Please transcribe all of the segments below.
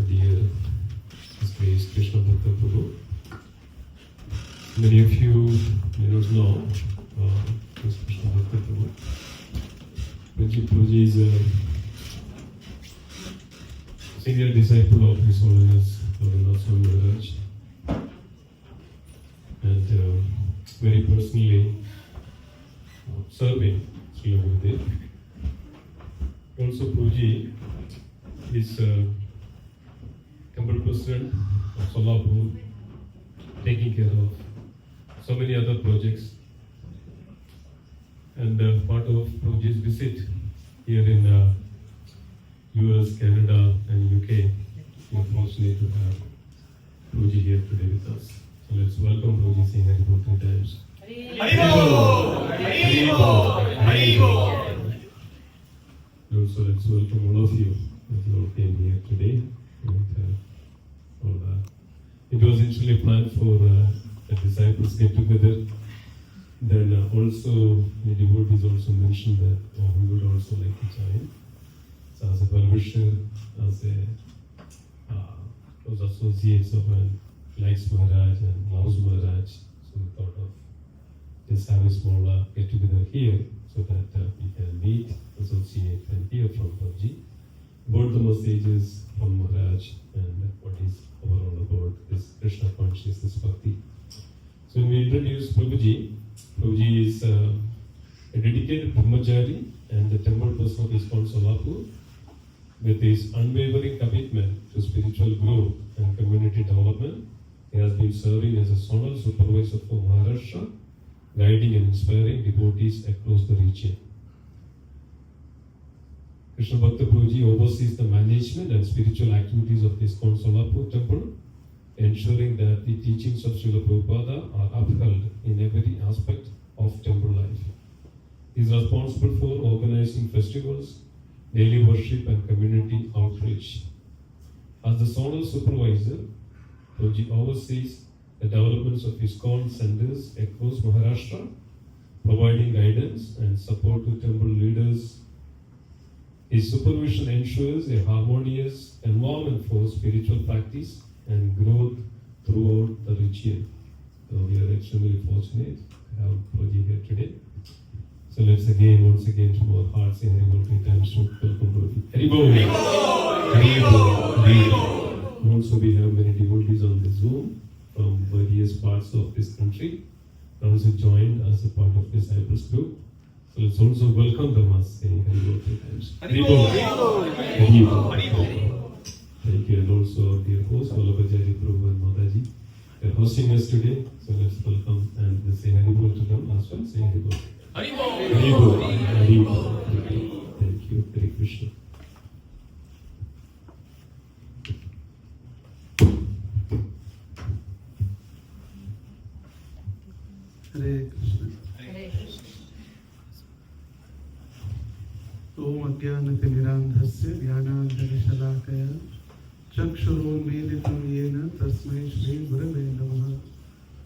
dear disgraced Krishna Bhakta Prabhu. Many of you may not know who is Krishna Bhakta Prabhu. Prabhuji is a senior disciple of His Holiness Raghunath Swami Maharaj, and very personally serving Srila Gurudev. Also, Prabhuji is temple president of Solapur, taking care of so many other projects. And part of Prabhuji's visit here in US, Canada, and UK, we are fortunate to have Prabhuji here today with us. So let's welcome Prabhuji, saying Haribol 3 times. Haribol! Haribol! Haribol! Also, let's welcome all of you that you all came here today. It was initially planned for a disciples get together. Then also the devotees also mentioned that we would also like to join. So as a well-wisher, as a close associates of likes Maharaj and loves Maharaj, so we thought of just have a small get together here so that we can meet, associate, and hear from Prabhuji about the messages from Maharaj and what is overall about this Krishna consciousness bhakti. So when we introduce Prabhuji, Prabhuji is a dedicated brahmachari and the temple person of ISKCON Solapur. With his unwavering commitment to spiritual growth and community development, he has been serving as a zonal supervisor for Maharashtra, guiding and inspiring devotees across the region. Krishna Bhakta Prabhuji oversees the management and spiritual activities of ISKCON Solapur temple, ensuring that the teachings of Srila Prabhupada are upheld in every aspect of temple life. He is responsible for organizing festivals, daily worship, and community outreach. As the zonal supervisor, Prabhuji oversees the developments of ISKCON centers across Maharashtra, providing guidance and support to temple leaders. His supervision ensures a harmonious environment for spiritual practice and growth throughout the region. So we are extremely fortunate to have Prabhuji here today. So let's once again, from our hearts, say Haribol 3 times to welcome Prabhuji. Haribol! Haribol! Haribol! Also, we have many devotees on the Zoom from various parts of this country, also joined as a part of disciples group. So let's also welcome them as saying Haribol 3 times. Haribol! Haribol! Haribol! Thank you, and also dear host, Vallabhachari Prabhu and Mataji. They're hosting us today, so let's welcome and say Haribol to them as well. Say Haribol. Haribol! Haribol! Haribol! Thank you, Hare Krishna. Hare Krishna. Hare Krishna. Om Ajnanatirmirandhasya Jnananjana-Shalakaya Chakshurunmilitam Yena Tasmai Shri Gurave Namaha.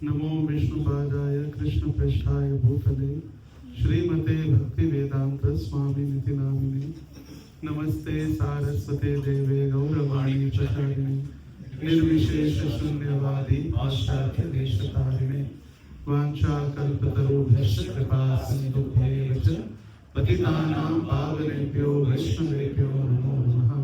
Namo Vishnupadaya Krishna Prishthaya Bhutale Srimate Bhaktivedanta Swami Niti Namine. Namaste Saraswate Deve Gauravani Pracharine Nirvishesha Shunyavadi Paschatya Deshatarine Vancha Kalpatarubhyasya Kripa Sindhubheva Cha Patitanam Pavanebhyo Vaishnavebhyo Namo Namaha.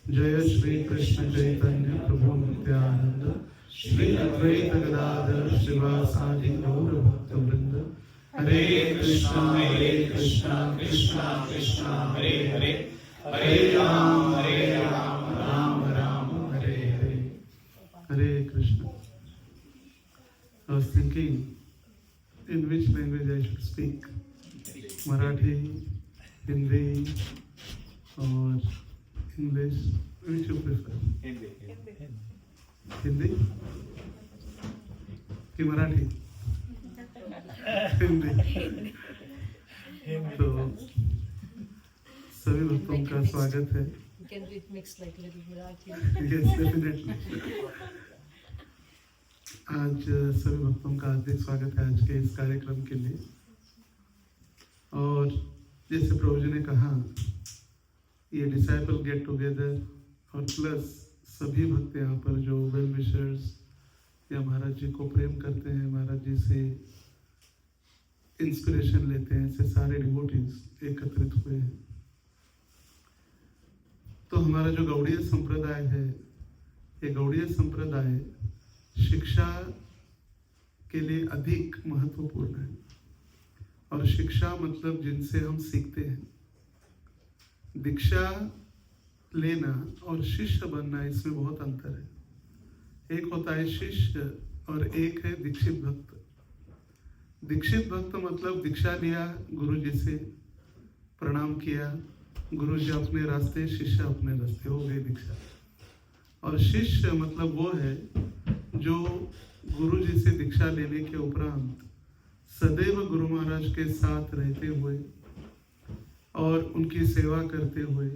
Jaya Shri Krishna Chaitanya Prabhu Nityananda Shri Advaita Gadadhar Srivasadi Gaura Bhakta Vrinda. Hare Krishna, Krishna Krishna, Hare Hare, Hare Ram, Ram Ram, Hare Hare. Hare Krishna. I was thinking in which language I should speak. Marathi, Hindi, or English. Which you prefer? Hindi. Hindi? कि मराठी? हिंदी। तो सभी भक्तों का स्वागत है। Can we mix like little Marathi? Yes, definitely. आज सभी भक्तों का हार्दिक स्वागत है आज के इस कार्यक्रम के लिए। और जैसे प्रभु जी ने कहा, ये डिसाइपल गेट टुगेदर और प्लस सभी भक्त यहाँ पर जो वेल विशर्स या महाराज जी को प्रेम करते हैं, महाराज जी से इंस्पिरेशन लेते हैं, ऐसे सारे डिवोटीज एकत्रित हुए हैं। तो हमारा जो गौड़ीय संप्रदाय है, ये गौड़ीय संप्रदाय शिक्षा के लिए अधिक महत्वपूर्ण है। और शिक्षा मतलब जिनसे हम सीखते हैं। दीक्षा लेना और शिष्य बनना, इसमें बहुत अंतर है। एक होता है शिष्य और एक है दीक्षित भक्त। दीक्षित भक्त मतलब दीक्षा लिया, गुरु जी से प्रणाम किया, गुरु जी अपने रास्ते, शिष्य अपने रास्ते, हो गई दीक्षा। और शिष्य मतलब वो है जो गुरु जी से दीक्षा लेने के उपरांत सदैव गुरु महाराज के साथ रहते हुए और उनकी सेवा करते हुए,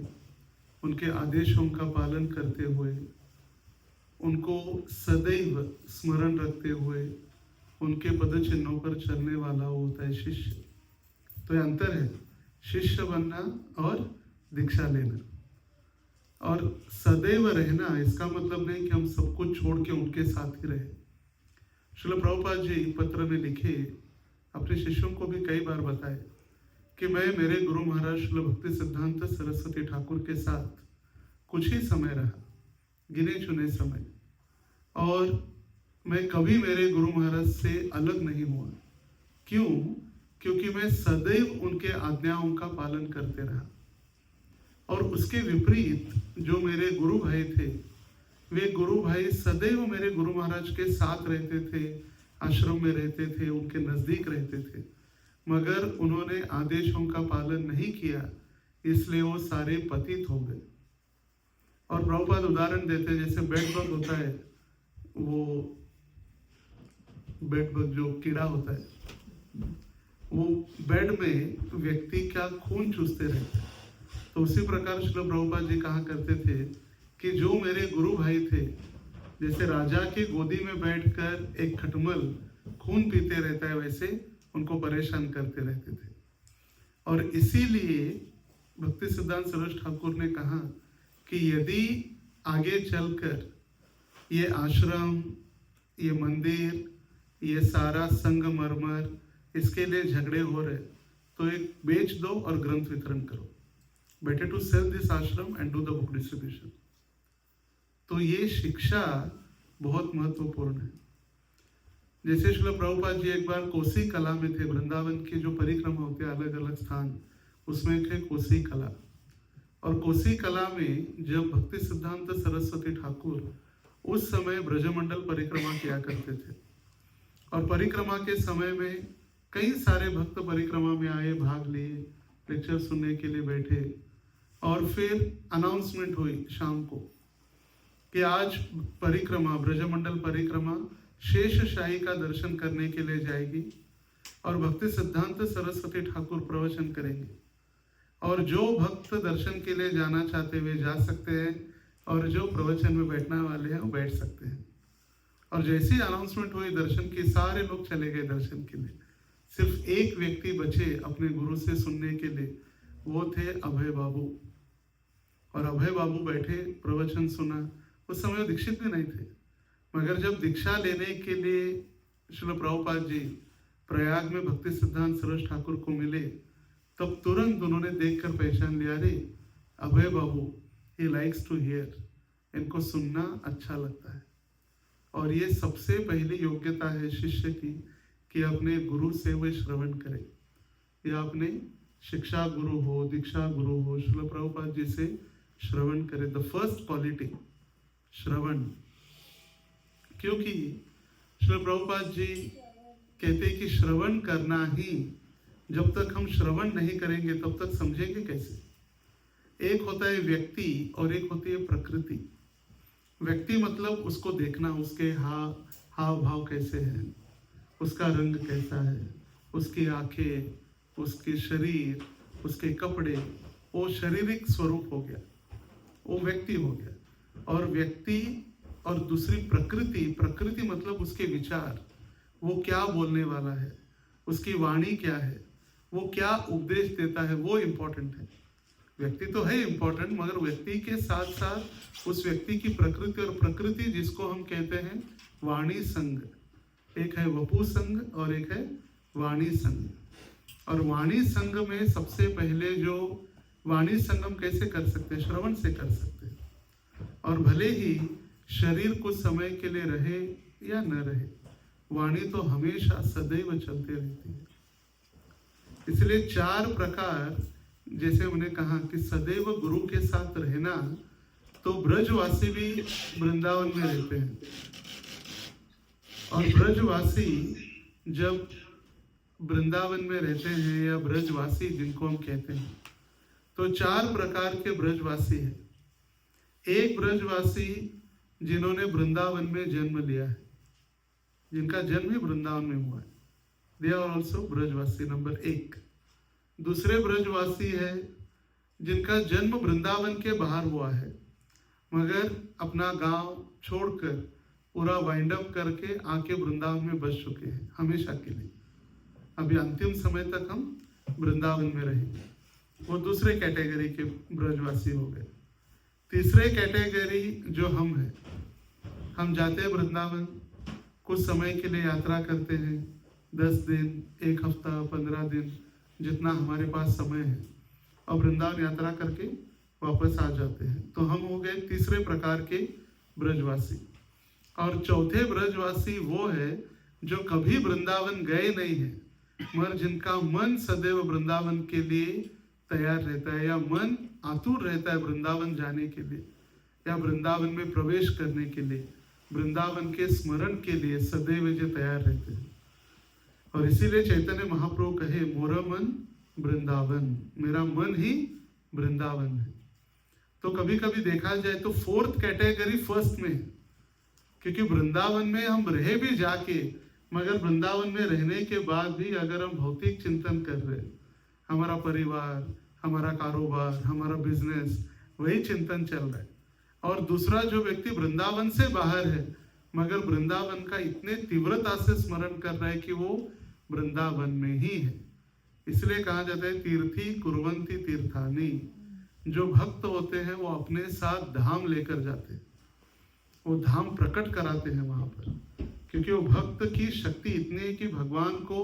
उनके आदेशों का पालन करते हुए, उनको सदैव स्मरण रखते हुए उनके पद चिन्हों पर चलने वाला वो होता है शिष्य। तो ये अंतर है शिष्य बनना और दीक्षा लेना। और सदैव रहना इसका मतलब नहीं कि हम सब कुछ छोड़ के उनके साथ ही रहे। श्रील प्रभुपाद जी पत्र में लिखे, अपने शिष्यों को भी कई बार बताए कि मैं मेरे गुरु महाराज श्रील भक्ति सिद्धांत सरस्वती ठाकुर के साथ कुछ ही समय रहा, गिने चुने समय, और मैं कभी मेरे गुरु महाराज से अलग नहीं हुआ। क्यों? क्योंकि मैं सदैव उनके आज्ञाओं का पालन करते रहा। और उसके विपरीत जो मेरे गुरु भाई थे, वे गुरु भाई सदैव मेरे गुरु महाराज के साथ रहते थे, आश्रम में रहते थे, उनके नजदीक रहते थे, मगर उन्होंने आदेशों का पालन नहीं किया, इसलिए वो सारे पतित हो गए। और प्रभुपाद उदाहरण देते हैं, जैसे बेड बग होता है, वो बेड बग जो कीड़ा होता है, वो बेड में व्यक्ति का खून चूसते रहते हैं। तो उसी प्रकार श्रील प्रभुपाद जी कहा करते थे कि जो मेरे गुरु भाई थे, जैसे राजा की गोदी में बैठकर एक खटमल खून पीते रहता है, वैसे उनको परेशान करते रहते थे। और इसीलिए भक्ति सिद्धांत सरस्वती ठाकुर ने कहा कि यदि आगे चलकर ये आश्रम, ये मंदिर, ये सारा संगमरमर, इसके लिए झगड़े हो रहे, तो एक बेच दो और ग्रंथ वितरण करो। बेटर टू सेल दिस आश्रम and do the book distribution. तो ये शिक्षा बहुत महत्वपूर्ण है। जैसे श्रील प्रभुपाद जी एक बार कोसी कला में थे, वृंदावन की जो परिक्रमा होते हैं अलग अलग स्थान, उसमें एक है कोसी कला। और कोसी कला में जब भक्ति सिद्धांत सरस्वती ठाकुर उस समय ब्रजमंडल परिक्रमा किया करते थे, और परिक्रमा के समय में कई सारे भक्त परिक्रमा में आए, भाग लिए, लेक्चर सुनने के लिए बैठे, और फिर अनाउंसमेंट हुई शाम को कि आज परिक्रमा, ब्रजमंडल परिक्रमा शेषशाही का दर्शन करने के लिए जाएगी और भक्ति सिद्धांत सरस्वती ठाकुर प्रवचन करेंगे। और जो भक्त दर्शन के लिए जाना चाहते वे जा सकते हैं, और जो प्रवचन में बैठने वाले हैं वो बैठ सकते हैं। और जैसी अनाउंसमेंट हुई दर्शन की, सारे लोग चले गए दर्शन के लिए। सिर्फ एक व्यक्ति बचे अपने गुरु से सुनने के लिए, वो थे अभय बाबू। और अभय बाबू बैठे, प्रवचन सुना। उस समय दीक्षित भी नहीं थे, मगर जब दीक्षा लेने के लिए श्रील प्रभुपाद जी प्रयाग में भक्ति सिद्धांत सरस्वती ठाकुर को मिले, तब तुरंत उन्होंने देखकर पहचान लिया, अरे अभय बाबू, ही लाइक्स टू हियर, इनको सुनना अच्छा लगता है। और ये सबसे पहली योग्यता है शिष्य की कि अपने गुरु से वे श्रवण करे, या अपने शिक्षा गुरु हो, दीक्षा गुरु हो, श्रील प्रभुपाद जी से श्रवण करे। द फर्स्ट क्वालिटी श्रवण। क्योंकि श्रील प्रभुपाद जी कहते कि श्रवण करना ही, जब तक हम श्रवण नहीं करेंगे तब तक समझेंगे कैसे। एक होता है व्यक्ति और एक होती है प्रकृति। व्यक्ति मतलब उसको देखना, उसके हाव भाव कैसे हैं, उसका रंग कैसा है, उसकी आंखें, उसके शरीर, उसके कपड़े, वो शारीरिक स्वरूप हो गया, वो व्यक्ति हो गया। और व्यक्ति और दूसरी प्रकृति, प्रकृति मतलब उसके विचार, वो क्या बोलने वाला है, उसकी वाणी क्या है, वो क्या उपदेश देता है, वो इम्पोर्टेंट है। व्यक्ति तो है इम्पोर्टेंट, मगर व्यक्ति के साथ साथ उस व्यक्ति की प्रकृति, और प्रकृति जिसको हम कहते हैं वाणी संग। एक है वपु संग और एक है वाणी संग। और वाणी संग में सबसे पहले जो वाणी संगम कैसे कर सकते हैं? श्रवण से कर सकते हैं। और भले ही शरीर कुछ समय के लिए रहे या न रहे, वाणी तो हमेशा सदैव चलते रहती है। इसलिए 4 प्रकार, जैसे हमने कहा कि सदैव गुरु के साथ रहना, तो ब्रजवासी भी वृंदावन में रहते हैं। और ब्रजवासी जब वृंदावन में रहते हैं, या ब्रजवासी जिनको हम कहते हैं, तो 4 प्रकार के ब्रजवासी हैं। एक ब्रजवासी जिन्होंने वृंदावन में जन्म लिया है, जिनका जन्म ही वृंदावन में हुआ है, they are also Brajwasi, number 1। दूसरे ब्रजवासी है जिनका जन्म वृंदावन के बाहर हुआ है, मगर अपना गांव छोड़कर पूरा वाइंड अप करके आके वृंदावन में बस चुके हैं हमेशा के लिए। अभी अंतिम समय तक हम वृंदावन में रहेंगे। वो दूसरे कैटेगरी के ब्रजवासी हो गए। तीसरे कैटेगरी जो हम हैं, हम जाते हैं वृंदावन, कुछ समय के लिए यात्रा करते हैं, 10 दिन, 1 हफ्ता, 15 दिन, जितना हमारे पास समय है, और वृंदावन यात्रा करके वापस आ जाते हैं। तो हम हो गए तीसरे प्रकार के ब्रजवासी। और चौथे ब्रजवासी वो है जो कभी वृंदावन गए नहीं है, मगर जिनका मन सदैव वृंदावन के लिए तैयार रहता है, या मन आतुर रहता है वृंदावन जाने के लिए, या वृंदावन में प्रवेश करने के लिए, वृंदावन के स्मरण के लिए सदैव जो तैयार रहते हैं। और इसीलिए चैतन्य महाप्रभु कहे, मोरा मन वृंदावन, मेरा मन ही वृंदावन है। तो कभी कभी देखा जाए तो 4th कैटेगरी फर्स्ट में है, क्योंकि वृंदावन में हम रहे भी जाके, मगर वृंदावन में रहने के बाद भी अगर हम भौतिक चिंतन कर रहे, हमारा परिवार, हमारा कारोबार, हमारा बिजनेस, वही चिंतन चल रहा है। और दूसरा जो व्यक्ति वृंदावन से बाहर है, मगर वृंदावन का इतने तीव्रता से स्मरण कर रहा है कि वो वृंदावन में ही है। इसलिए कहा जाता है तीर्थी कुर्वन्ति तीर्थानि। जो भक्त होते हैं वो अपने साथ धाम लेकर जाते हैं, वो धाम प्रकट कराते हैं वहां पर, क्योंकि वो भक्त की शक्ति इतनी है कि भगवान को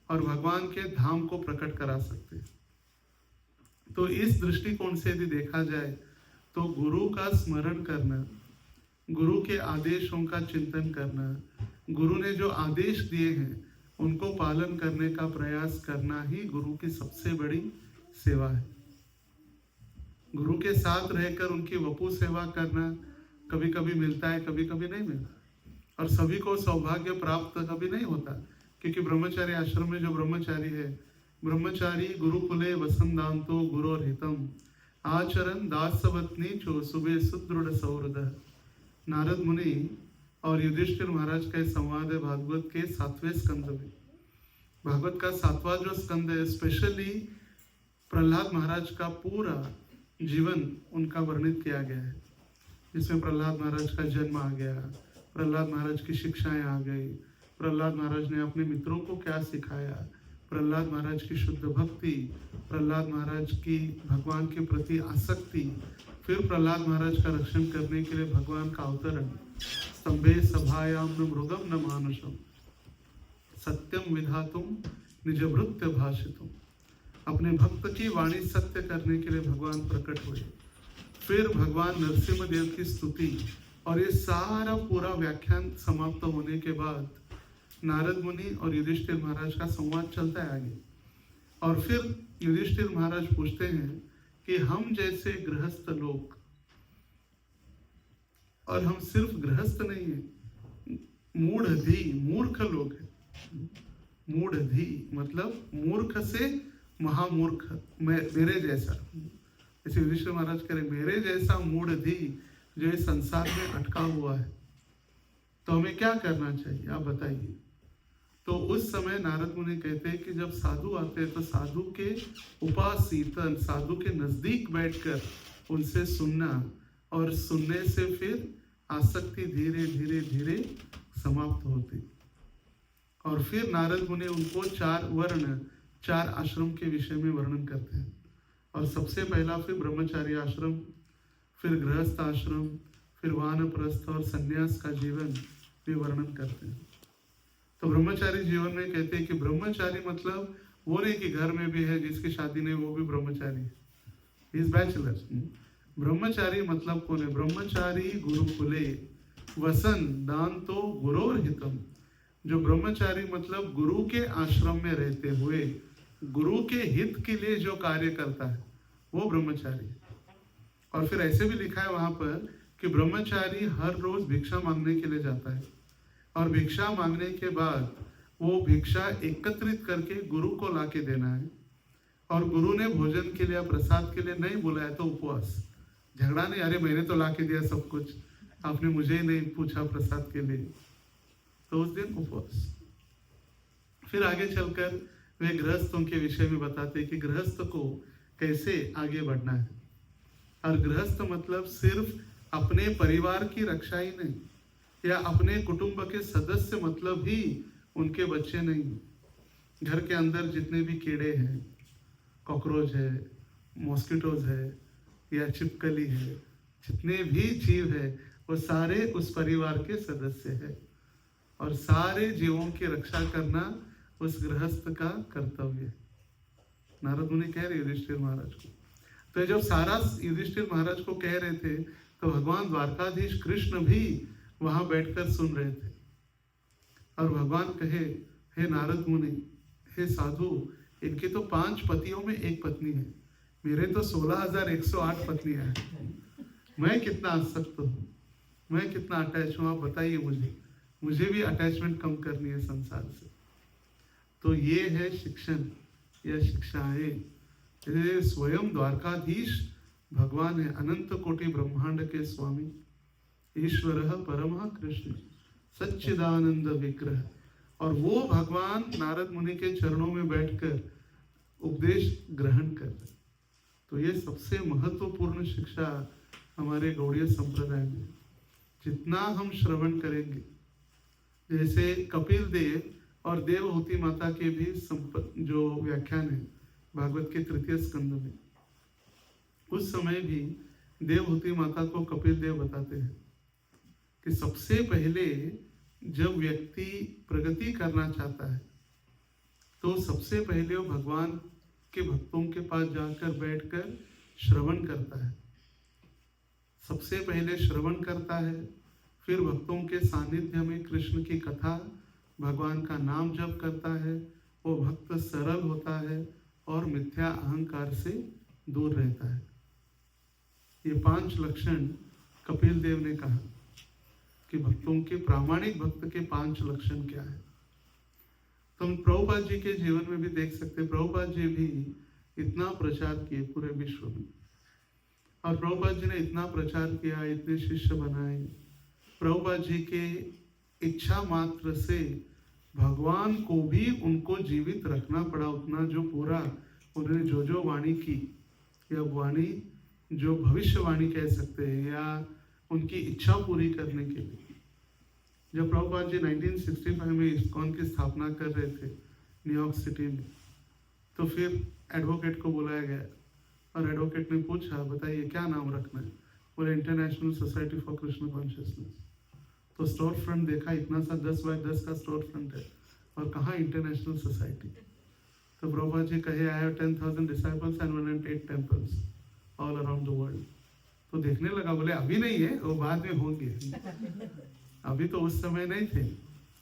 और भगवान के धाम को प्रकट करा सकते हैं। तो इस दृष्टिकोण से यदि देखा जाए तो गुरु का स्मरण करना, गुरु के आदेशों का चिंतन करना, गुरु ने जो आदेश दिए हैं उनको पालन करने का प्रयास करना ही गुरु की सबसे बड़ी सेवा है। गुरु के साथ रहकर उनकी वपु सेवा करना कभी कभी मिलता है, कभी कभी नहीं मिलता, और सभी को सौभाग्य प्राप्त कभी नहीं होता। क्योंकि ब्रह्मचारी आश्रम में जो ब्रह्मचारी है, ब्रह्मचारी गुरुकुले वसंदांतो गुरोर हितम आचरण दासवत्नी चो सुबह सुदृढ़ सौहृद। नारद मुनि और युधिष्ठिर महाराज का संवाद है भागवत के 7वें स्कंद में। भागवत का 7वां जो स्कंद है, स्पेशली प्रहलाद महाराज का पूरा जीवन उनका वर्णित किया गया है, जिसमें प्रहलाद महाराज का जन्म आ गया, प्रहलाद महाराज की शिक्षाएं आ गई, प्रहलाद महाराज ने अपने मित्रों को क्या सिखाया, प्रहलाद महाराज की शुद्ध भक्ति, प्रहलाद महाराज की भगवान के प्रति आसक्ति, फिर प्रहलाद महाराज का रक्षण करने के लिए भगवान का अवतरण, स्तंभे सभायाम न मृगम न मानुषम सत्यम विधातुम निज वृत्य भाषितुम। अपने भक्त की वाणी सत्य करने के लिए भगवान प्रकट हुए। फिर भगवान नरसिंह देव की स्तुति, और ये सारा पूरा व्याख्यान समाप्त होने के बाद नारद मुनि और युधिष्ठिर महाराज का संवाद चलता है आगे। और फिर युधिष्ठिर महाराज पूछते हैं कि हम जैसे गृहस्थ लोग, और हम सिर्फ गृहस्थ नहीं है, मूढ़धी मूर्ख लोग हैं। मूढ़धी मतलब मूर्ख से महामूर्ख, मेरे जैसा। जैसे युधिष्ठिर महाराज कह रहे, मेरे जैसा मूढ़धी जो इस संसार में अटका हुआ है, तो हमें क्या करना चाहिए, आप बताइए। तो उस समय नारद मुनि कहते हैं कि जब साधु आते हैं तो साधु के उपासीतन, साधु के नजदीक बैठकर उनसे सुनना, और सुनने से फिर आसक्ति धीरे धीरे धीरे समाप्त होती। और फिर नारद मुनि उनको 4 वर्ण, 4 आश्रम के विषय में वर्णन करते हैं, और सबसे पहला फिर ब्रह्मचारी आश्रम, फिर गृहस्थ आश्रम, फिर वानप्रस्थ और संन्यास का जीवन भी वर्णन करते हैं। तो ब्रह्मचारी जीवन में कहते हैं कि ब्रह्मचारी मतलब वो नहीं कि घर में भी है, जिसकी शादी नहीं वो भी ब्रह्मचारी है, इज बैचलर। ब्रह्मचारी मतलब कौन है? ब्रह्मचारी गुरुकुले वसन दांतो गुरोर हितम। जो ब्रह्मचारी मतलब गुरु के आश्रम में रहते हुए गुरु के हित के लिए जो कार्य करता है वो ब्रह्मचारी है। और फिर ऐसे भी लिखा है वहां पर कि ब्रह्मचारी हर रोज भिक्षा मांगने के लिए जाता है और भिक्षा मांगने के बाद वो भिक्षा एकत्रित करके गुरु को लाके देना है। और गुरु ने भोजन के लिए प्रसाद के लिए नहीं बुलाया तो उपवास, झगड़ा नहीं, अरे मैंने तो लाके दिया सब कुछ, आपने मुझे ही नहीं पूछा प्रसाद के लिए, तो उस दिन उपवास। फिर आगे चलकर वे गृहस्थों के विषय में बताते हैं कि गृहस्थ को कैसे आगे बढ़ना है। और गृहस्थ मतलब सिर्फ अपने परिवार की रक्षा ही नहीं, या अपने कुटुंब के सदस्य मतलब ही उनके बच्चे नहीं, घर के अंदर जितने भी कीड़े हैं, कॉकरोच है, मॉस्किटोज है या छिपकली है, जितने भी जीव है वो सारे उस परिवार के सदस्य है। और सारे जीवों की रक्षा करना उस गृहस्थ का कर्तव्य है। नारद मुनि कह रहे युधिष्ठिर महाराज को। तो जब सारा युधिष्ठिर महाराज को कह रहे थे तो भगवान द्वारकाधीश कृष्ण भी वहां बैठकर सुन रहे थे। और भगवान कहे, हे नारद मुनि, हे साधु, इनके तो 5 पतियों में एक पत्नी है, मेरे तो 16,108 पत्नियां हैं, मैं कितना आसक्त हूँ, मैं कितना अटैच हूँ, आप बताइए मुझे भी अटैचमेंट कम करनी है संसार से। तो ये है शिक्षण या शिक्षाएं। ये स्वयं द्वारकाधीश भगवान है, अनंत कोटि ब्रह्मांड के स्वामी, ईश्वर परम कृष्ण सच्चिदानंद विग्रह। और वो भगवान नारद मुनि के चरणों में बैठकर उपदेश ग्रहण कर रहे। तो ये सबसे महत्वपूर्ण शिक्षा हमारे गौड़ीय संप्रदाय में। जितना हम श्रवण करेंगे, जैसे कपिल देव और देवहूति माता के भी जो व्याख्यान है भागवत के 3 स्कंद में, उस समय भी देवहूति माता को कपिल देव बताते हैं कि सबसे पहले जब व्यक्ति प्रगति करना चाहता है तो सबसे पहले वो भगवान के भक्तों के पास जाकर बैठकर श्रवण करता है। सबसे पहले श्रवण करता है, फिर भक्तों के सानिध्य में कृष्ण की कथा, भगवान का नाम जप करता है। वो भक्त सरल होता है और मिथ्या अहंकार से दूर रहता है। ये 5 लक्षण कपिल देव ने कहा कि भक्तों के, प्रामाणिक भक्त के 5 लक्षण क्या है। तो हम प्रभुपाद जी के जीवन में भी देख सकते हैं। प्रभुपाद जी भी इतना प्रचार किए पूरे विश्व में, और प्रभुपाद जी ने इतना प्रचार किया, इतने शिष्य बनाए। प्रभुपाद जी के इच्छा मात्र से भगवान को भी उनको जीवित रखना पड़ा उतना, जो पूरा उन्होंने जो वाणी की, या वाणी जो भविष्यवाणी कह सकते हैं, या उनकी इच्छा पूरी करने के लिए। जब प्रभुपाद जी 1965 में इस्कॉन की स्थापना कर रहे थे न्यूयॉर्क सिटी में, तो फिर एडवोकेट को बुलाया गया और एडवोकेट ने पूछा, बताइए क्या नाम रखना है। बोले international society for Krishna consciousness. तो स्टोर फ्रंट देखा, इतना सा 10 बाय 10 का स्टोर फ्रंट है, और कहाँ इंटरनेशनल सोसाइटी। तो प्रभुपाद जी कहे, I have 10,000 disciples and 108 temples all around the world. तो देखने लगा, बोले अभी नहीं है, वो बाद में होंगे, अभी तो उस समय नहीं थे।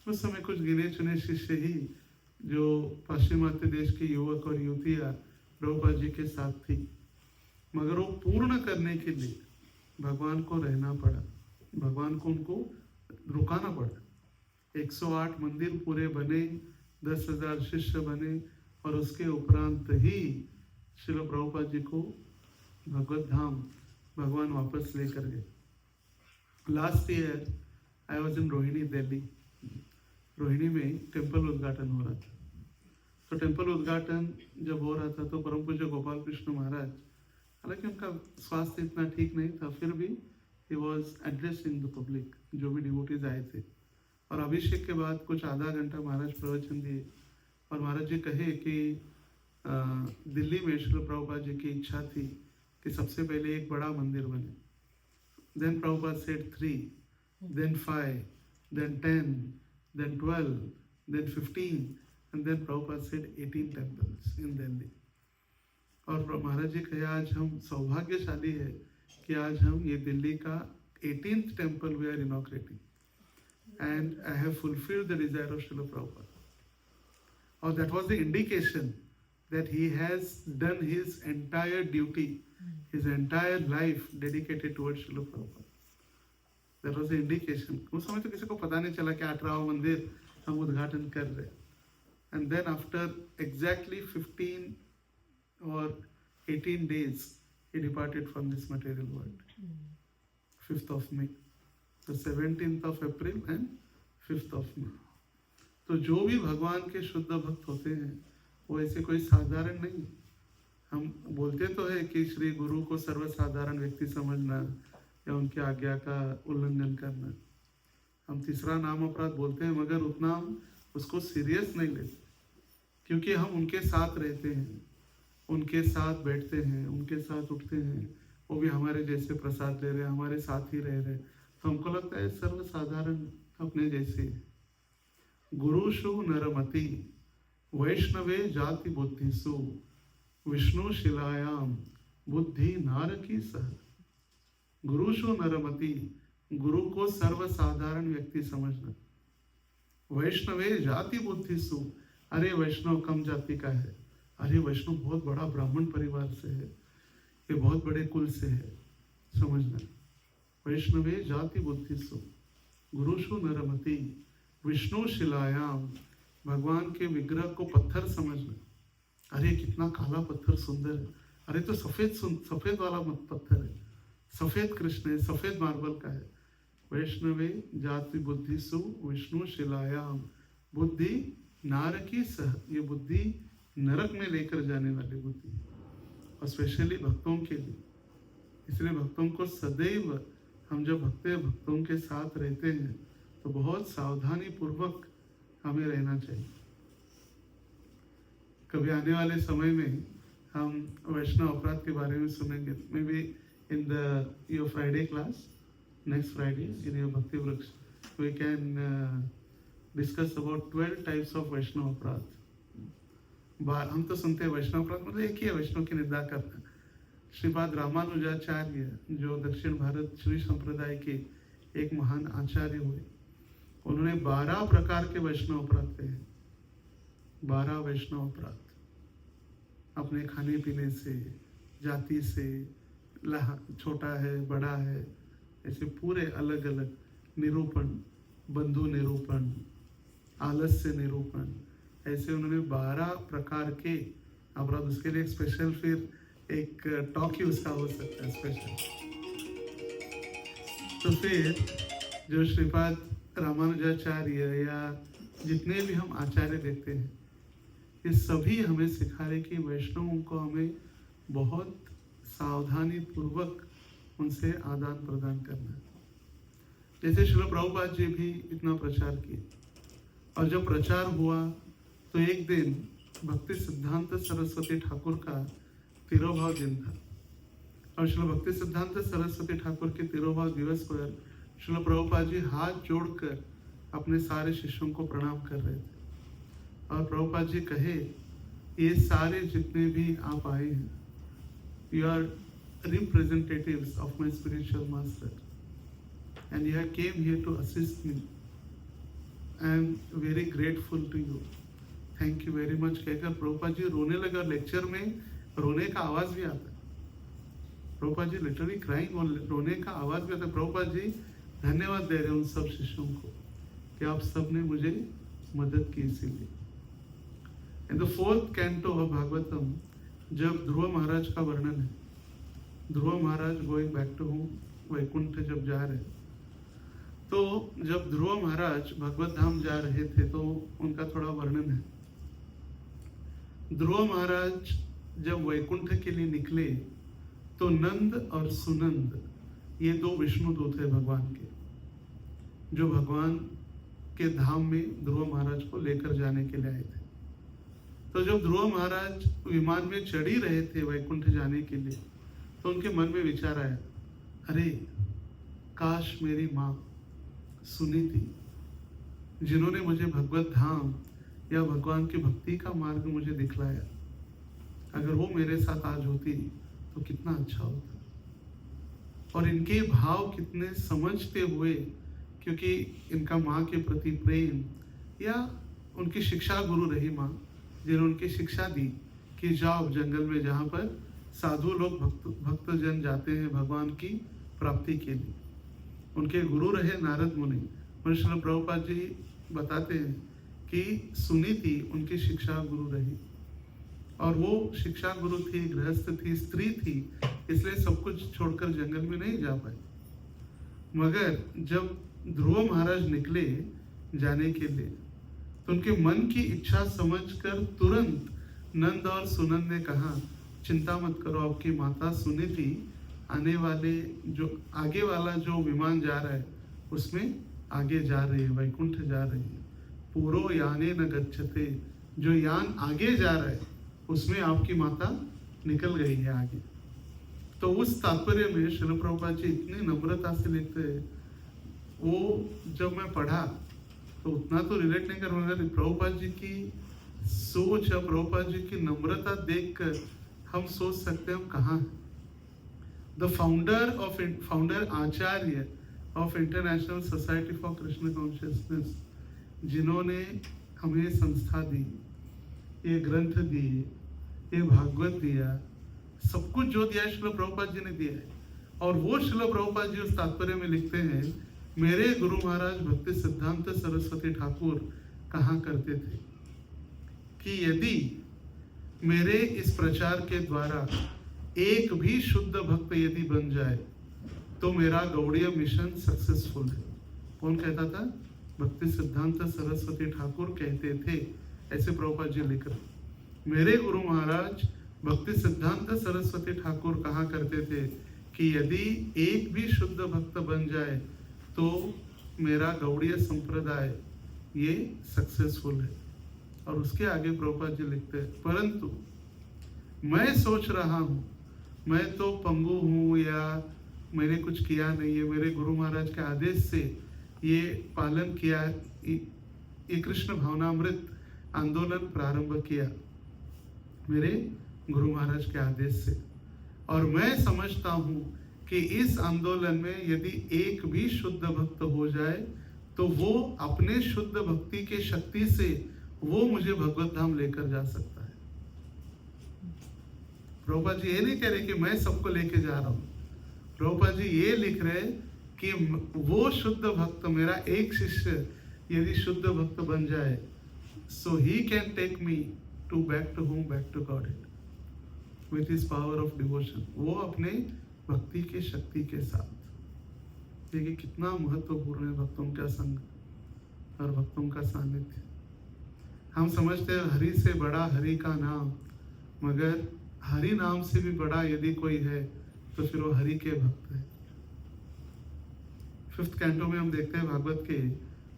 उस समय कुछ गिने चुने शिष्य ही, जो पाश्चिमात्य देश के युवक और युवतियां प्रभुपाद जी के साथ थी, मगर वो पूर्ण करने के लिए भगवान को रहना पड़ा, भगवान को उनको रुकाना पड़ा। 108 मंदिर पूरे बने, 10,000 शिष्य बने, और उसके उपरांत ही श्रील प्रभुपाद जी को भगवत धाम भगवान वापस लेकर गए। Last year I was in Rohini, Delhi. Rohini में टेम्पल उद्घाटन हो रहा था। तो टेम्पल उद्घाटन जब हो रहा था तो परम पूज्य गोपाल कृष्ण महाराज, हालांकि उनका स्वास्थ्य इतना ठीक नहीं था, फिर भी he was addressing the public, जो भी डिवोटीज आए थे। और अभिषेक के बाद कुछ आधा घंटा महाराज प्रवचन दिए, और महाराज जी कहे कि दिल्ली में श्रील प्रभुपाद जी की इच्छा थी कि सबसे पहले एक बड़ा मंदिर बने. Then Prabhupada said 3, then 5, then 10, then 12, then 15, and then Prabhupada said 18 temples in Delhi. और महाराज जी कहे आज हम सौभाग्यशाली है कि आज हम ये दिल्ली का 18th temple we are inaugurating and I have fulfilled the desire of Srila Prabhupada. और that was the indication that he has done his entire duty, his entire life dedicated towards Srila Prabhupada. That was the indication. उस समय तो किसी को पता नहीं चला कि 18वां मंदिर हम उद्घाटन कर रहे. And then after exactly 15 or 18 days, he departed from this material world. 5th of May, the 17th of April and 5th of May. तो जो भी भगवान के शुद्ध भक्त होते हैं वो ऐसे कोई साधारण नहीं. हम बोलते तो है कि श्री गुरु को सर्वसाधारण व्यक्ति समझना या उनकी आज्ञा का उल्लंघन करना. हम तीसरा नाम अपराध बोलते हैं मगर उतना हम उसको सीरियस नहीं लेते क्योंकि हम उनके साथ रहते हैं, उनके साथ बैठते हैं, उनके साथ उठते हैं. वो भी हमारे जैसे प्रसाद ले रहे हैं, हमारे साथ ही रह रहे. तो हमको लगता है सर्वसाधारण अपने जैसे. गुरुषु नरमति वैष्णवे जाति बुद्धिसु विष्णु शिलायाम बुद्धि नारकी सह. गुरुषु नरमति, गुरु को सर्वसाधारण व्यक्ति समझना. वैष्णवे जाति बुद्धिसु, अरे वैष्णव कम जाति का है, अरे वैष्णव बहुत बड़ा ब्राह्मण परिवार से है, ये बहुत बड़े कुल से है, समझना. वैष्णवे जाति बुद्धिसु गुरुषु नरमति विष्णु शिलायाम, भगवान के विग्रह को पत्थर समझना. अरे कितना काला पत्थर सुंदर है, अरे तो सफेद वाला पत्थर है, सफेद कृष्ण है, सफेद मार्बल का है. वैष्णवे जाति बुद्धिसु विष्णु शिलायाम बुद्धि नारकी सह, ये बुद्धि नरक में लेकर जाने वाली बुद्धि. और स्पेशली भक्तों के लिए. इसलिए भक्तों को सदैव हम जब भक्तों के साथ रहते हैं तो बहुत सावधानी पूर्वक हमें रहना चाहिए. कभी आने वाले समय में हम वैष्णव अपराध के बारे में सुनेंगे. Maybe in the your Friday class, next Friday in your Bhakti Vriksha, we can discuss about 12 types of Vaishnava अपराध. हम तो सुनते हैं वैष्णव अपराध मतलब एक ही है, वैष्णव की निंदा करना. श्रीपाद रामानुजाचार्य जो दक्षिण भारत श्री संप्रदाय के एक महान आचार्य हुए, उन्होंने 12 प्रकार के वैष्णव अपराध कहे. 12 वैष्णव अपराध अपने खाने पीने से, जाति से, छोटा है बड़ा है, ऐसे पूरे अलग अलग निरूपण, बंधु निरूपण, आलस्य निरूपण, ऐसे उन्होंने 12 प्रकार के अपराध. उसके लिए एक स्पेशल फिर एक टॉक ही उसका हो सकता है स्पेशल. तो फिर जो श्रीपाद रामानुजाचार्य या जितने भी हम आचार्य देखते हैं, ये सभी हमें सिखा रहे कि वैष्णवों को हमें बहुत सावधानी पूर्वक उनसे आदान प्रदान करना है. जैसे श्रील प्रभुपाद जी भी इतना प्रचार किए, और जब प्रचार हुआ तो एक दिन भक्ति सिद्धांत सरस्वती ठाकुर का तिरोभाव दिन था. और श्रील भक्ति सिद्धांत सरस्वती ठाकुर के तिरोभाव दिवस पर श्रील प्रभुपाद जी हाथ जोड़कर अपने सारे शिष्यों को प्रणाम कर रहे थे. और प्रभुपाद जी कहे, ये सारे जितने भी आप आए हैं, you are representatives of my spiritual master and you came here to assist me. I am very grateful to you, thank you very much कहकर प्रभुपाद जी रोने लगे. और लेक्चर में रोने का आवाज भी आता है. प्रभुपाद जी लिटरली क्राइंग, और रोने का आवाज भी आता है. प्रभुपाद जी धन्यवाद दे रहे हैं उन सब शिष्यों को कि आप सब ने मुझे मदद की. इसीलिए in the 4th canto of Bhagavatam जब ध्रुव महाराज का वर्णन है, Dhruva Maharaj going back to home, Vaikuntha जब जा रहे, तो जब ध्रुव महाराज भगवत धाम जा रहे थे तो उनका थोड़ा वर्णन है. ध्रुव महाराज जब वैकुंठ के लिए निकले तो नंद और सुनंद, ये 2 विष्णु दूत है भगवान के, जो भगवान के धाम में ध्रुव महाराज को लेकर जाने के लिए आए थे. तो जब ध्रुव महाराज विमान में चढ़ ही रहे थे वैकुंठ जाने के लिए, तो उनके मन में विचार आया, अरे काश मेरी माँ सुनीति, जिन्होंने मुझे भगवत धाम या भगवान की भक्ति का मार्ग मुझे दिखलाया, अगर वो मेरे साथ आज होती तो कितना अच्छा होता। और इनके भाव कितने समझते हुए, क्योंकि इनका माँ के प्रति प्रेम, या उनकी शिक्षा गुरु रही माँ, जिन्होंने उनकी शिक्षा दी कि जाओ जंगल में जहाँ पर साधु लोग भक्तजन जाते हैं भगवान की प्राप्ति के लिए। उनके गुरु रहे नारद मुनि। श्रील प्रभुपाद जी बताते हैं कि सुनीति उनकी शिक्षा गुरु रही, और वो शिक्षा गुरु थी, गृहस्थ थी, स्त्री थी, इसलिए सब कुछ छोड़कर जंगल में नहीं जा पाई। मगर जब ध्रुव महाराज निकले जाने के लिए, तो उनके मन की इच्छा समझकर तुरंत नंद और सुनंद ने कहा, चिंता मत करो, आपकी माता सुनीति आने वाले जो आगे वाला जो विमान जा रहा है उसमें आगे जा रही है, वैकुंठ जा रही है। पूरो याने न गच्छते, जो यान आगे जा रहा है उसमें आपकी माता निकल गई है आगे। तो उस तात्पर्य में श्रील प्रभुपाद जी इतनी नम्रता से लिखते हैं, वो जब मैं पढ़ा तो उतना तो रिलेट नहीं कर मगर प्रभुपाद जी की सोच या प्रभुपाद जी की नम्रता देखकर हम सोच सकते हैं हम कहाँ हैं। The founder Acharya of international society for Krishna consciousness, जिन्होंने हमें संस्था दी, ये ग्रंथ दिए, ये भागवत दिया, सब कुछ जो दिया श्रील प्रभुपाद जी ने दिया है। और वो श्रील प्रभुपाद जी उस तात्पर्य में लिखते हैं, मेरे गुरु महाराज भक्ति सिद्धांत सरस्वती ठाकुर कहा करते थे कि यदि मेरे इस प्रचार के द्वारा एक भी शुद्ध भक्त यदि बन जाए तो मेरा गौड़ीय मिशन सक्सेसफुल है। कौन कहता था? भक्ति सिद्धांत सरस्वती ठाकुर कहते थे, ऐसे प्रभुपाद जी लिख रहे। मेरे गुरु महाराज भक्ति सिद्धांत सरस्वती ठाकुर कहा करते थे कि यदि एक भी शुद्ध भक्त बन जाए तो मेरा गौड़ीय संप्रदाय ये सक्सेसफुल है। और उसके आगे प्रभुपाद जी लिखते हैं, परंतु मैं सोच रहा हूँ, मैं तो पंगु हूँ या मैंने कुछ किया नहीं है, मेरे गुरु महाराज के आदेश से ये पालन किया, ये कृष्ण भावनामृत आंदोलन प्रारंभ किया मेरे गुरु महाराज के आदेश से। और मैं समझता हूँ कि इस आंदोलन में यदि एक भी शुद्ध भक्त हो जाए तो वो अपने शुद्ध भक्ति के शक्ति से वो मुझे भगवत धाम लेकर जा सकता है। प्रभुपाद जी ये नहीं कह रहे कि मैं सबको लेके जा रहा हूँ, प्रभुपाद जी ये लिख रहे कि वो शुद्ध भक्त, मेरा एक शिष्य यदि शुद्ध भक्त बन जाए, so he can take me to back to home, back to Godhead with his power of devotion। वो अपने भक्ति के शक्ति के साथ। देखिए कितना महत्वपूर्ण है भक्तों का संग और भक्तों का सानिध्य। हम समझते हैं हरि से बड़ा हरि का नाम, मगर हरि नाम से भी बड़ा यदि कोई है तो फिर वो हरि के भक्त है। 5th कैंटो में हम देखते हैं भागवत के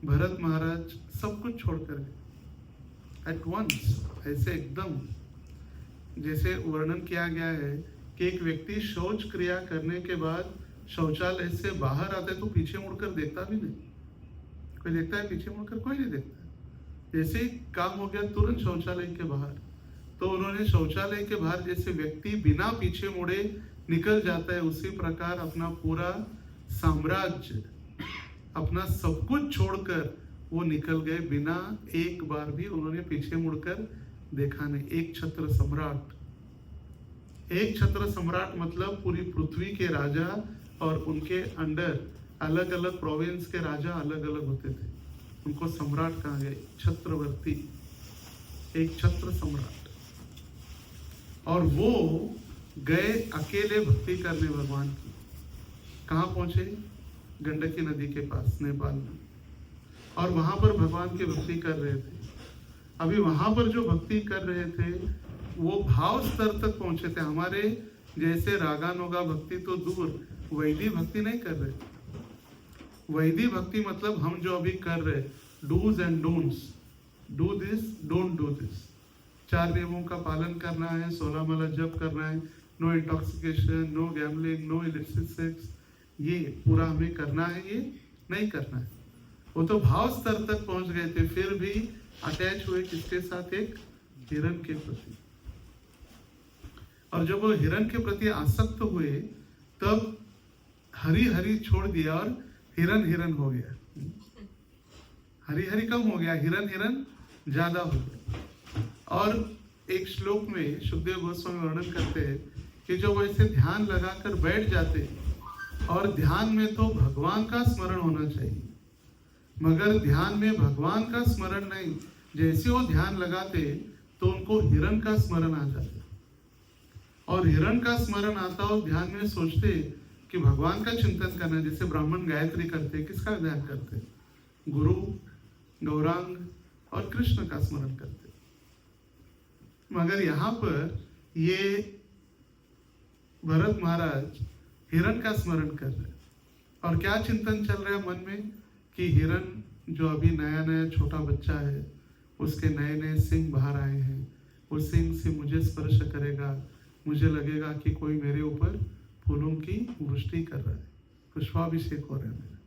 भरत महाराज सब कुछ छोड़कर एट वंस, ऐसे एकदम जैसे वर्णन किया गया है कि एक व्यक्ति शौच क्रिया करने के बाद शौचालय से बाहर आता है तो पीछे मुड़कर देखता भी नहीं। कोई देखता है पीछे मुड़कर? कोई नहीं देखता। जैसे ही काम हो गया तुरंत शौचालय के बाहर। तो उन्होंने शौचालय के बाहर जैसे व्यक्ति बिना पीछे मुड़े निकल जाता है, उसी प्रकार अपना पूरा साम्राज्य, अपना सब कुछ छोड़कर वो निकल गए, बिना एक बार भी उन्होंने पीछे मुड़कर देखा नहीं। एक छत्र सम्राट, एक छत्र सम्राट मतलब पूरी पृथ्वी के राजा और उनके अंडर अलग अलग प्रोविंस के राजा अलग अलग होते थे, उनको सम्राट कहा गया, छत्रवर्ती, एक छत्र सम्राट। और वो गए अकेले भक्ति करने भगवान की। कहाँ पहुंचे? गंडकी नदी के पास नेपाल में। और वहां पर भगवान की भक्ति कर रहे थे। अभी वहां पर जो भक्ति कर रहे थे वो भाव स्तर तक पहुंचे थे। हमारे जैसे रागानोगा भक्ति तो दूर, वैदिक भक्ति नहीं कर रहे। वैदिक भक्ति मतलब हम जो अभी कर रहे, dos and don'ts, do this, don't do this, 4 नियमों का पालन करना है, 16 माला जप करना है, no intoxication, no gambling, no illicit sex, ये पूरा हमें करना है, ये नहीं करना है। वो तो भाव स्तर तक पहुंच गए थे, फिर भी अटैच हुए किसके साथ? एक हिरण के प्रति। और जब वो हिरण के प्रति आसक्त हुए तब हरि हरि छोड़ दिया और हिरण हिरण हो गया। हरि हरि कम हो गया, हिरण हिरण ज्यादा हो गया। और एक श्लोक में सुखदेव गोस्वामी वर्णन करते हैं कि जो वैसे ध्यान लगाकर बैठ जाते, और ध्यान में तो भगवान का स्मरण होना चाहिए, मगर ध्यान में भगवान का स्मरण नहीं, जैसे वो ध्यान लगाते तो उनको हिरण का स्मरण आ जाता, और हिरण का स्मरण आता और ध्यान में सोचते कि भगवान का चिंतन करना, जैसे ब्राह्मण गायत्री करते, किसका ध्यान करते? गुरु, गौरांग और कृष्ण का स्मरण करते। मगर यहाँ पर ये भरत महाराज हिरण का स्मरण कर रहे, और क्या चिंतन चल रहा है मन में कि हिरण जो अभी नया नया छोटा बच्चा है, उसके नए नए सिंग बाहर आए हैं, उस सिंग से मुझे स्पर्श करेगा, मुझे लगेगा कि कोई मेरे ऊपर फूलों की वृष्टि कर रहा है, पुष्पाभिषेक हो रहा है मेरा।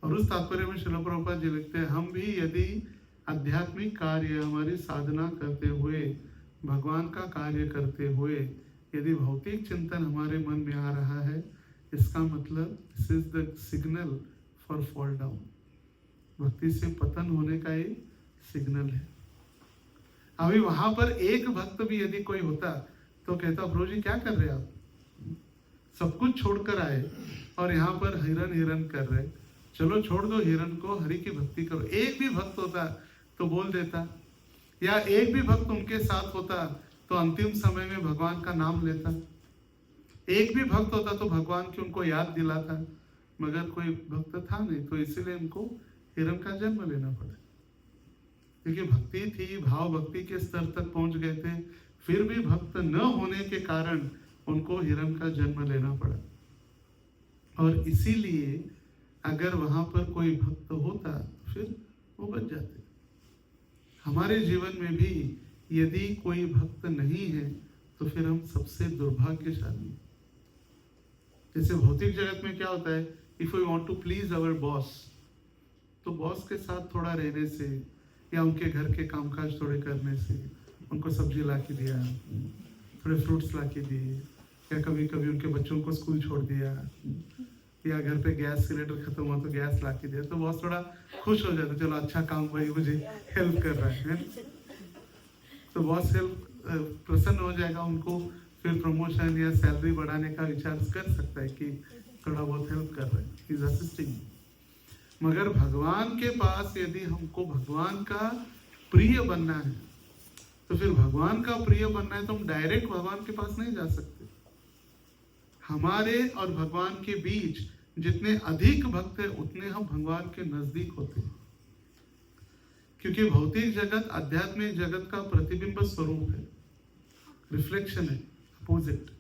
और उस तात्पर्य में श्रील प्रभुपाद जी लिखते हैं, हम भी यदि आध्यात्मिक कार्य, हमारी साधना करते हुए, भगवान का कार्य करते हुए यदि भौतिक चिंतन हमारे मन में आ रहा है, इसका मतलब this is the signal for fall down, भक्ति से पतन होने का एक सिग्नल है। अभी वहां पर एक भक्त भी यदि कोई होता तो कहता, प्रभु जी क्या कर रहे आप, सब कुछ छोड़कर आए और यहाँ पर हिरण हिरण कर रहे, चलो छोड़ दो हिरण को, हरि की भक्ति करो। एक भी भक्त होता तो बोल देता, या एक भी भक्त उनके साथ होता तो अंतिम समय में भगवान का नाम लेता, एक भी भक्त होता तो भगवान की उनको याद दिलाता, मगर कोई भक्त था नहीं, तो इसीलिए उनको हिरण का जन्म लेना पड़ा। क्योंकि भक्ति थी, भाव भक्ति के स्तर तक पहुंच गए थे, फिर भी भक्त न होने के कारण उनको हिरण का जन्म लेना पड़ा। और इसीलिए अगर वहां पर कोई भक्त होता फिर वो बच जाते। हमारे जीवन में भी यदि कोई भक्त नहीं है तो फिर हम सबसे दुर्भाग्यशाली हैं। जैसे भौतिक जगत में क्या होता है, if we want to please our boss, तो बॉस के साथ थोड़ा रहने से या उनके घर के कामकाज थोड़े करने से, उनको सब्जी ला के दिया, थोड़े फ्रूट्स ला के दिए, या कभी कभी उनके बच्चों को स्कूल छोड़ दिया, या घर पे गैस सिलेंडर खत्म हुआ तो गैस ला के दिया, तो बॉस थोड़ा खुश हो जाता, चलो अच्छा काम भाई मुझे हेल्प कर रहा है। तो बॉस हेल्प प्रसन्न हो जाएगा, उनको फिर प्रमोशन या सैलरी बढ़ाने का विचार कर सकता है कि थोड़ा बहुत हेल्प कर रहा है, ही इज असिस्टिंग। मगर भगवान के पास यदि हमको भगवान का प्रिय बनना है, तो फिर भगवान का प्रिय बनना है तो हम डायरेक्ट भगवान के पास नहीं जा सकते। हमारे और भगवान के बीच जितने अधिक भक्त है उतने हम भगवान के नजदीक होते हैं, क्योंकि भौतिक जगत आध्यात्मिक जगत का प्रतिबिंब स्वरूप है, रिफ्लेक्शन है, अपोजिट।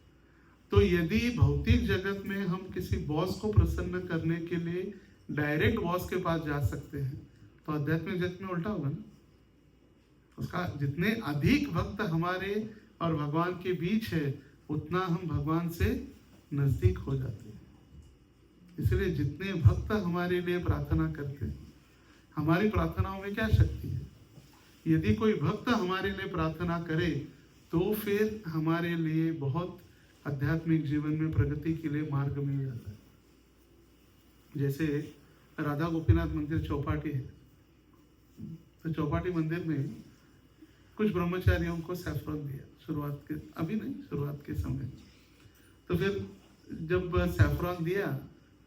तो यदि भौतिक जगत में हम किसी बॉस को प्रसन्न करने के लिए डायरेक्ट बॉस के पास जा सकते हैं, तो आध्यात्मिक जगत में उल्टा होगा ना। उसका जितने अधिक भक्त हमारे और भगवान के बीच है उतना हम भगवान से नजदीक हो जाते हैं। इसलिए जितने भक्त हमारे लिए प्रार्थना करते हैं, हमारी प्रार्थनाओं में क्या शक्ति है। यदि कोई भक्त हमारे लिए प्रार्थना करे तो फिर हमारे लिए बहुत आध्यात्मिक जीवन में प्रगति के लिए मार्ग मिल जाता है। जैसे राधा गोपीनाथ मंदिर चौपाटी है, तो चौपाटी मंदिर में कुछ ब्रह्मचारियों को सैफरन दिया शुरुआत के, अभी नहीं शुरुआत के समय। तो फिर जब सैफरन दिया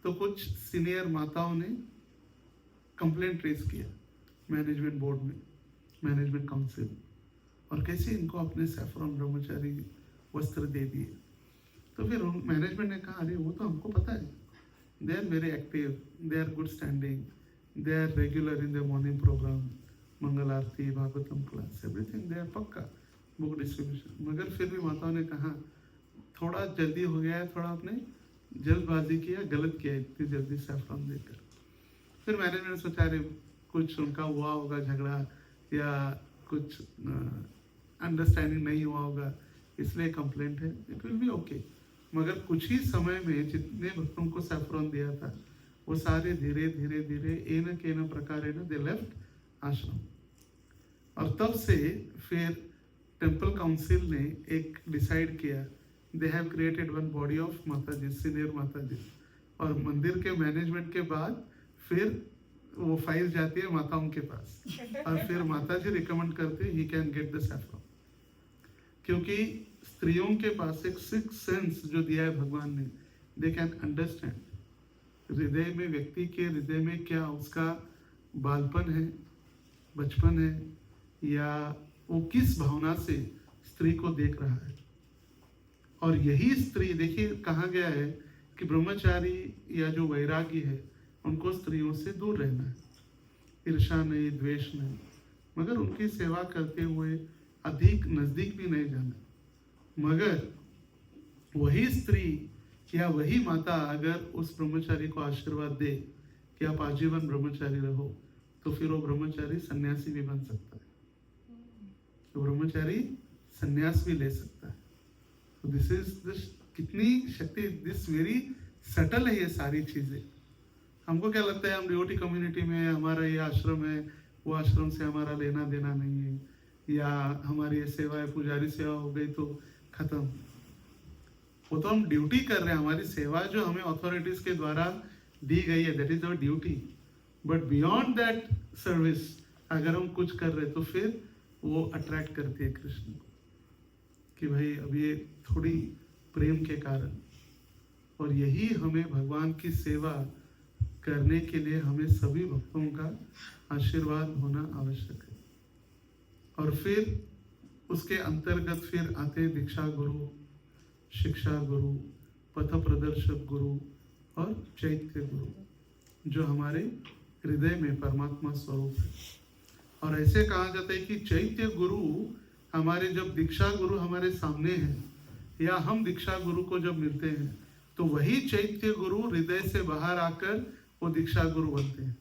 तो कुछ सीनियर माताओं ने कंप्लेंट रेज किया मैनेजमेंट बोर्ड में, मैनेजमेंट काउंसिल, और कैसे इनको अपने सैफरन ब्रह्मचारी वस्त्र दे दिए। तो फिर मैनेजमेंट ने कहा, अरे वो तो हमको पता है, they are very active, they are good standing, they are regular in the morning program, Mangal Aarti, Bhagavatam class, everything they are पक्का, बुक डिस्ट्रीब्यूशन। मगर फिर भी माताओं ने कहा थोड़ा जल्दी हो गया है, थोड़ा आपने जल्दबाजी किया, गलत किया इतनी जल्दी सैफरन देकर। फिर मैनेजमेंट ने सोचा अरे कुछ उनका हुआ होगा झगड़ा, या कुछ अंडरस्टैंडिंग नहीं हुआ होगा, इसलिए कंप्लेंट है, इट विल बी ओके। मगर कुछ ही समय में जितने भक्तों को सैफरॉन दिया था वो सारे धीरे धीरे धीरे एन के न प्रकार दे लेफ्ट आश्रम। और तब से फिर टेम्पल काउंसिल ने एक डिसाइड किया, they have created one body of माता जी, सीनियर माता जी। और मंदिर के मैनेजमेंट के बाद फिर वो फाइल जाती है माताओं के पास और फिर माता जी रिकमेंड करते he can get the saffron. क्योंकि स्त्रियों के पास एक सिक्स सेंस जो दिया है भगवान ने, दे कैन अंडरस्टैंड हृदय में, व्यक्ति के हृदय में क्या उसका बालपन है, बचपन है, या वो किस भावना से स्त्री को देख रहा है। और यही स्त्री, देखिए कहा गया है कि ब्रह्मचारी या जो वैरागी है उनको स्त्रियों से दूर रहना है, ईर्षा नहीं, द्वेष नहीं, मगर उनकी सेवा करते हुए अधिक नजदीक भी नहीं जाना। मगर वही स्त्री या वही माता अगर उस ब्रह्मचारी को आशीर्वाद दे कि आप आजीवन ब्रह्मचारी रहो, तो फिर वो ब्रह्मचारी सन्यासी भी बन सकता है, तो ब्रह्मचारी सन्यास भी ले सकता है। तो दिस इज कितनी शक्ति, दिस वेरी सटल है ये सारी चीजें। हमको क्या लगता है हम डिवोटी कम्युनिटी में, हमारा ये आश्रम है, वो आश्रम से हमारा लेना देना नहीं है, या हमारी ये सेवा है, पुजारी सेवा हो गई तो खत्म। वो तो हम ड्यूटी कर रहे हैं, हमारी सेवा जो हमें अथॉरिटीज के द्वारा दी गई है, that is our duty. But beyond that service अगर हम कुछ कर रहे तो फिर वो अट्रैक्ट करती है कृष्ण को कि भाई अब ये थोड़ी प्रेम के कारण। और यही हमें भगवान की सेवा करने के लिए हमें सभी भक्तों का आशीर्वाद होना आवश्यक है। और फिर उसके अंतर्गत फिर आते दीक्षा गुरु, शिक्षा गुरु, पथ प्रदर्शक गुरु और चैत्य गुरु, जो हमारे हृदय में परमात्मा स्वरूप है। और ऐसे कहा जाता है कि चैत्य गुरु हमारे, जब दीक्षा गुरु हमारे सामने हैं या हम दीक्षा गुरु को जब मिलते हैं, तो वही चैत्य गुरु हृदय से बाहर आकर वो दीक्षा गुरु बनते हैं।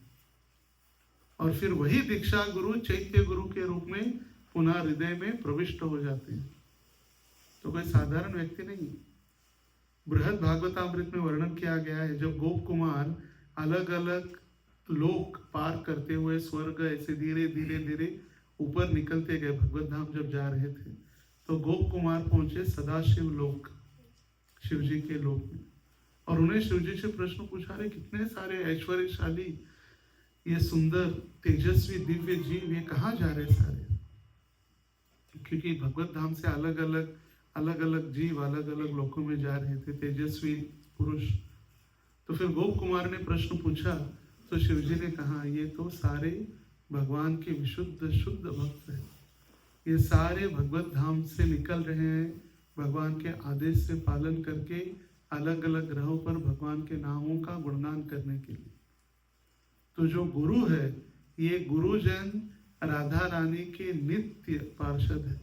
और फिर वही दीक्षा गुरु चैत्य गुरु के रूप में पुनः हृदय में प्रविष्ट हो जाते हैं। तो कोई साधारण व्यक्ति नहीं। बृहद भागवतामृत में वर्णन किया गया है, जब गोप कुमार अलग अलग लोक पार करते हुए स्वर्ग ऐसे धीरे धीरे धीरे ऊपर निकलते गए, भगवत धाम जब जा रहे थे, तो गोप कुमार पहुंचे सदाशिव लोक, शिव जी के लोक में। और उन्हें शिव जी से प्रश्न पूछा, रहे कितने सारे ऐश्वर्यशाली, ये सुंदर तेजस्वी दिव्य जीव, ये कहाँ जा रहे सारे? क्योंकि भगवत धाम से अलग अलग जीव अलग अलग लोकों में जा रहे थे, तेजस्वी पुरुष। तो फिर गोप कुमार ने प्रश्न पूछा, तो शिव जी ने कहा, ये तो सारे भगवान के विशुद्ध शुद्ध भक्त हैं, ये सारे भगवत धाम से निकल रहे हैं भगवान के आदेश से पालन करके अलग अलग ग्रहों पर भगवान के नामों का गुणगान करने के लिए। तो जो गुरु है, ये गुरुजन राधा रानी के नित्य पार्षद है।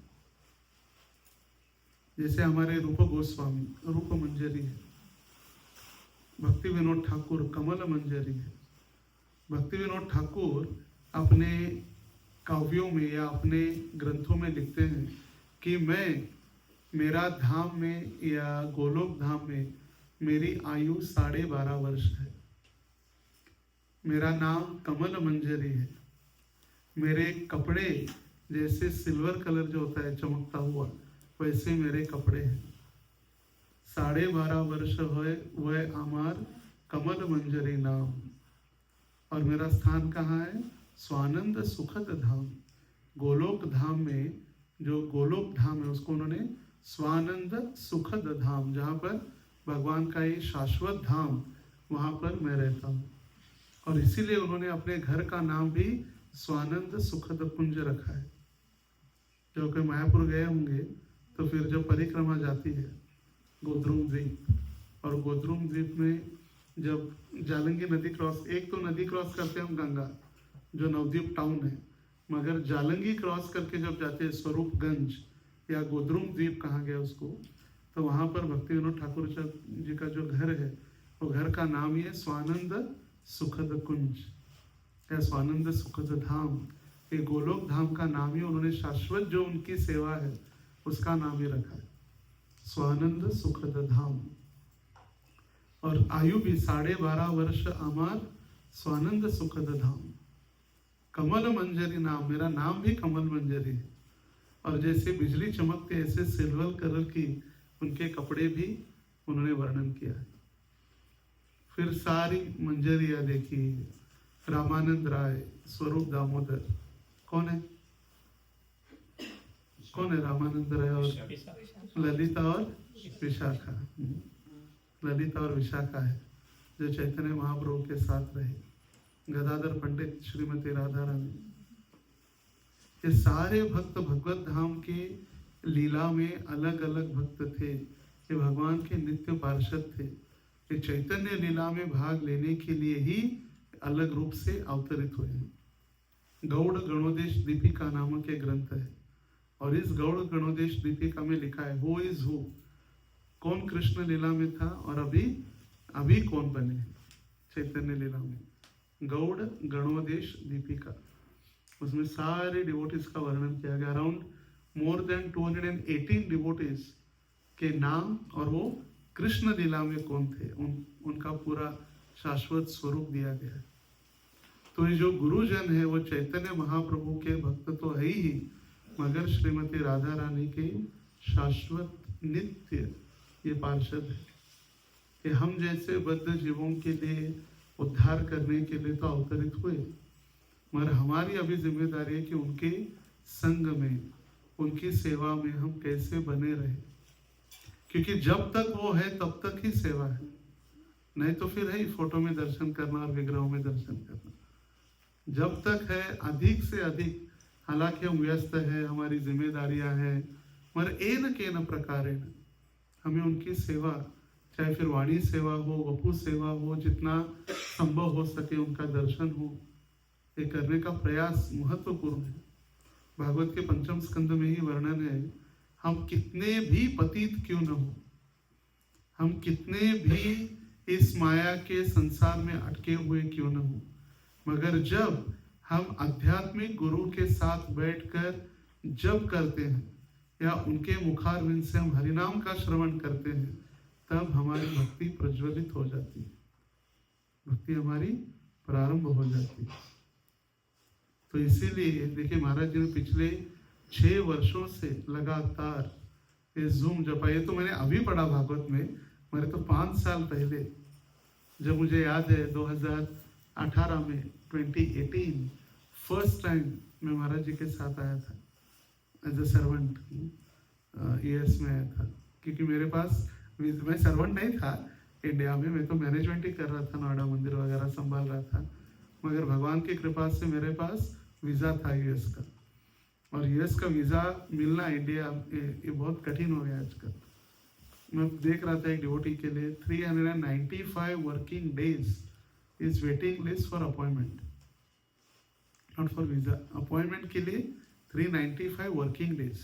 जैसे हमारे रूप गोस्वामी रूप मंजरी है, भक्ति विनोद ठाकुर कमल मंजरी है। भक्ति विनोद ठाकुर अपने काव्यों में या अपने ग्रंथों में लिखते हैं कि मेरा धाम में या गोलोक धाम में मेरी आयु 12.5 वर्ष है, मेरा नाम कमल मंजरी है, मेरे कपड़े जैसे सिल्वर कलर जो होता है चमकता हुआ, वैसे मेरे कपड़े हैं। 12.5 वर्ष है वह आमार कमल मंजरी नाम। और मेरा स्थान कहाँ है? स्वानंद सुखद धाम, गोलोक धाम में। जो गोलोक धाम है उसको उन्होंने स्वानंद सुखद धाम, जहाँ पर भगवान का ये शाश्वत धाम, वहाँ पर मैं रहता हूँ। और इसीलिए उन्होंने अपने घर का नाम भी स्वानंद सुखद कुंज रखा है। जो कि मायापुर गए होंगे तो फिर जब परिक्रमा जाती है गोद्रुम द्वीप, और गोद्रुम द्वीप में जब जालंगी नदी क्रॉस, एक तो नदी क्रॉस करते हैं हम गंगा जो नवद्वीप टाउन है, मगर जालंगी क्रॉस करके जब जाते हैं स्वरूपगंज या गोद्रुम द्वीप कहा गया उसको, तो वहाँ पर भक्ति विनोद ठाकुर जी का जो घर है, वो घर का नाम ही है स्वानंद सुखद कुंज या स्वानंद सुखद धाम ये गोलोक धाम का नाम ही उन्होंने शाश्वत जो उनकी सेवा है उसका नाम ही रखा है, स्वानंद सुखद धाम। और आयु भी 12.5 वर्ष अमर स्वानंद सुखद धाम। कमल मंजरी नाम, मेरा नाम भी कमल मंजरी है। और जैसे बिजली चमकते ऐसे सिल्वर कलर की उनके कपड़े भी उन्होंने वर्णन किया है। फिर सारी मंजरिया देखी, रामानंद राय, स्वरूप दामोदर, कौन है रामानंद राय और ललिता और विशाखा। ललिता और विशाखा है जो चैतन्य महाप्रभु के साथ रहे। गदाधर पंडित, श्रीमती राधा रानी, ये सारे भक्त भगवत धाम के लीला में अलग अलग भक्त थे। ये भगवान के नित्य पार्षद थे। ये चैतन्य लीला में भाग लेने के लिए ही अलग रूप से अवतरित हुए हैं। गौड़ गणोदेश दीपिका नामक एक ग्रंथ है और इस गौड़ गणोदेश दीपिका में लिखा है हु इज हु, कौन कृष्ण लीला में था और अभी कौन बने चैतन्य लीला में। गौड़ गणोदेश दीपिका, उसमें सारे डिवोटीज का वर्णन किया गया। अराउंड मोर देन 218 डिवोटीज के नाम और वो कृष्ण लीला में कौन थे उनका पूरा शाश्वत स्वरूप दिया गया है। तो ये जो गुरुजन है वो चैतन्य महाप्रभु के भक्त तो है ही, मगर श्रीमती राधा रानी के शाश्वत नित्य ये पार्षद है। कि हम जैसे बद्ध जीवों के लिए उद्धार करने के लिए तो अवतरित हुए, मगर हमारी अभी जिम्मेदारी है कि उनके संग में, उनकी सेवा में हम कैसे बने रहे। क्योंकि जब तक वो है तब तक ही सेवा है, नहीं तो फिर है फोटो में दर्शन करना और विग्रहों में दर्शन करना। जब तक है अधिक से अधिक, हालांकि हम व्यस्त है, हमारी जिम्मेदारियां हैं, मगर एन केन प्रकारेण हमें उनकी सेवा, चाहे फिर वाणी सेवा हो, वपु सेवा हो, जितना संभव हो सके उनका दर्शन हो, ये करने का प्रयास महत्वपूर्ण है। भागवत के 5वें स्कंद में ही वर्णन है, हम कितने भी पतित क्यों न हो, हम कितने भी इस माया के संसार में अटके हुए क्यों न हो, मगर जब हम आध्यात्मिक गुरु के साथ बैठकर जब करते हैं या उनके मुखारविंद से हम हरिनाम का श्रवण करते हैं, तब हमारी भक्ति प्रज्वलित हो जाती है, भक्ति हमारी प्रारंभ हो जाती है। तो इसीलिए देखिए महाराज जी ने पिछले 6 वर्षों से लगातार ये जूम जपा। ये तो मैंने अभी पढ़ा भागवत में, मेरे तो 5 साल पहले, जब मुझे याद है 2018 में 2018 फर्स्ट टाइम मैं महाराज जी के साथ आया था एज अ सर्वेंट, यूएस में आया था। क्योंकि मेरे पास, मैं सर्वेंट नहीं था इंडिया में, मैं तो मैनेजमेंट ही कर रहा था, नोएडा मंदिर वगैरह संभाल रहा था, मगर भगवान की कृपा से मेरे पास वीज़ा था यूएस का। और यूएस का वीज़ा मिलना इंडिया ये बहुत कठिन हो गया आजकल। मैं देख रहा था एक डिवोटी के लिए 395 working days is waiting list for appointment, not for visa, appointment के लिए 395 वर्किंग डेज।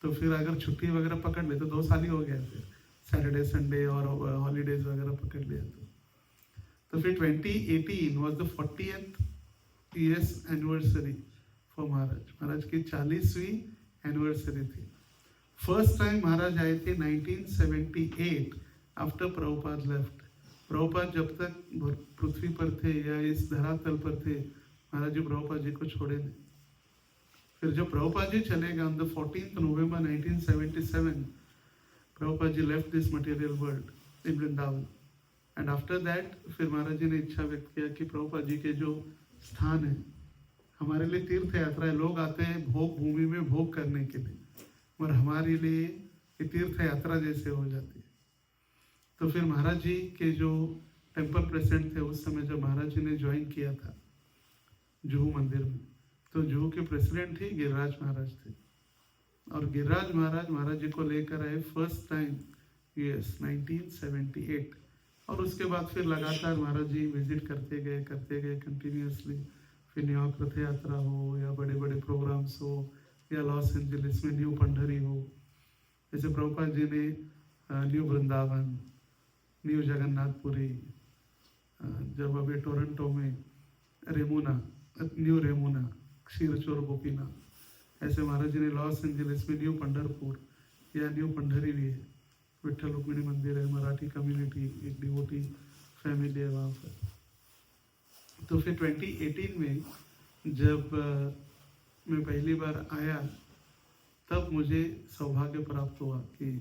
तो फिर अगर छुट्टी वगैरह पकड़ ले तो 2 साल ही हो गया, फिर सैटरडे संडे और हॉलीडेज वगैरह पकड़ लिया तो फिर 2018 was the 40th years anniversary for Maharaj की 40वीं एनिवर्सरी थी। फर्स्ट टाइम महाराज आए थे 1978 आफ्टर प्रभुपाद लेफ्ट। प्रभुपाद जब तक पृथ्वी पर थे या इस धरातल पर थे, महाराज जी प्रभुपाद जी को छोड़े नहीं। फिर जब प्रभुपाद जी चले गए on the 14th November 1977, Prabhupada ji left this material world in Vrindavan. And after that फिर महाराज जी ने इच्छा व्यक्त किया कि प्रभुपाद जी के जो स्थान है, हमारे लिए तीर्थ यात्रा है, लोग आते हैं भोग भूमि में भोग करने के लिए, और हमारे लिए ये तीर्थ यात्रा जैसे हो जाती है। तो फिर महाराज जी के जो टेम्पल प्रेसिडेंट थे उस समय, जब महाराज जी ने ज्वाइन किया था जुहू मंदिर में, तो जुहू के प्रेसिडेंट ही गिरिराज महाराज थे। और गिरिराज महाराज जी को लेकर आए फर्स्ट टाइम यूएस 1978। और उसके बाद फिर लगातार महाराज जी विजिट करते गए कंटिन्यूसली। फिर न्यूयॉर्क रथ यात्रा हो या बड़े बड़े प्रोग्राम्स हो या लॉस एंजलिस में न्यू पंडरी हो, जैसे प्रभुपाद जी ने न्यू वृंदावन, न्यू जगन्नाथपुरी, जब अभी टोरंटो में न्यू रेमुना, क्षीरचोर गोपीनाथ। ऐसे महाराज जी ने लॉस एंजलिस में न्यू पंढरपुर या न्यू पंढरी भी है, विठ्ठल रुक्मिणी मंदिर है, मराठी कम्युनिटी एक डिवोटी फैमिली है वहाँ पर। तो फिर 2018 में जब मैं पहली बार आया तब मुझे सौभाग्य प्राप्त हुआ कि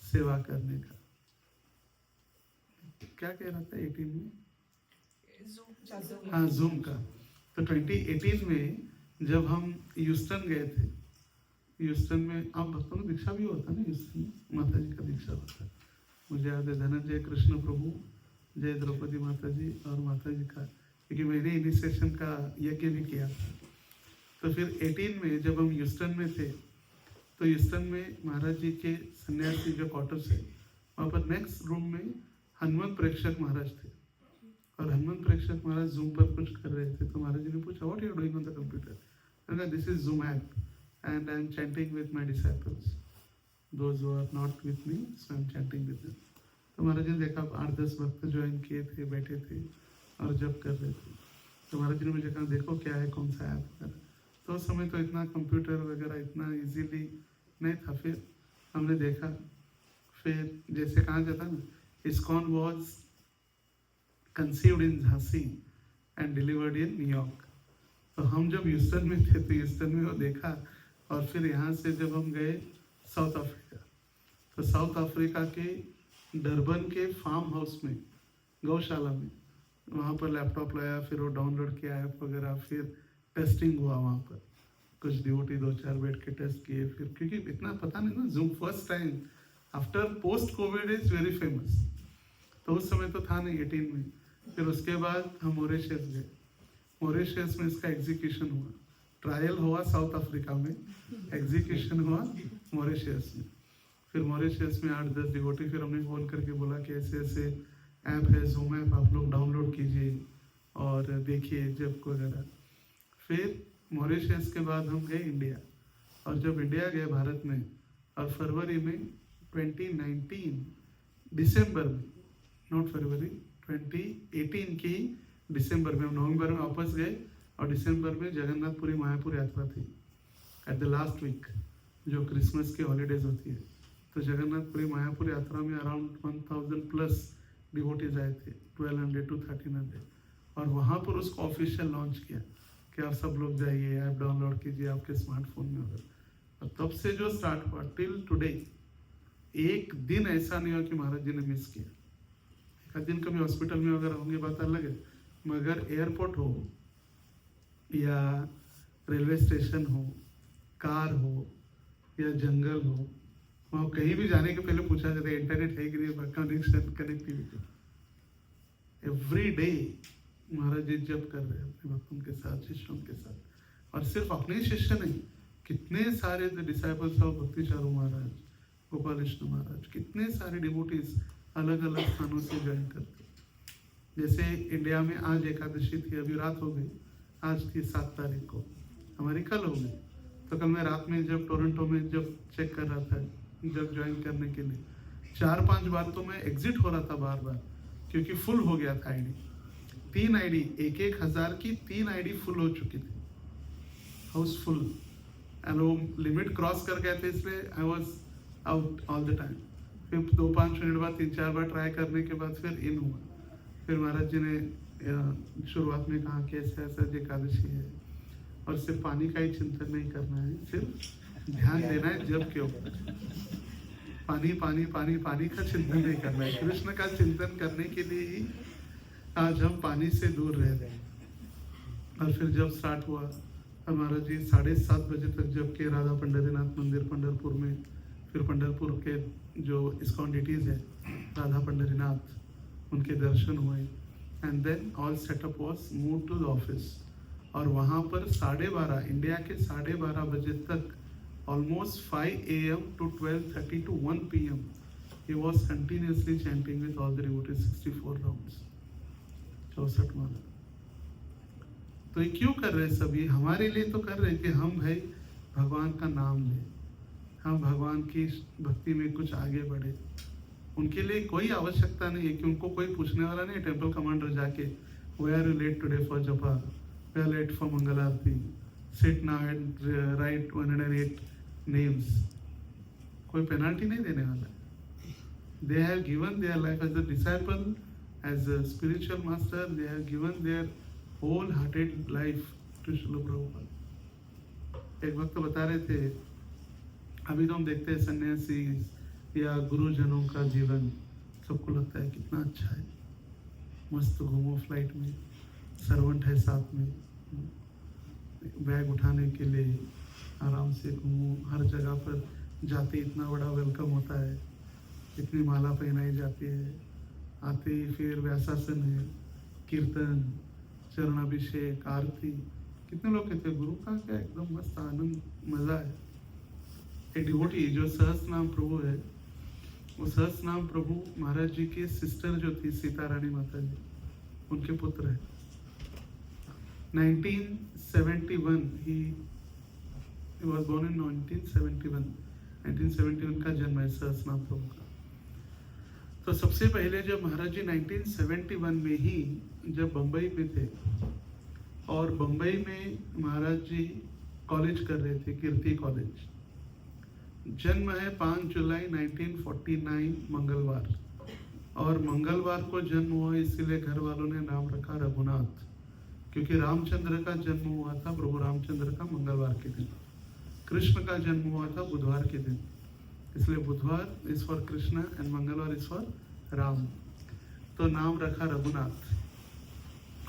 सेवा करने का। क्या कह रहा था 18 में? हाँ, जूम का। तो 2018 में जब हम ह्यूस्टन गए थे, ह्यूस्टन में आप भक्तों में दीक्षा भी होता है ना, ह्यूस्टन में माता जी का दीक्षा होता है। मुझे याद है धनंजय कृष्ण प्रभु, जय द्रौपदी माता जी और माता जी का, क्योंकि मैंने इनिशिएशन का यज्ञ भी किया था। तो फिर 18 में जब हम ह्यूस्टन में थे तो ह्यूस्टन में महाराज जी के सन्यासी जो क्वार्टर्स है वहाँ पर नेक्स्ट रूम में हनुमंत प्रेक्षक महाराज थे, और हनुमंत प्रेक्षक महाराज जूम पर कुछ कर रहे थे। तो महाराज जी ने पूछा, what you are doing on the computer? This is Zoom app and I am chanting with my disciples. Those who are not with me, so I am chanting with them. तो महाराज जी ने देखा 8-10 भक्त ज्वाइन किए थे, बैठे थे और जब कर रहे थे। तो महाराज जी ने मुझे कहा, देखो क्या है, कौन सा ऐप कर। तो उस समय तो इतना कंप्यूटर वगैरह इतना इजीली नहीं था। फिर हमने देखा, फिर जैसे कहा जाता ना, ISKCON was conceived in Jhansi and delivered in New York. तो हम जब ह्यूस्टन में थे तो ह्यूस्टन में वो देखा, और फिर यहाँ से जब हम गए साउथ अफ्रीका, तो साउथ अफ्रीका के डरबन के फार्म हाउस में, गौशाला में, वहाँ पर लैपटॉप लाया, फिर वो डाउनलोड किया ऐप वगैरह, फिर टेस्टिंग हुआ वहाँ पर। कुछ डिवोटी 2-4 बैठ के टेस्ट किए। फिर क्योंकि इतना पता नहीं ना, zoom first time after post Covid is very famous, तो उस समय तो था नहीं 18 में। फिर उसके बाद हम मॉरिशस गए, मॉरिशस में इसका एग्जीक्यूशन हुआ। ट्रायल हुआ साउथ अफ्रीका में, एग्जीक्यूशन हुआ मॉरिशस में। फिर मॉरिशस में 8-10 डिवोटी, फिर हमने फ़ोन करके बोला कि ऐसे ऐसे ऐप है, जूम ऐप, आप लोग डाउनलोड कीजिए और देखिए जब वगैरह। फिर मॉरिशस के बाद हम गए इंडिया, और जब इंडिया गए भारत में, और फरवरी में 2019 दिसंबर में, नॉट फरवरी, 2018 की दिसंबर में, हम नवंबर में वापस गए, और दिसंबर में जगन्नाथपुरी मायापुर यात्रा थी एट द लास्ट वीक, जो क्रिसमस की हॉलीडेज होती है। तो जगन्नाथपुरी मायापुर यात्रा में अराउंड 1000+ डिवोटीज आए थे, 1200 to 1300, और वहाँ पर उसको ऑफिशियल लॉन्च किया कि आप सब लोग जाइए, ऐप डाउनलोड कीजिए आपके स्मार्टफोन में अगर। और तब से जो स्टार्ट हुआ टिल टुडे, एक दिन ऐसा नहीं हुआ कि महाराज जी ने मिस किया। एक दिन कभी हॉस्पिटल में अगर होंगे बात अलग है, मगर एयरपोर्ट हो या रेलवे स्टेशन हो, कार हो या जंगल हो, वहाँ कहीं भी जाने के पहले पूछा जाता है इंटरनेट है कि नहीं, कनेक्शन, कनेक्टिविटी। एवरी डे महाराज जी जब कर रहे हैं अपने भक्तों के साथ, शिष्यों के साथ। और सिर्फ अपने शिष्य नहीं, कितने सारे डिसाइपल्स ऑफ भक्ति चारू महाराज, गोपाल कृष्ण महाराज, कितने सारे डिवोटीज अलग अलग स्थानों से ज्वाइन करते। जैसे इंडिया में आज एकादशी थी, अभी रात हो गई, आज थी 7 तारीख को, हमारी कल हो गई। तो कल मैं रात में जब टोरंटो में जब चेक कर रहा था, जब ज्वाइन करने के लिए 4-5 बार तो मैं एग्जिट हो रहा था बार बार, क्योंकि फुल हो गया था आईडी। 3 आईडी, 1,000 की 3 आईडी फुल हो चुकी थी, हाउसफुल, एंड वो लिमिट क्रॉस कर गए थे, इसलिए I was out all the time. फिर 2-5 मिनट बाद 3-4 बार ट्राई करने के बाद फिर इन हुआ। फिर महाराज जी ने शुरुआत में कहा कि ऐसा ऐसा एकादशी है, और सिर्फ पानी का ही चिंतन नहीं करना है, सिर्फ ध्यान देना है जब के ऊपर। पानी पानी पानी पानी का चिंतन नहीं करना है, कृष्ण का चिंतन करने के लिए ही आज हम पानी से दूर रह रहे हैं। और फिर जब स्टार्ट हुआ, महाराज जी 7:30 बजे तक जब के राधा पंडरीनाथ मंदिर पंढरपुर में, फिर पंढरपुर के जो ISKCON डिटीज है राधा पंडरीनाथ, उनके दर्शन हुए, and then all setup was move to the office. और वहाँ पर 12:30, इंडिया के 12:30 बजे तक, almost 5 AM to 12:30 to 1 PM, he was continuously chanting with all the devotees 64 rounds, 64 माला। तो ये क्यों कर रहे हैं सभी? हमारे लिए तो कर रहे हैं कि हम भाई भगवान का नाम लें, हम भगवान की भक्ति में कुछ आगे बढ़े। उनके लिए कोई आवश्यकता नहीं है कि उनको कोई पूछने वाला नहीं, टेम्पल कमांडर जाके where you late today for japa, we are late for Mangal Aarti. Sit now and write 108 names. कोई पेनाल्टी नहीं देने वाला. They have given their life as a disciple, as a spiritual master. They have given their whole-hearted life to Srila Prabhupada. एक वक्त बता रहे थे, अभी तो हम देखते हैं सन्यासी या गुरुजनों का जीवन, सबको लगता है कितना अच्छा है, मस्त घूमो फ्लाइट में, सर्वेंट है साथ में, बैग उठाने के लिए आराम से घूमो, हर जगह पर जाते इतना बड़ा वेलकम होता है, इतनी माला पहनाई जाती है, आते ही फिर व्यासासन है, कीर्तन, चरणाभिषेक, आरती, कितने लोग कहते हैं गुरु का क्या एकदम मस्त आनंद मजा है. एक डिवोटी जो सहस्त्रनाम प्रभु है, वो सहस्त्रनाम प्रभु महाराज जी की सिस्टर जो थी सीता रानी माता जी, उनके पुत्र है. 1971 he was born in 1971 का जन्म है सहस्त्रनाम प्रभु का. तो सबसे पहले जब महाराज जी 1971 में ही जब बम्बई में थे, और बम्बई में महाराज जी कॉलेज कर रहे थे, कीर्ति कॉलेज. जन्म है 5 जुलाई 1949 मंगलवार, और मंगलवार को जन्म हुआ, इसीलिए घर वालों ने नाम रखा रघुनाथ, क्योंकि रामचंद्र का जन्म हुआ था, प्रभु रामचंद्र का मंगलवार के दिन. कृष्ण का जन्म हुआ था बुधवार के दिन, इसलिए बुधवार इज फॉर कृष्ण एंड मंगलवार इज फॉर राम. तो नाम रखा रघुनाथ,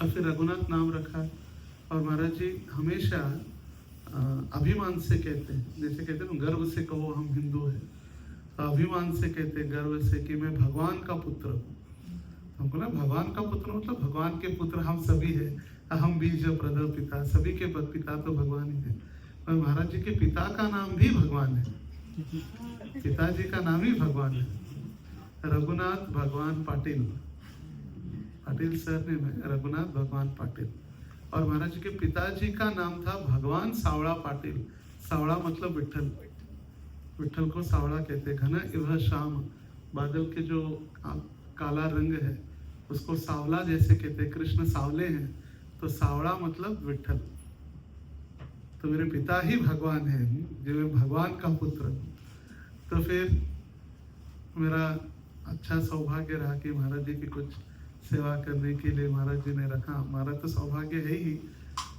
और फिर रघुनाथ नाम रखा. और महाराज जी हमेशा अभिमान से कहते हैं, जैसे कहते हैं गर्व से कहो हम हिंदू हैं, तो अभिमान से कहते हैं गर्व से कि मैं भगवान का पुत्र हूँ. हमको ना भगवान का पुत्र मतलब भगवान के पुत्र हम सभी है, हम बीज प्रदव पिता, सभी के पिता तो भगवान ही है. और महाराज जी के पिता का नाम भी भगवान है, पिताजी का नाम ही भगवान है, रघुनाथ भगवान पाटिल. पाटिल सर ने रघुनाथ भगवान पाटिल. और महाराज जी के पिताजी का नाम था भगवान सावड़ा पाटिल. सावड़ा मतलब विठल, विठल को सावड़ा कहते. घन इव श्याम, बादल के जो काला रंग है उसको सावला जैसे कहते. कृष्ण सावले हैं, तो सावड़ा मतलब विठल. तो मेरे पिता ही भगवान है, जो मैं भगवान का पुत्र हूँ. तो फिर मेरा अच्छा सौभाग्य रहा कि महाराज जी की कुछ सेवा करने के लिए महाराज जी ने रखा. हमारा तो सौभाग्य है ही,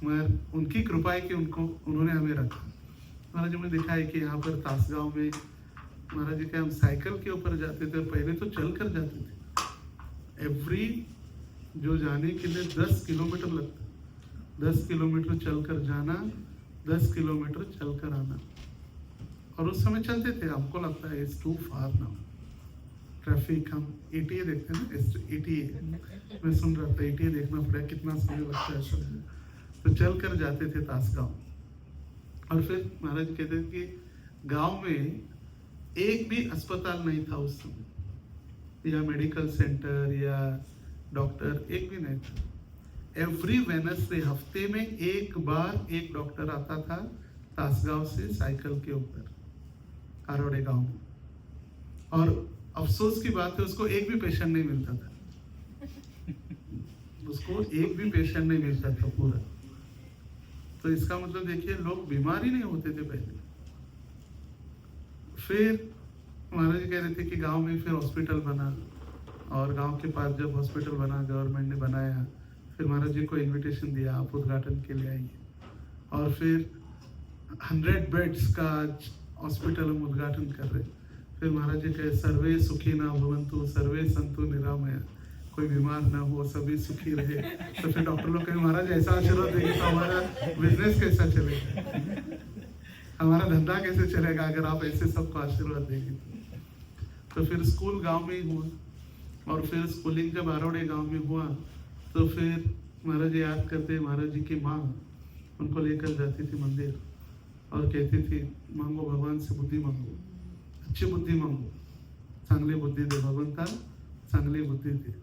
मगर उनकी कृपा है कि उन्होंने हमें रखा. महाराज जी ने देखा है कि यहाँ पर तासगांव में महाराज जी के हम साइकिल के ऊपर जाते थे, पहले तो चल कर जाते थे. एवरी जो जाने के लिए 10 किलोमीटर लगता, 10 किलोमीटर चल कर जाना, 10 किलोमीटर चल कर आना. और उस समय चलते थे, हमको लगता है it's too far now. Traffic, हम ETA देखते हैं ना, ETA मैं सुन रहा था, ETA देखना पड़ा कितना समय लगता है सब. तो चल कर जाते थे तासगांव. और फिर महाराज कहते थे कि गांव में एक भी अस्पताल नहीं था उस समय, या मेडिकल सेंटर या डॉक्टर, एक भी नहीं था. एवरी वेडनेसडे, हफ्ते में एक बार एक डॉक्टर आता था तासगांव से साइकिल के ऊपर कारोड़े गांव में. और अफसोस की बात है, उसको एक भी पेशेंट नहीं मिलता था, उसको एक भी पेशेंट नहीं मिलता था पूरा. तो इसका मतलब देखिए, लोग बीमार ही नहीं होते थे पहले. फिर महाराज जी कह रहे थे कि गांव में फिर हॉस्पिटल बना, और गांव के पास जब हॉस्पिटल बना, गवर्नमेंट ने बनाया, फिर महाराज जी को इनविटेशन दिया, आप उद्घाटन के लिए आइए. और फिर 100 बेड्स का हॉस्पिटल हम उद्घाटन कर रहे. फिर महाराज जी कहे सर्वे सुखी ना भवंतु, सर्वे संतु निरामया, कोई बीमार ना हो, सभी सुखी रहे. तो फिर डॉक्टर लोग कहे महाराज ऐसा आशीर्वाद देंगे तो हमारा बिजनेस कैसा चलेगा, हमारा धंधा कैसे चलेगा अगर आप ऐसे सबको आशीर्वाद देंगे. तो फिर स्कूल गांव में ही हुआ, और फिर स्कूलिंग जब आरोड़े गांव में हुआ, तो फिर महाराज जी याद करते, महाराज जी की माँ उनको लेकर जाती थी मंदिर, और कहती थी मांगो भगवान से बुद्धि मांगो, अच्छी बुद्धि मांगो, चांगली बुद्धि दे भगवंता, चांगली बुद्धि दे.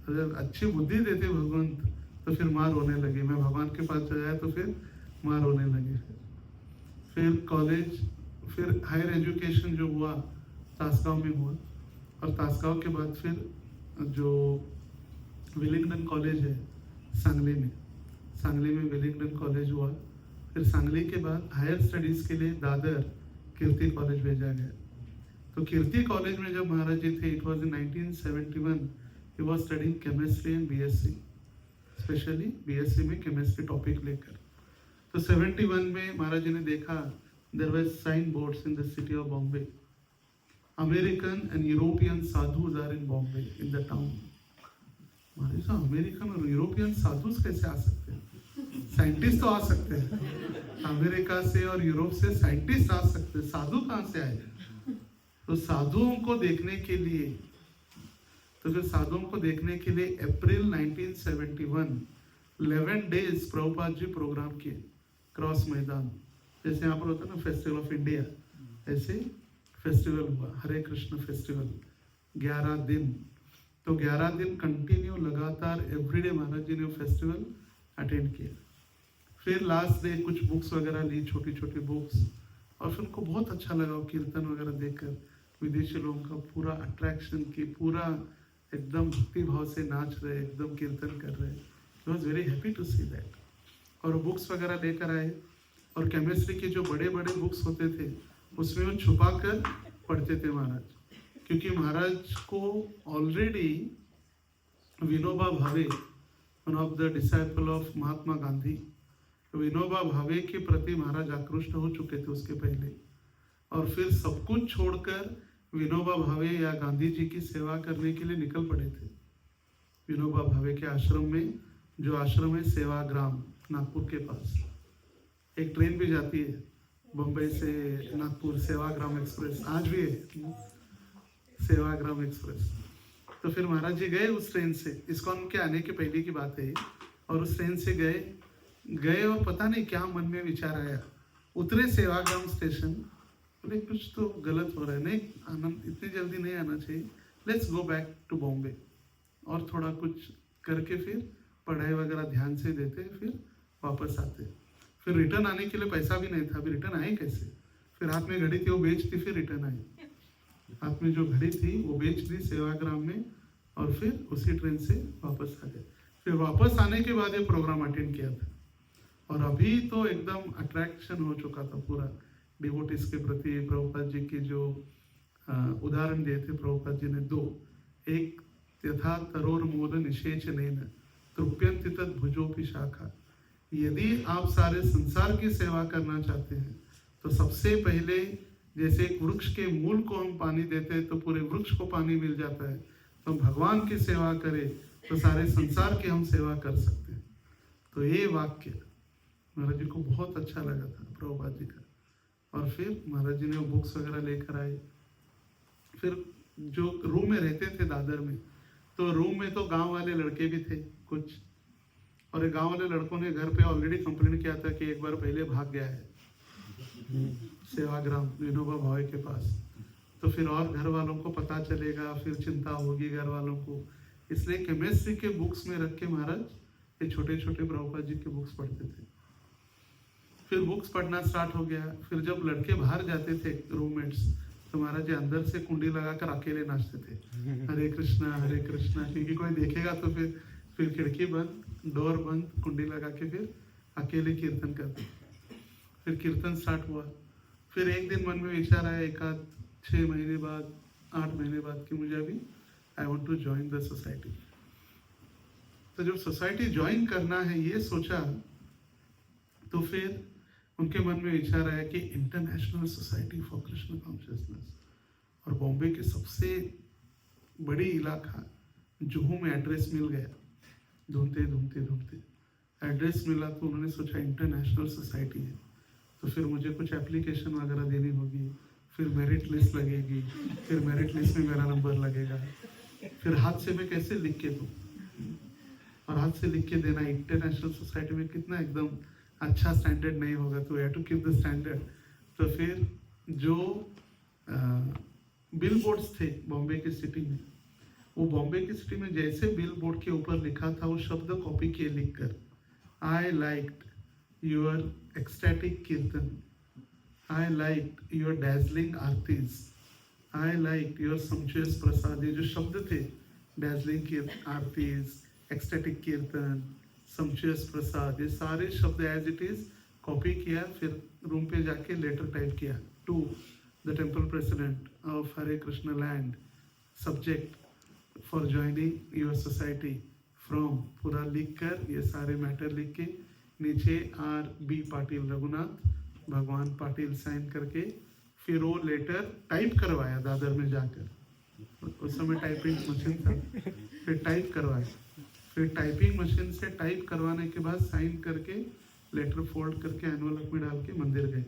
अगर अच्छी बुद्धि देते भगवंत तो फिर माँ रोने लगी. मैं भगवान के पास जाया तो फिर माँ रोने लगी. फिर कॉलेज, फिर हायर एजुकेशन जो हुआ तासगांव में हुआ, और तासगांव के बाद फिर जो विलिंगडन कॉलेज है सांगली में, सांगली में वेलिंगटन कॉलेज हुआ। फिर सांगली के बाद हायर स्टडीज़ के लिए दादर कीर्ति कॉलेज भेजा गया। तो कीर्ति कॉलेज में जब महाराज जी थे, it was in 1971, he was studying chemistry and BSc, specially BSc में केमिस्ट्री टॉपिक लेकर। तो 71 में महाराज जी ने देखा there were sign boards in the city of Bombay, American and European sadhus are in Bombay in the town. Maharaj साहब, अमेरिकन और यूरोपियन साधुज कैसे आ सकते हैं? साइंटिस्ट तो आ सकते हैं, अमेरिका से और यूरोप से साइंटिस्ट आ सकते हैं, साधु कहाँ से आए? तो साधुओं को देखने के लिए, तो फिर साधुओं को देखने के लिए अप्रैल 1971 11 डेज प्रभुपाद जी प्रोग्राम किए क्रॉस मैदान। जैसे यहाँ पर होता है ना फेस्टिवल ऑफ इंडिया, ऐसे फेस्टिवल हुआ, हरे कृष्ण फेस्टिवल 11 दिन। तो 11 दिन कंटिन्यू लगातार एवरीडे महाराज जी ने फेस्टिवल अटेंड किया। फिर लास्ट डे कुछ बुक्स वगैरह ली, छोटी छोटी बुक्स, और फिर उनको बहुत अच्छा लगा वो कीर्तन वगैरह देखकर। विदेशी लोगों का पूरा अट्रैक्शन की, पूरा एकदम भक्ति भाव से नाच रहे, एकदम कीर्तन कर रहे। He was very happy to see that. और वो बुक्स वगैरह लेकर आए, और केमिस्ट्री के जो बड़े बड़े बुक्स होते थे उसमें वो छुपा कर पढ़ते थे महाराज, क्योंकि महाराज को already Vinoba Bhave, one of the disciple of Mahatma Gandhi, Vinoba Bhave के प्रति महाराज आकृष्ट हो चुके थे उसके पहले। और फिर सब कुछ छोड़कर विनोबा भावे या गांधी जी की सेवा करने के लिए निकल पड़े थे। विनोबा भावे के आश्रम में, जो आश्रम है सेवाग्राम नागपुर के पास, एक ट्रेन भी जाती है बम्बई से नागपुर, सेवाग्राम एक्सप्रेस, आज भी है सेवाग्राम एक्सप्रेस। तो फिर महाराज जी गए उस ट्रेन से, इस्कॉन के आने के पहले की बात है, और उस ट्रेन से गए और पता नहीं क्या मन में विचार आया, उतरे सेवाग्राम स्टेशन, बोले कुछ तो गलत हो रहा है, नहीं आनंद इतनी जल्दी नहीं आना चाहिए, let's go back to Bombay, और थोड़ा कुछ करके फिर पढ़ाई वगैरह ध्यान से देते, फिर वापस आते। फिर रिटर्न आने के लिए पैसा भी नहीं था, अभी रिटर्न आए कैसे? फिर हाथ में घड़ी थी वो बेच दी, फिर रिटर्न आई, हाथ में जो घड़ी थी वो बेच दी सेवाग्राम में, और फिर उसी ट्रेन से वापस आ गए। फिर वापस आने के बाद ये प्रोग्राम अटेंड किया था, और अभी तो एकदम अट्रैक्शन हो चुका था पूरा डिवोटिस के प्रति। प्रभुपाद जी के जो उदाहरण दिए थे प्रभुपाद जी ने दो, एक यथा तरोर मूल निषेच नैन तृप्यंति तद भुजोपि शाखा। यदि आप सारे संसार की सेवा करना चाहते हैं तो सबसे पहले, जैसे एक वृक्ष के मूल को हम पानी देते हैं तो पूरे वृक्ष को पानी मिल जाता है, तो हम भगवान की सेवा करें तो सारे संसार की हम सेवा कर सकते हैं। तो ये वाक्य महाराज जी को बहुत अच्छा लगा था प्रभुपाद जी का। और फिर महाराज जी ने वो बुक्स वगैरह लेकर आए। फिर जो रूम में रहते थे दादर में, तो रूम में तो गांव वाले लड़के भी थे कुछ, और एक गांव वाले लड़कों ने घर पे ऑलरेडी कंप्लेंट किया था कि एक बार पहले भाग गया है सेवाग्राम विनोबा भावे के पास। तो फिर और घर वालों को पता चलेगा, फिर चिंता होगी घर वालों को, इसलिए केमिस्ट्री के बुक्स में रख के महाराज ये छोटे छोटे प्रभुपाद जी के बुक्स पढ़ते थे। फिर बुक्स पढ़ना स्टार्ट हो गया। फिर जब लड़के बाहर जाते थे रूममेट्स, तो महाराज जी अंदर से कुंडी लगाकर अकेले नाचते थे, हरे कृष्णा, क्योंकि कोई देखेगा तो फिर खिड़की बंद, डोर बंद, कुंडी लगा के फिर अकेले कीर्तन करते। फिर कीर्तन स्टार्ट हुआ। फिर एक दिन मन में विचार आया, एक आध 6 महीने बाद, 8 महीने बाद, कि मुझे अभी I want to join the society. तो जब सोसाइटी ज्वाइन करना है ये सोचा, तो फिर उनके मन में विचार आया कि international society for Krishna consciousness, और बॉम्बे के सबसे बड़ी इलाका जुहू में एड्रेस मिल गया। ढूंढते एड्रेस मिला तो उन्होंने सोचा इंटरनेशनल सोसाइटी है, तो फिर मुझे कुछ एप्लीकेशन वगैरह देनी होगी, फिर मेरिट लिस्ट लगेगी, फिर मेरिट लिस्ट में मेरा नंबर लगेगा, फिर हाथ से मैं कैसे लिख के दूँ, और हाथ से लिख के देना इंटरनेशनल सोसाइटी में कितना एकदम अच्छा स्टैंडर्ड नहीं होगा, तो have to keep the standard. तो फिर जो बिल बोर्ड्स थे बॉम्बे की सिटी में, वो बॉम्बे की सिटी में जैसे बिल बोर्ड के ऊपर लिखा था वो शब्द कॉपी किए लिखकर, आई liked your ecstatic kirtan, I liked your dazzling aartis, I liked your sumptuous prasad. ये जो शब्द थे, डैजलिंग आरतीज, एक्सटैटिक कीर्तन, सम्चियस प्रसाद, ये सारे शब्द एज इट इज कॉपी किया, फिर रूम पे जाके लेटर टाइप किया to the temple president of Hare Krishna land, subject for joining your society from, पूरा लिख कर ये सारे मैटर लिख के नीचे R.B. पाटिल रघुनाथ भगवान पाटिल साइन करके फिर वो लेटर टाइप करवाया दादर में जाकर, उस समय टाइपिंग मशीन था, फिर टाइप करवाया, फिर टाइपिंग मशीन से टाइप करवाने के बाद साइन करके लेटर फोल्ड करके एनवलप में डाल के मंदिर गए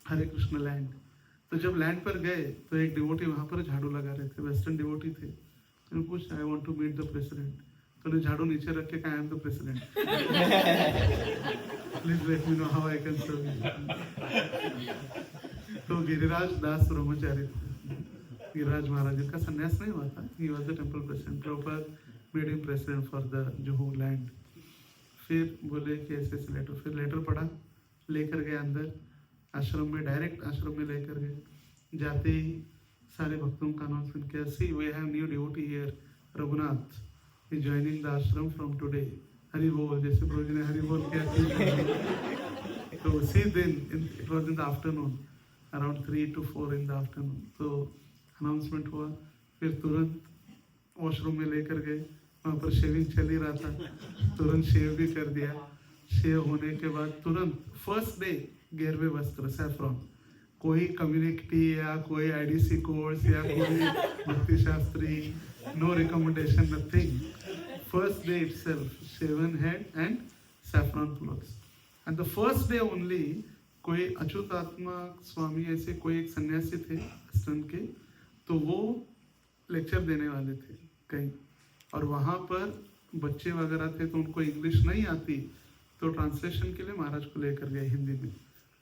हरे कृष्ण लैंड। तो जब लैंड पर गए तो एक डिवोटी वहाँ पर झाड़ू लगा रहे थे, वेस्टर्न डिवोटी थे। उन्होंने पूछा I want to meet the president, तो उन्हें झाड़ू नीचे रख के कहा I am the president, please let me know how I can serve you. तो गिरिराज दास ब्रह्मचारी थे, गिरिराज महाराज, जिनका संन्यास नहीं हुआ था, he was the temple president, Prabhupada made him president for the Juhu land. फिर बोले कि ऐसे ऐसे लेटर, फिर लेटर पढ़ा, लेकर गए अंदर आश्रम में, डायरेक्ट आश्रम में लेकर गए। जाते ही सारे भक्तों का अनाउंसमेंट किया, see we have new devotee here Raghunath is joining the ashram from today, Hari बोल, जैसे प्रभु जी ने हरि बोल किया। तो उसी दिन it was in the afternoon, around 3 to 4 in the afternoon, तो अनाउंसमेंट हुआ। फिर तुरंत वॉशरूम में लेकर गए, वहाँ पर शेविंग चल ही रहा था, तुरंत शेव भी कर दिया। शेव होने के बाद तुरंत फर्स्ट डे गेरवे वस्त्र सैफ्रॉन, कोई कम्युनिटी या कोई आईडीसी कोर्स या कोई Bhakti Shastri, no recommendation, nothing, first day itself shaven head and saffron clothes, and the first day only कोई अच्युतात्मा स्वामी ऐसे कोई एक सन्यासी थे वेस्टर्न के, तो वो लेक्चर देने वाले थे कहीं, और वहाँ पर बच्चे वगैरह थे तो उनको इंग्लिश नहीं आती, तो ट्रांसलेशन के लिए महाराज को लेकर गए हिंदी में।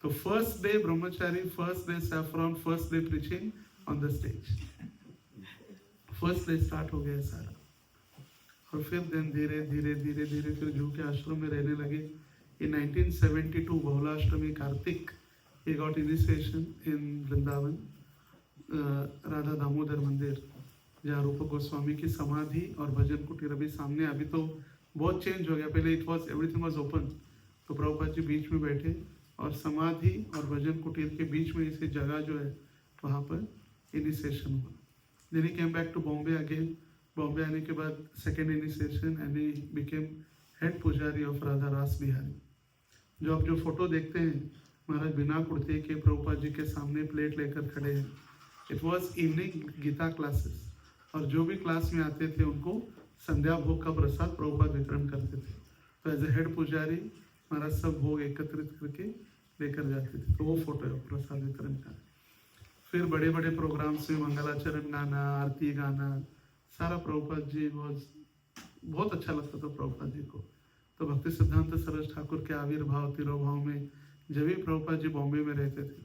तो first day Brahmachari, first day saffron, first day preaching on the stage, first day start हो गया सारा। और फिर दिन धीरे धीरे धीरे धीरे फिर जू के आश्रम में रहने लगे। In 1972 Bahulashtami Kartik he got initiation in Vrindavan, Radha Damodar मंदिर, जहाँ रूप गोस्वामी की समाधि और भजन कुटीर अभी सामने। अभी तो बहुत चेंज हो गया, पहले it was everything was open, तो प्रभुपाद जी बीच में बैठे और समाधि और भजन कुटीर के बीच में इसे जगह जो है वहाँ पर इनिशिएशन हुआ। Then he came back to Bombay again, Bombay आने के बाद second initiation and he became head pujari of Radha Ras Bihari. जो आप जो फोटो देखते हैं महाराज बिना कुर्ते के प्रभुपाद जी के सामने प्लेट लेकर खड़े हैं। It was evening Gita classes, और जो भी क्लास में आते थे उनको संध्या भोग का प्रसाद प्रभुपाद वितरण करते थे। तो एज ए हेड पुजारी महाराज सब भोग एकत्रित करके लेकर जाते थे। तो वो फोटो है प्रसाद वितरण का। फिर बड़े बड़े प्रोग्राम्स में मंगलाचरण गाना, आरती गाना, सारा प्रभुपाद जी बहुत अच्छा लगता था प्रभुपाद जी को। तो भक्ति सिद्धांत सरस ठाकुर के आविर्भाव तिरोभाव में जब भी प्रभुपाद जी बॉम्बे में रहते थे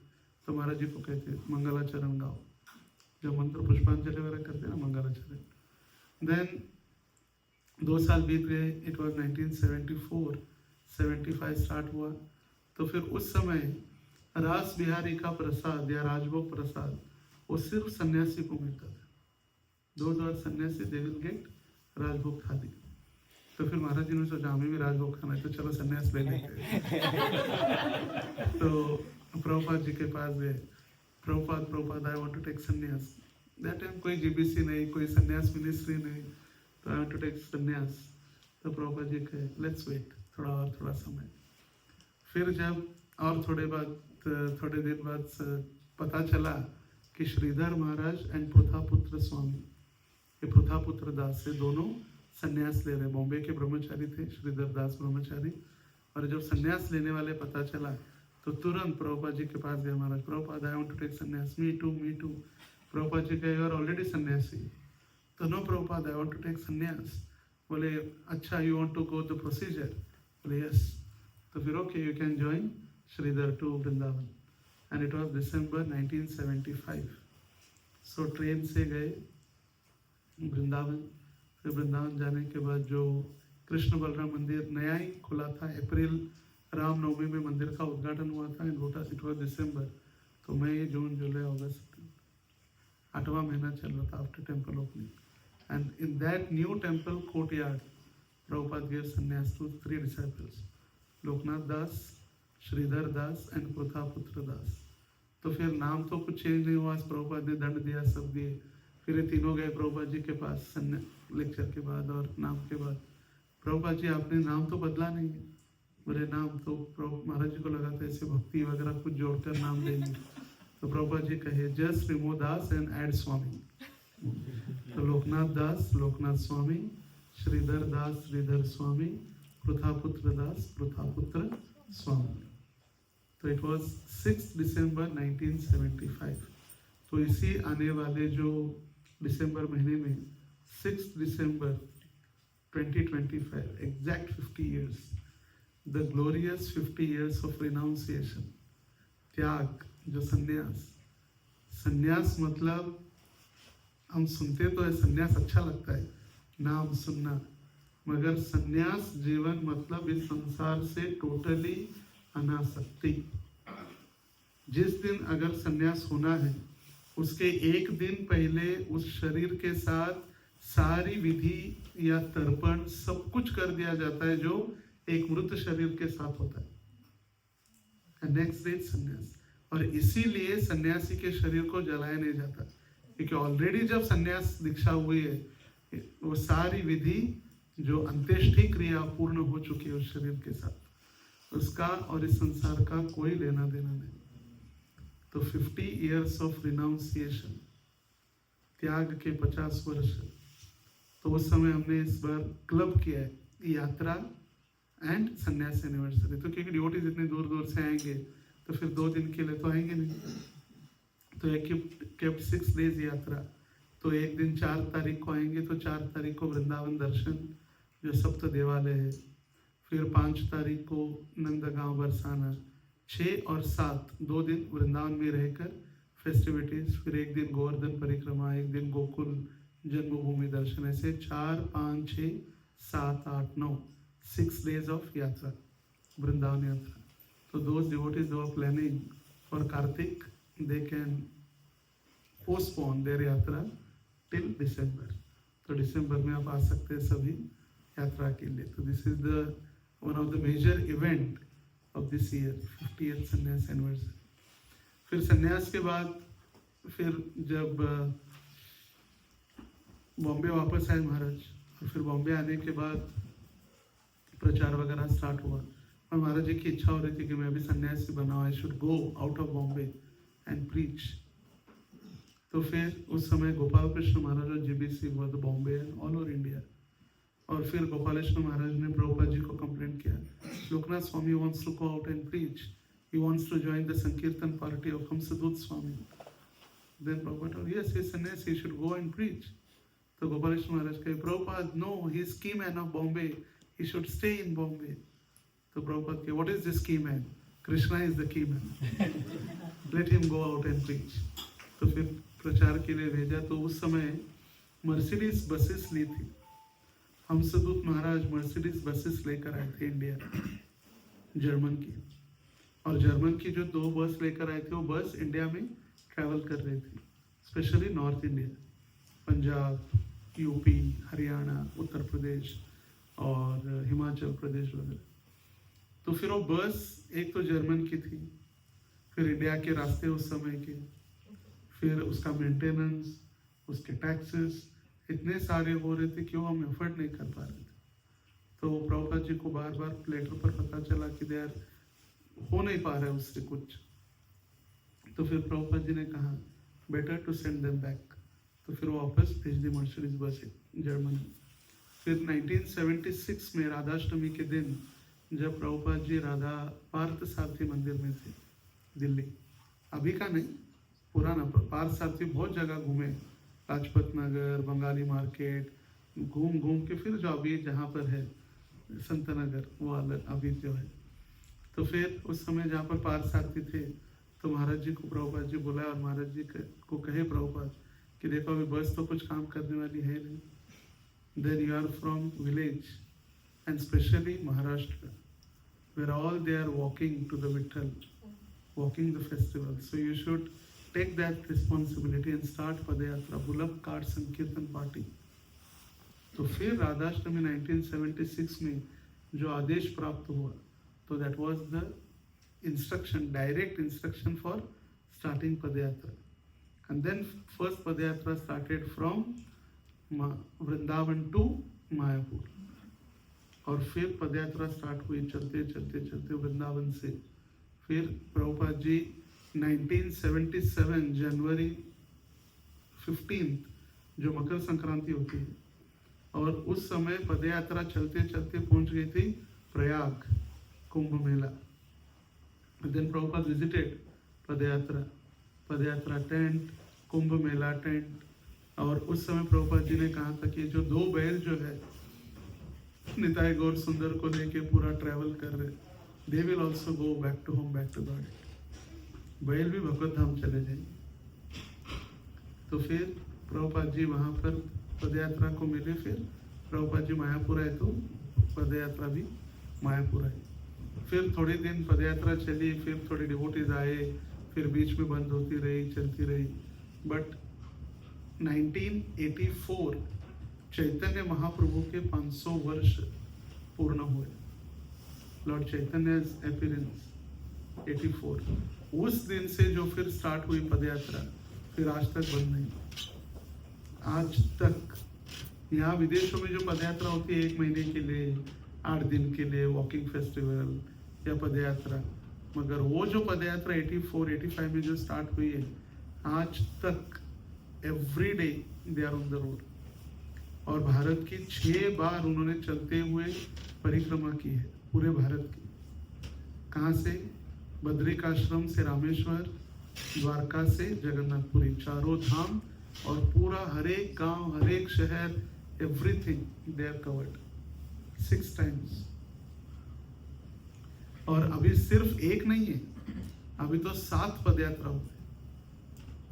तो महाराज जी को कहते मंगलाचरण गाओ, जो मंत्र पुष्पांजलि वगैरह करते हैं ना, मंगलाचरण। देन 2 साल बीत गए, इट वॉज 1974, 75 स्टार्ट हुआ। तो फिर उस समय रास बिहारी का प्रसाद या राजभोग प्रसाद वो सिर्फ सन्यासी को मिलता था। 2000 सन्यासी दे विल गेट राजभोग थाली। तो फिर महाराज जी ने सोचा हमें भी राजभोग खाना है, तो चलो सन्यास ले लेते हैं। तो प्रभुपाद जी के पास गए, Prabhupada I want to take sannyas. That time कोई जीबीसी नहीं, कोई सन्यास मिनिस्ट्री नहीं, तो आई वांट टू टेक सन्यास। तो प्रभुपाद जी कहे लेट्स वेट, थोड़ा समय। फिर जब और थोड़े दिन बाद पता चला कि श्रीधर महाराज एंड प्रथापुत्र स्वामी, ये प्रथापुत्र दास से दोनों सन्यास ले रहे। बॉम्बे के ब्रह्मचारी थे श्रीधर दास ब्रह्मचारी, और जब सन्यास लेने वाले पता चला तो तुरंत प्रभुपाद जी के पास गए Maharaj, Prabhupada I want to take sannyas. Me to. Prabhupada ji कहे यू आर ऑलरेडी सन्यासी। तो no Prabhupada I want to take sannyas. बोले अच्छा you want to go the procedure? बोले यस। तो फिर okay you can join Shridhar to Vrindavan. And it was December 1975। So train से गए वृंदावन। फिर वृंदावन जाने के बाद जो कृष्ण बलराम मंदिर नया ही खुला था, अप्रैल रामनवमी में मंदिर का उद्घाटन हुआ था। इन रोटा इट वॉज दिसंबर। तो मई जून जुलाई अगस्त 8वां महीना चल रहा था after temple opening. And in that new temple courtyard Prabhupada gave sannyas to 3 disciples, Loknath Das, Shridhar Das and Prataputra Das. तो फिर नाम तो कुछ चेंज नहीं हुआ, प्रभुपाद ने दंड दिया, सब दिए। फिर ये तीनों गए प्रभुपाद जी के पास लेक्चर के बाद और नाम के बाद। प्रभुपाद जी आपने नाम तो बदला नहीं है। बोले नाम तो महाराज जी को लगा था ऐसे भक्ति वगैरह कुछ जोड़कर नाम देंगे। तो प्रभुपाद जी कहे just remove Das and add Swami. तो लोकनाथ दास लोकनाथ स्वामी, श्रीधर दास श्रीधर स्वामी, प्रतापुत्र दास प्रतापुत्र स्वामी। तो इट वॉज 6 दिसंबर 1975। तो इसी आने वाले जो दिसंबर महीने में 6 दिसंबर 2025 exact 50 years, the glorious 50 years of renunciation, त्याग, जो संन्यास। संन्यास मतलब हम सुनते तो है संन्यास अच्छा लगता है नाम सुनना, मगर संन्यास जीवन मतलब इस संसार से टोटली अनासक्ति। जिस दिन अगर संन्यास होना है उसके एक दिन पहले उस शरीर के साथ सारी विधि या तर्पण सब कुछ कर दिया जाता है जो एक मृत शरीर के साथ होता है। नेक्स्ट डे संन्यास। और इसीलिए सन्यासी के शरीर को जलाया नहीं जाता, क्योंकि ऑलरेडी जब संन्यास दीक्षा हुई है वो सारी विधि जो अंत्येष्टि क्रिया पूर्ण हो चुकी है उस शरीर के साथ, उसका और इस संसार का कोई लेना देना नहीं। तो 50 years ऑफ रिनाउंसिएशन, त्याग के 50 वर्ष। तो उस समय हमने इस बार क्लब किया है यात्रा एंड संन्यास एनिवर्सरी। तो क्योंकि डिवोटीज इतने दूर दूर से आएंगे तो फिर 2 दिन के लिए तो आएंगे नहीं, तो केप्ट 6 days यात्रा। तो एक दिन 4 तारीख को आएंगे, तो 4 तारीख को वृंदावन दर्शन जो सप्त देवालय है, फिर 5 तारीख को नंदगांव बरसाना, 6 और 7 2 दिन वृंदावन में रहकर फेस्टिविटीज, फिर एक दिन गोवर्धन परिक्रमा, एक दिन गोकुल जन्मभूमि दर्शन, ऐसे 4, 5, 6, 7, 8, 9 6 days ऑफ यात्रा, वृंदावन यात्रा। तो those devotees who are planning for Kartik, they can postpone their यात्रा till December। तो दिसंबर में आप आ सकते हैं सभी यात्रा के लिए। तो this is the one of the major event of this year, 50th sannyas anniversary. फिर संन्यास के बाद फिर जब बॉम्बे वापस आए महाराज, और फिर बॉम्बे आने के बाद प्रचार वगैरह स्टार्ट हुआ, और महाराज जी की इच्छा हो रही थी कि मैं अभी सन्यासी बना, I should go out of Bombay and preach. तो फिर उस समय गोपाल कृष्ण महाराज और जीबीसी हुआ तो Bombay and all over India. और फिर गोपालेश्वर महाराज ने प्रभुपाद जी को कंप्लेंट किया, Loknath Swami wants to go out and preach, he wants to join the sankirtan party of Hansadutta Swami. Then Prabhupada told, yes, he is sannyasi, he should go and preach। तो गोपालेश्वर महाराज कहे, Prabhupada no, he is key man of Bombay, he should stay in Bombay। तो प्रभुपाद के, what is this key man? Krishna is the key man, let him go out and preach। तो फिर प्रचार के लिए भेजा। तो उस समय मर्सिडीज बसेस ली थी, हंसदूत महाराज मर्सिडीज बसेस लेकर आए थे इंडिया, जर्मन की। और जर्मन की जो 2 बस लेकर आए थे वो बस इंडिया में ट्रैवल कर रही थी, specially north India, Punjab, UP, Haryana, Uttar Pradesh और हिमाचल प्रदेश वगैरह। तो फिर वो बस एक तो जर्मन की थी, फिर इंडिया के रास्ते उस समय के, फिर उसका मेंटेनेंस, उसके टैक्सेस इतने सारे हो रहे थे कि वो हम एफर्ट नहीं कर पा रहे थे। तो प्रभुपाद जी को बार बार लेटर पर पता चला कि देर हो नहीं पा रहा है उससे कुछ। तो फिर प्रभुपाद जी ने कहा better to send them back. तो फिर वापस भेज दी मर्सिडीज बस जर्मनी। फिर 1976 में राधाष्टमी के दिन जब प्रभुपाद जी राधा पार्थ सारथी मंदिर में थे दिल्ली, अभी का नहीं पुराना, पार्थ सारथी बहुत जगह घूमे, लाजपत नगर, बंगाली मार्केट, घूम घूम के फिर जो अभी जहाँ पर है संत नगर वो अलग अभी जो है। तो फिर उस समय जहाँ पर पार्थ सारथी थे तो महाराज जी को प्रभुपाद जी बुलाया और महाराज जी को कहे प्रभुपाद कि देखो अभी बस तो कुछ काम करने वाली है नहीं, then you are from village and specially Maharashtra where all they are walking to the Vitthal, walking the festival, so you should take that responsibility and start Padayatra, Bulab Cart Sankirtan party। तो फिर राधाष्टमी 1976 में जो आदेश प्राप्त हुआ, तो that was the instruction, direct instruction for starting padayatra. And then first padayatra started from Vrindavan to Mayapur. और फिर पदयात्रा start हुई चलते चलते चलते वृंदावन से. फिर प्रभुपाद जी 1977 जनवरी 15 जो मकर संक्रांति होती है, और उस समय पदयात्रा चलते चलते पहुंच गई थी प्रयाग कुंभ मेला. देन प्रभुपाद विजिटेड पदयात्रा टेंट, कुंभ मेला टेंट. और उस समय प्रभुपाद जी ने कहा था कि जो 2 बैल जो है निताई गौर सुंदर को लेके पूरा ट्रैवल कर रहे, they will also go back to home, back to God. बैल भी भगवत धाम चले जाएंगे. तो फिर प्रभुपाद जी वहाँ पर पदयात्रा को मिले. फिर प्रभुपाद जी मायापुर आए तो पदयात्रा भी मायापुर आई. फिर थोड़े दिन पदयात्रा चली, फिर थोड़े डिवोटीज आए, फिर बीच में बंद होती रही, चलती रही. बट 1984 चैतन्य महाप्रभु के 500 वर्ष पूर्ण हुए. लॉर्ड चैतन्य अपीयरेंस 84, उस दिन से जो फिर स्टार्ट हुई पदयात्रा, फिर आज तक बंद नहीं. आज तक यहाँ विदेशों में जो पदयात्रा होती है 1 महीने के लिए, 8 दिन के लिए, वॉकिंग फेस्टिवल या पदयात्रा, मगर वो जो पदयात्रा 84-85 में जो स्टार्ट हुई है, आज तक every day they are on the road. और भारत की 6 बार उन्होंने चलते हुए परिक्रमा की है पूरे भारत की. कहाँ से? बद्रिकाश्रम से रामेश्वर, द्वारका से जगन्नाथपुरी, चारों धाम, और पूरा हर एक गांव, हर एक शहर, everything they are covered 6 times. और अभी सिर्फ एक नहीं है, अभी तो 7 पदयात्रा हुए.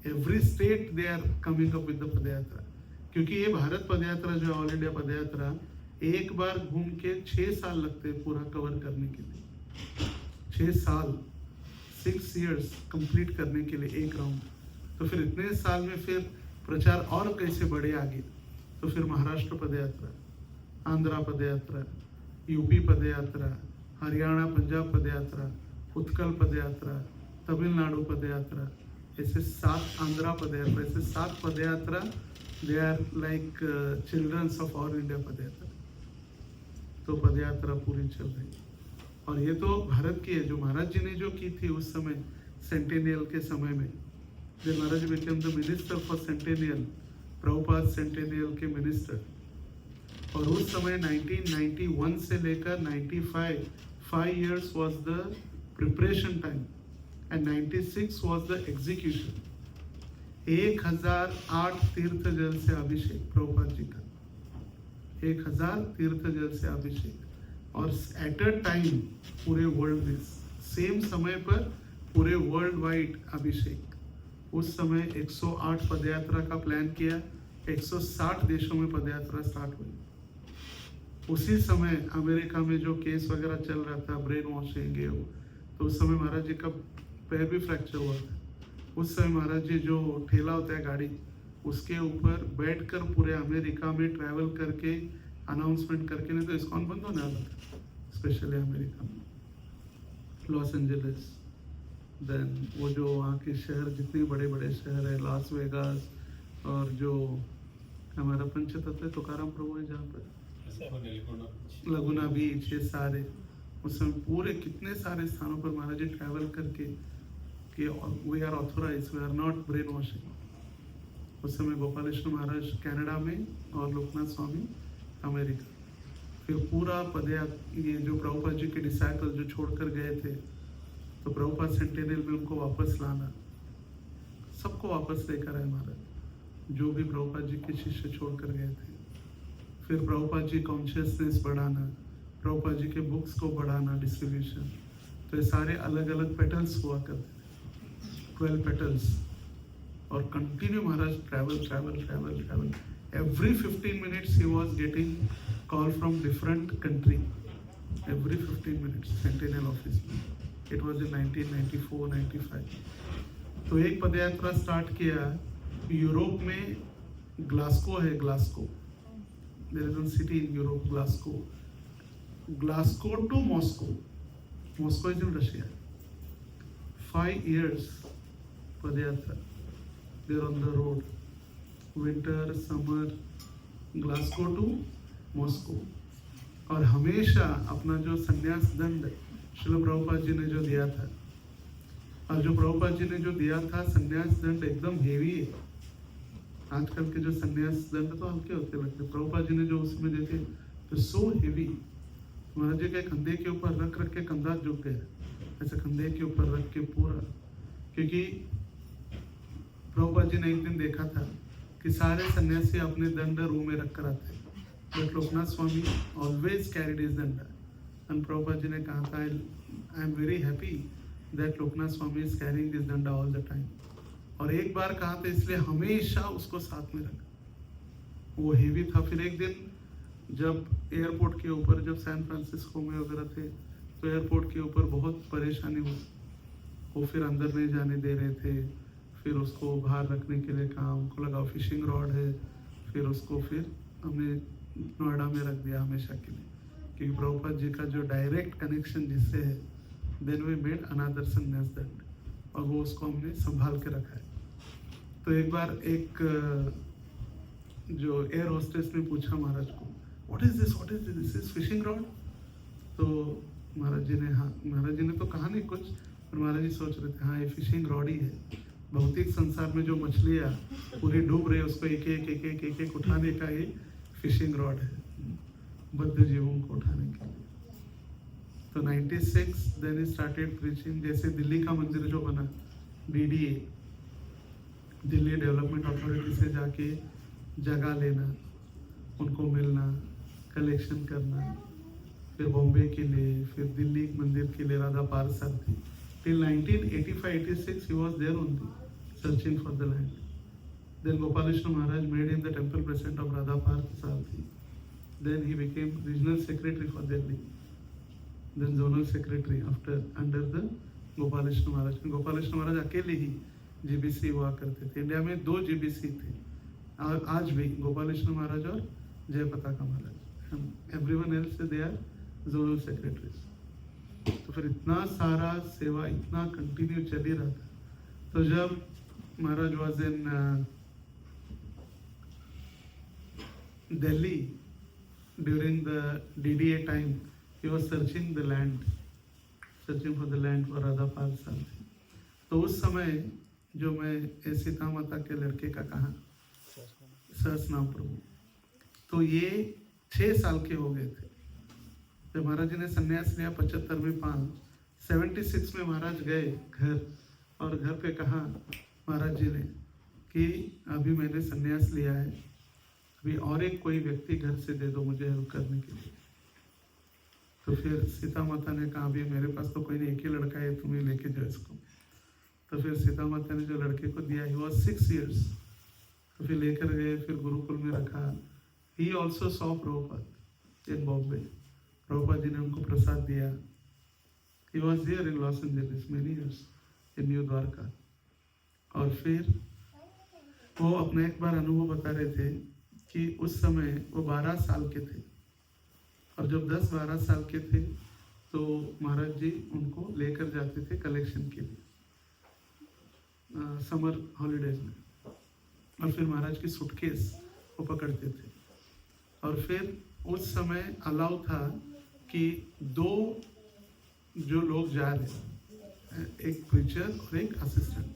Every state they are coming up with the padayatra. क्योंकि ये भारत पदयात्रा जो ऑल इंडिया पदयात्रा, एक बार घूम के 6 साल लगते हैं पूरा कवर करने के लिए. 6 साल, 6 years कंप्लीट करने के लिए एक राउंड. तो फिर इतने साल में फिर प्रचार और कैसे बढ़े आगे. तो फिर महाराष्ट्र पदयात्रा, आंध्रा पदयात्रा, यूपी पदयात्रा, हरियाणा पंजाब पदयात्रा, उत्कल पदयात्रा, तमिलनाडु पदयात्रा, ऐसे 7 आंध्रा पदयात्रा, ऐसे 7 padayatra. They are like childrens of all India padayatra. तो पदयात्रा पूरी चल रही. और ये तो भारत की है, जो महाराज जी ने जो की थी उस समय सेंटेनियल के समय में. जब Maharaj became the minister for centennial, Prabhupada centennial के मिनिस्टर. और उस समय 1991 से लेकर 95, 5 years was the preparation time and 96 was the execution. 1008 तीर्थ जल से अभिषेक प्रभुपाद जी का, 1000 तीर्थ जल से अभिषेक. और एट अ टाइम पूरे वर्ल्ड में सेम समय पर पूरे वर्ल्ड वाइड अभिषेक. उस समय 108 पदयात्रा का प्लान किया, 160 देशों में पदयात्रा स्टार्ट हुई. उसी समय अमेरिका में जो केस वगैरह चल रहा था, ब्रेन वॉशिंग ये वो, तो उस समय महाराज जी का पैर भी फ्रैक्चर हुआ था. उस समय महाराज जी जो ठेला होता है गाड़ी, उसके ऊपर बैठकर पूरे अमेरिका में ट्रैवल करके अनाउंसमेंट करके, नहीं तो इस्कॉन बंद होने वाला था, स्पेशली अमेरिका में, लॉस एंजलिस. देन वो जो वहाँ के शहर, जितने बड़े बड़े शहर है, लास वेगास, और जो हमारा पंचतत्व तुकाराम प्रभु है जहाँ पर लगुना बीच, ये सारे उस समय पूरे कितने सारे स्थानों पर महाराज जी ट्रैवल करके कि we are authorize, we are not brain washing. उस समय गोपालेश्वर महाराज कनाडा में और लोकनाथ स्वामी अमेरिका. फिर पूरा पदयात्रा, ये जो प्रभुपाद जी के डिसाइपल जो छोड़कर गए थे, तो प्रभुपाद सेंटेनियल में उनको वापस लाना, सबको वापस लेकर आए महाराज, जो भी प्रभुपाद जी के शिष्य छोड़कर गए थे. फिर प्रभुपाद जी कॉन्शियसनेस बढ़ाना, प्रभुपाद जी के बुक्स को बढ़ाना, डिस्ट्रीब्यूशन. तो ये सारे अलग अलग पेटल्स हुआ करते थे, 12 पेटल्स. और continue Maharaj travel. Every 15 minutes he was getting call from different country. Every 15 minutes, Centennial office. It was in 1994-95. तो एक पदयात्रा स्टार्ट किया यूरोप में, ग्लास्को है, Glasgow there is one city in Europe, Glasgow to Moscow. Moscow is in Russia. 5 years padyatra. They're on the road. Winter, summer, Glasgow to Moscow. और हमेशा अपना जो संन्यास दंड श्रील प्रभुपाद जी ने जो दिया था, और जो प्रभुपाद जी ने जो दिया था संन्यास दंड एकदम हेवी है. आजकल के जो संन्यास दंड तो हल्के होते लगते, प्रभुपाद जी ने जो उसमें देते तो सो हेवी. महाराज जी के कंधे के ऊपर रख के कंधा झुक गया, ऐसे कंधे के ऊपर रख के पूरा. क्योंकि प्रभुपाद जी ने एक दिन देखा था कि सारे सन्यासी अपने दंड रूम में रख कर आते, but Loknath Swami always carried his danda. And Prabhupada ji ने कहा था, I am very happy that Loknath Swami is carrying this danda all the time. और एक बार कहा था इसलिए हमेशा उसको साथ में रखा. वो हेवी था. फिर एक दिन जब एयरपोर्ट के ऊपर, जब सैन फ्रांसिस्को में वगैरह थे, तो एयरपोर्ट के ऊपर बहुत परेशानी हुई. वो फिर अंदर नहीं जाने दे रहे थे. फिर उसको बाहर रखने के लिए कहा, उनको लगा फिशिंग रॉड है. फिर उसको फिर हमने नोएडा में रख दिया हमेशा के लिए, क्योंकि प्रभुपाद जी का जो डायरेक्ट कनेक्शन जिससे है. देन वी मेड अनदर संन्यास दंड, और वो उसको हमने संभाल के रखा है. तो एक बार एक जो एयर होस्टेस ने पूछा महाराज को, what is this is fishing rod. तो महाराज जी ने तो कहा नहीं कुछ, पर महाराज जी सोच रहे थे हाँ ये फिशिंग रॉड ही है. भौतिक संसार में जो मछलियाँ पूरी डूब रही है उसको एक एक उठाने का ये फिशिंग रॉड है, बद्ध जीवों को उठाने के लिए. तो 96 देन ही स्टार्टेड प्रीचिंग. जैसे दिल्ली का मंदिर जो बना, DDA दिल्ली डेवलपमेंट अथॉरिटी से जाके जगह लेना, उनको मिलना, कलेक्शन करना, फिर बॉम्बे के लिए, फिर दिल्ली मंदिर के लिए Radha पारसारथी. Till 1985-86 he was there only, searching for the land. Then Gopalkrishna Maharaj made him the temple president of Radha Parsarthi. Then he became regional secretary for Delhi. Then zonal secretary under the Gopalkrishna Maharaj. Gopalkrishna Maharaj अकेले ही GBC हुआ करते थे. India में 2 GBC थे, और आज भी गोपालकृष्ण महाराज और जय पताका महाराज. Everyone else they are zonal secretaries. तो फिर इतना सारा सेवा इतना कंटिन्यू चल ही रहा था. तो जब Maharaj was in Delhi during the DDA time, he was searching for the land for Radha Parthasarathi. तो उस समय जो मैं सीता माता के लड़के का कहा, सहस्रनाम प्रभु, तो ये 6 साल के हो गए थे जब महाराज जी ने संन्यास लिया. 75 में 5, 76 में महाराज गए घर, और घर पे कहा महाराज जी ने कि अभी मैंने संन्यास लिया है, अभी और एक कोई व्यक्ति घर से दे दो मुझे हेल्प करने के लिए. तो फिर सीता माता ने कहा अभी मेरे पास तो कोई नहीं, एक ही लड़का है, तुम्हें लेके जाओ इसको. तो फिर सीता माता ने जो लड़के को दिया, ही वॉज 6 years. तो फिर लेकर गए, फिर गुरुकुल में रखा. ही ऑल्सो सॉ प्रभुपाद इन बॉम्बे. प्रभुपाद जी ने उनको प्रसाद दिया. He was here in Los Angeles many years in new Dwarka. और फिर वो अपना एक बार अनुभव बता रहे थे कि उस समय वो 12 साल के थे, और जब 10-12 साल के थे तो महाराज जी उनको लेकर जाते थे कलेक्शन के लिए समर हॉलीडेज में. और फिर महाराज की सूटकेस वो पकड़ते थे. और फिर उस समय अलाउ था कि 2 जो लोग जा रहे हैं, एक प्रीचर और एक असिस्टेंट,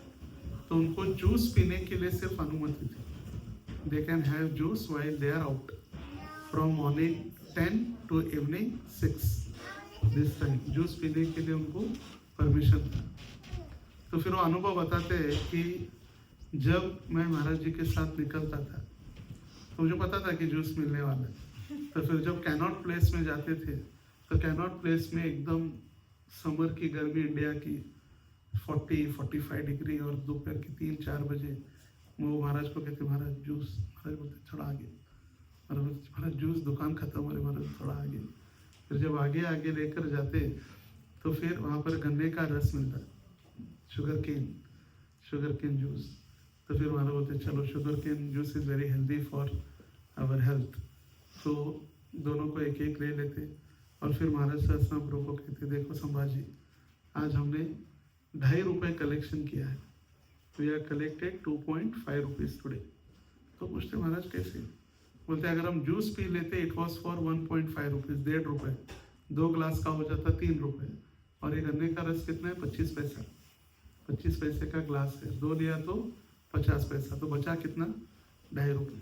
तो उनको जूस पीने के लिए सिर्फ अनुमति थी. They can have juice while they are out from morning 10 to evening 6. This time juice पीने के लिए उनको परमिशन था. तो फिर वो अनुभव बताते हैं कि जब मैं महाराज जी के साथ निकलता था तो मुझे पता था कि जूस मिलने वाला है. तो फिर जब कैनॉट प्लेस में जाते थे तो कैनॉट प्लेस में एकदम समर की गर्मी इंडिया की 40-45 डिग्री, और दोपहर की 3-4 बजे वो महाराज को कहते महाराज जूस. महाराज बोलते थोड़ा आगे. महाराज जूस दुकान खत्म हो रही, महाराज थोड़ा आगे. फिर जब आगे लेकर जाते तो फिर वहाँ पर गन्ने का रस मिलता, शुगर केन जूस. तो फिर महाराज बोलते चलो sugar cane juice is very healthy for our health. तो दोनों को एक एक ले लेते और फिर महाराज सहस्त्रनाम प्रभु को कहते, देखो संभाजी, आज हमने ₹2.5 कलेक्शन किया है, we are collected 2.5 rupees today. तो पूछते महाराज कैसे? बोलते अगर हम जूस पी लेते it was for 1.5 rupees, ₹1.5, 2 glass का हो जाता ₹3, और ये गन्ने का रस कितना है? 25 पैसा, 25 पैसे का ग्लास है, 2 लिया तो 50 पैसा, तो बचा कितना? ₹2.5।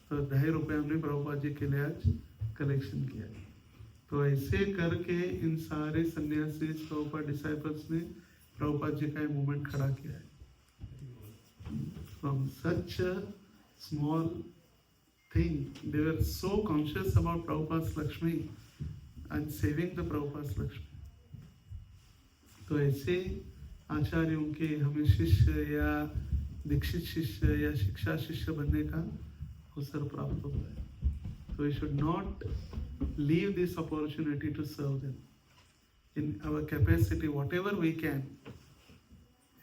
तो ₹2.5 हमने प्रभुपाद जी के लिए आज कलेक्शन किया। तो ऐसे करके इन सारे सन्यासी प्रभुपाद डिसाइपल्स ने प्रभुपाद जी का मूवमेंट खड़ा किया है। From such a small thing, they were so conscious about Prabhupada's Lakshmi and saving the Prabhupada's Lakshmi. तो ऐसे आचार्यों के हमें शिष्य या दीक्षित शिष्य या शिक्षा शिष्य बनने का अवसर प्राप्त होता है। So we should not leave this opportunity to serve them in our capacity, whatever we can.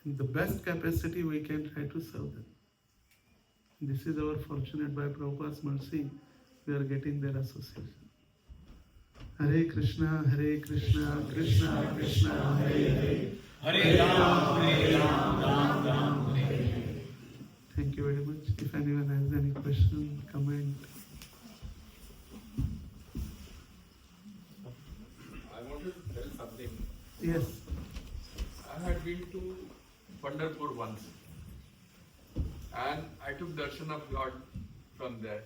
In the best capacity we can try to serve them. This is our fortunate, by Prabhupada's mercy, we are getting their association. Hare Krishna, Krishna Krishna, Hare Hare, Hare Ram, Ram Ram, Hare Hare. Thank you very much. If anyone has any question, comment. I wanted to tell something. Yes. I had been to Pandharpur once, and I took darshan of Lord from there.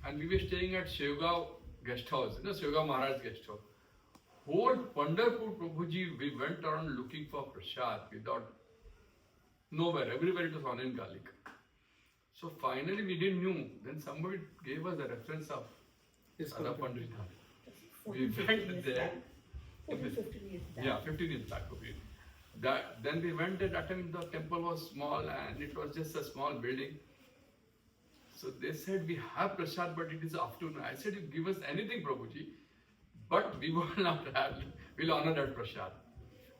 And we were staying at Shevgaon guest house, Shevgaon Maharaj guest house. Whole Pandharpur Prabhuji, we went around looking for prasad without nowhere. Everywhere it was onion garlic. So finally we didn't know. Then somebody gave us a reference of Radha Pandit. We went there. 15 years back. Yeah, 15 years back. Okay. Then we went at that time, the temple was small and it was just a small building. So they said, we have prasad, but it is afternoon. I said, you give us anything, Prabhuji, but we will not have, we'll honor that prasad.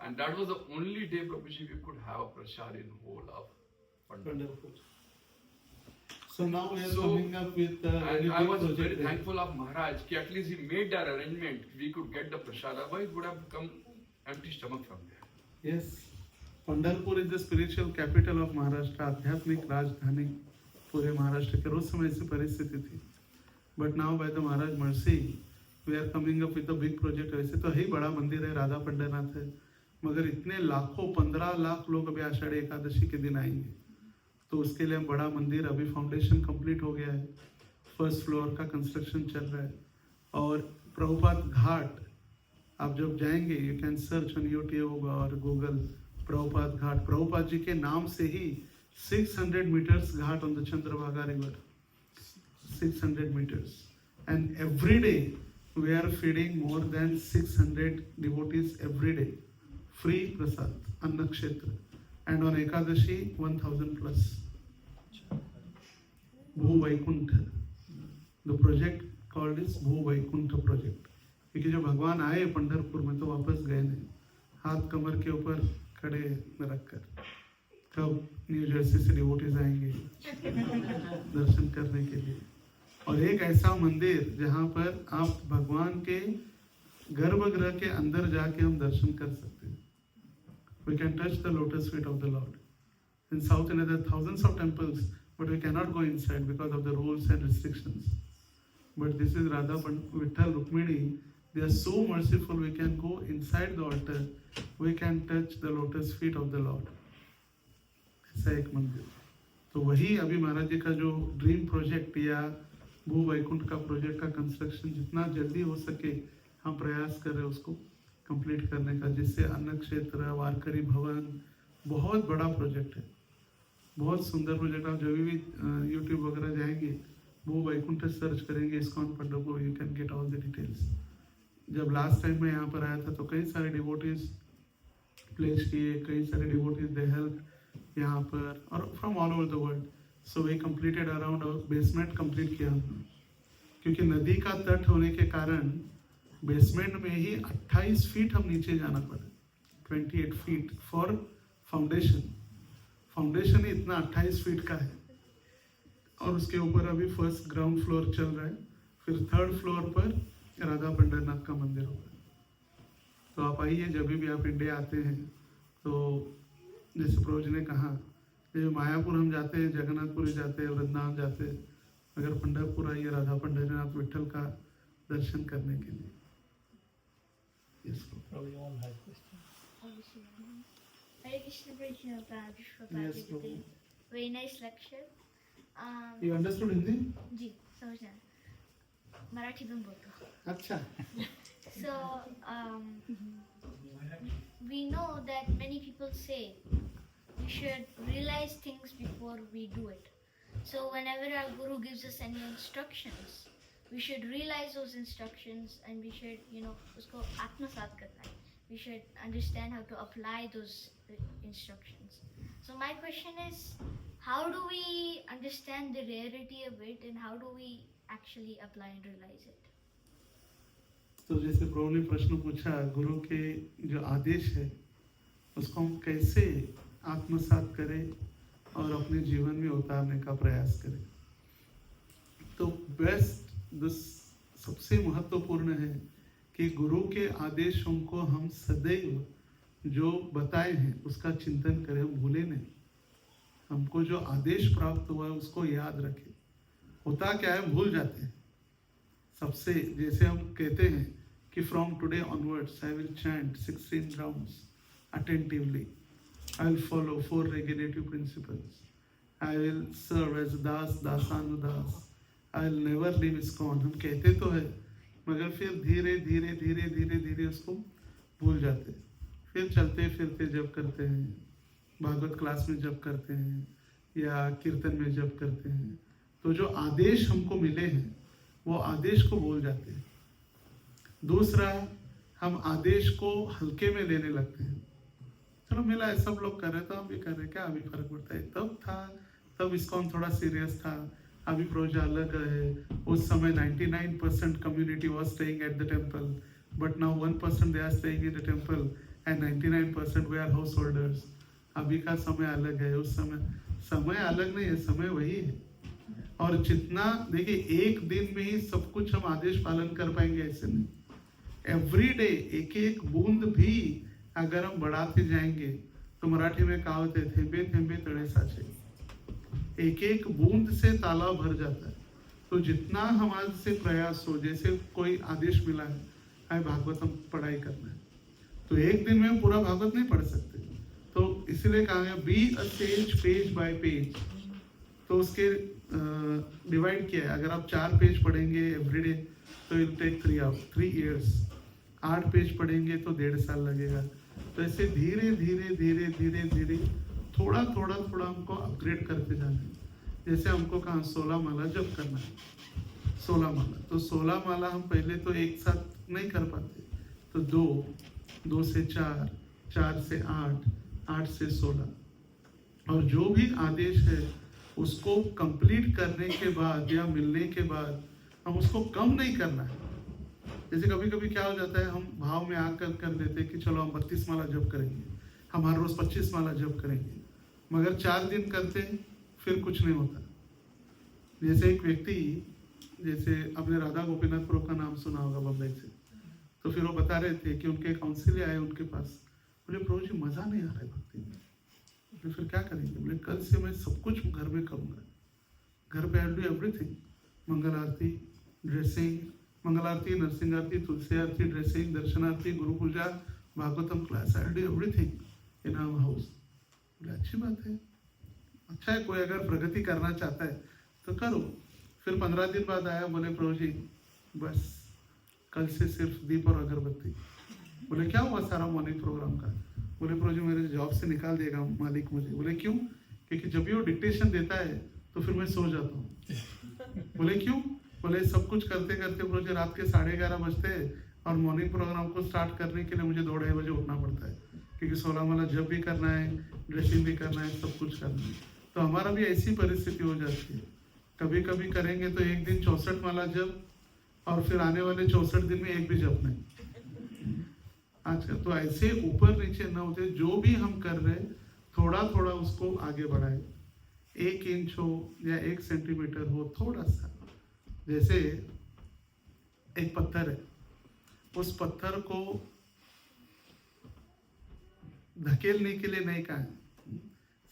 And that was the only day, Prabhuji, we could have prasad in whole of Pandharpur. Wonderful. So now we are So, coming up with And I was very thankful of Maharaj, that at least he made that arrangement. We could get the prasad, otherwise would have come empty stomach from there. Yes, Pandharpur is the spiritual capital of Maharashtra, आध्यात्मिक राजधानी पूरे महाराष्ट्र के। उस समय ऐसी परिस्थिति थी, but now by the Maharaj mercy we are coming up with a big project. वैसे तो ही बड़ा मंदिर है, राधा पंडरनाथ है, मगर इतने लाखों 15 लाख लोग अभी आषाढ़ी एकादशी के दिन आएंगे, तो उसके लिए हम बड़ा मंदिर, अभी फाउंडेशन कंप्लीट हो गया है, फर्स्ट फ्लोर का कंस्ट्रक्शन चल रहा है। और प्रभुपाद घाट आप जब जाएंगे, you can search on YouTube और गूगल प्रभुपाद घाट, प्रभुपाद जी के नाम से ही 600 meters Ghat on the Chandrabhaga river, 600 meters, and every day we are feeding more than 600 devotees every day, free prasad, Anna Kshetra, and on Ekadashi 1000 plus. Bhu Vaikuntha, the project called is Bhu Vaikuntha project. क्योंकि जो भगवान आए पंढरपुर में तो वापस गए नहीं, हाथ कमर के ऊपर खड़े रखकर, कब न्यू जर्सी से डिवोटीज आएंगे दर्शन करने के लिए। और एक ऐसा मंदिर जहाँ पर आप भगवान के गर्भगृह के अंदर जाके हम दर्शन कर सकते हैं। We can touch the lotus feet of the Lord. In South India there are thousands of temples, but we cannot go inside because of the rules and restrictions. But this is Radha Vitthal Rukmini. They are so merciful, we can go inside the altar, we can touch the lotus feet of the Lord. ऐसा एक मंदिर। तो वही अभी महाराज जी का जो dream project या भू वैकुंठ का प्रोजेक्ट का कंस्ट्रक्शन जितना जल्दी हो सके हम प्रयास कर रहे हैं उसको कंप्लीट करने का, जिससे अन्न क्षेत्र, वारकरी भवन, बहुत बड़ा प्रोजेक्ट है, बहुत सुंदर प्रोजेक्ट। आप जब भी यूट्यूब वगैरह जाएंगे, भू वैकुंठ सर्च करेंगे ISKCON Pandharpur, you can get all the details. जब लास्ट टाइम मैं यहाँ पर आया था तो कई सारे डिवोटीज प्लेस किए, कई सारे डिवोटीज दे हेल्प यहाँ पर और from all over the world. So we completed around basement complete किया हमने, क्योंकि नदी का तट होने के कारण बेसमेंट में ही 28 फीट हम नीचे जाना पड़ा, 28 फीट फॉर फाउंडेशन। फाउंडेशन ही इतना 28 फीट का है और उसके ऊपर अभी फर्स्ट ग्राउंड फ्लोर चल रहा है, फिर थर्ड फ्लोर पर राधा पंडरनाथ का मंदिर होगा। तो आप आइए, जब भी आप इंडिया आते हैं तो जैसे प्रभु जी ने कहा, जैसे मायापुर हम जाते हैं, जगन्नाथपुरी जाते हैं, वृंदावन जाते हैं, अगर पंढरपुर आइए राधा पंडरनाथ विठल का दर्शन करने के लिए। Yes, Probably all have questions. Hare Krishna, Prabhupada, Yes, Vishwapati. Prabhu. Very nice lecture. You understood Hindi? जी समझ गया, मराठी पण बोलतो. अच्छा। So we know that many people say we should realize things before we do it. So whenever our guru gives us any instructions, we should realize those instructions and we should, usko atmasat karna hai. We should understand how to apply those instructions. So my question is, how do we understand the rarity of it and how do we actually apply and realize it? तो जैसे प्रभु ने प्रश्न पूछा, गुरु के जो आदेश है उसको हम कैसे आत्मसात करें और अपने जीवन में उतारने का प्रयास करें। तो सबसे महत्वपूर्ण है कि गुरु के आदेशों को हम सदैव जो बताए हैं उसका चिंतन करें, हम भूले नहीं। हमको जो आदेश प्राप्त हुआ है उसको याद रखें। होता क्या है, भूल जाते हैं सबसे। जैसे हम कहते हैं कि from today onwards I will chant 16 rounds attentively. I will follow 4 regulative principles. I will serve as Das, Dasanudas. I will never leave ISKCON. हम कहते तो है, मगर फिर धीरे धीरे धीरे धीरे धीरे उसको भूल जाते। फिर चलते फिरते जब करते हैं, भागवत क्लास में जब करते हैं या कीर्तन में जब करते हैं, तो जो आदेश हमको मिले हैं वो आदेश को भूल जाते हैं। दूसरा, हम आदेश को हल्के में लेने लगते हैं। चलो मिला है, सब लोग कर रहे तो हम भी कर रहे, क्या अभी फर्क पड़ता है। तब ISKCON थोड़ा सीरियस था, अभी प्रोजेक्ट अलग है। उस समय 99% community was staying at the temple, but now 1% they are staying in the temple and 99% we are householders. अभी का समय अलग है, उस समय अलग नहीं है, समय वही है। और जितना देखिए, एक दिन में ही सब कुछ हम आदेश पालन कर पाएंगे ऐसे नहीं। एवरी डे एक एक बूंद भी अगर हम बढ़ाते जाएंगे तो मराठी में कहावत है, थेंबे थेंबे तड़े साचे। एक एक बूंद से तालाब भर जाता है। तो जितना हमारे से प्रयास हो, जैसे कोई आदेश मिला है, हमें भागवतम पढ़ाई करना है, तो एक दिन में हम पूरा भागवत नहीं पढ़ सकते। तो इसलिए कहा गया be a says page bye page. तो उसके डिवाइड किया है। अगर आप 4 पेज पढ़ेंगे एवरीडे तो इट टेक 3 years। 8 पेज पढ़ेंगे तो 1.5 साल लगेगा। तो ऐसे धीरे धीरे धीरे धीरे धीरे थोड़ा थोड़ा थोड़ा हमको अपग्रेड करते जाना है। जैसे हमको कहा 16 माला जप करना है, 16 माला। तो 16 माला हम पहले तो एक साथ नहीं कर पाते, तो 2 से 4, 4 से 8, 8 से 16। और जो भी आदेश है उसको कंप्लीट करने के बाद या मिलने के बाद हम उसको कम नहीं करना है। जैसे कभी कभी क्या हो जाता है, हम भाव में आकर कर देते कि चलो हम 32 माला जप करेंगे, हम हर रोज 25 माला जप करेंगे, मगर 4 दिन करते फिर कुछ नहीं होता। जैसे एक व्यक्ति, जैसे अपने राधा गोपीनाथ प्रभु का नाम सुना होगा बम्बई से, तो फिर वो बता रहे थे कि उनके काउंसिल आए उनके पास, बोले प्रभु जी मज़ा नहीं आ रहा है भक्ति में। बोले फिर क्या करेंगे? बोले कल से मैं सब कुछ घर में करूँगा, घर पे I do everything, mangal aarti, dressing, mangal aarti, Narasimha aarti, Tulsi aarti, dressing, darshan aarti, guru puja, Bhagavatam class, I do everything in our house. बोले अच्छी बात है, अच्छा है, कोई अगर प्रगति करना चाहता है तो करो। फिर 15 दिन बाद आया, बोले प्रभु जी बस कल से सिर्फ दीप और अगरबत्ती। बोले क्या हुआ सारा मॉर्निंग प्रोग्राम का? बोले प्रभु जी मेरे जॉब से निकाल देगा मालिक मुझे। बोले क्यों? क्योंकि जब भी वो डिक्टेशन देता है तो फिर मैं सो जाता हूँ। बोले क्यों? बोले सब कुछ करते करते प्रभु जी रात के 11:30 बजते हैं और मॉर्निंग प्रोग्राम को स्टार्ट करने के लिए मुझे 2-2:30 बजे उठना पड़ता है, क्योंकि 16 माला जब भी करना है, ड्रेसिंग भी करना है, सब कुछ करना है। तो हमारा भी ऐसी परिस्थिति हो जाती है, कभी कभी करेंगे तो एक दिन 64 माला जब, और फिर आने वाले 64 दिन में एक भी जप नहीं। आजकल तो ऐसे ऊपर नीचे न होते, जो भी हम कर रहे थोड़ा थोड़ा उसको आगे बढ़ाए। 1 इंच हो या 1 सेंटीमीटर हो, थोड़ा सा, जैसे एक पत्थर है, उस पत्थर को धकेलने के लिए नहीं कहा है,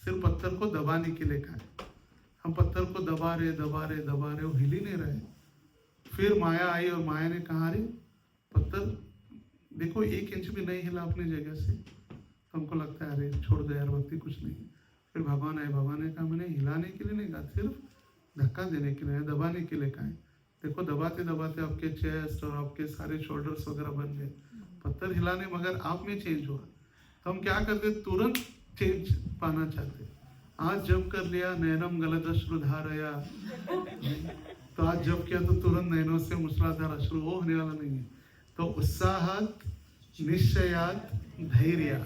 सिर्फ पत्थर को दबाने के लिए कहा है। हम पत्थर को दबा रहे वो हिल ही नहीं रहे। फिर माया आई और माया ने कहा, अरे पत्थर देखो 1 इंच भी नहीं हिला अपनी जगह से। तो हमको लगता है अरे छोड़ दो यार, भक्ति कुछ नहीं। फिर भगवान आए, भगवान ने कहा मैंने हिलाने के लिए नहीं कहा, सिर्फ धक्का देने के लिए, दबाने के लिए कहा है। देखो दबाते दबाते आपके चेस्ट और आपके सारे शोल्डर्स वगैरह बन गए, पत्थर हिलाने मगर आप में चेंज हुआ। तो हम क्या करते, तुरंत चेंज पाना चाहते। आज जब कर लिया नैनम गलत अश्रु धारया, तो आज जब किया तो तुरंत नैनों से मूसलाधार अश्रु, वो होने वाला नहीं है। तो उत्साहत निश्चयात धैर्य,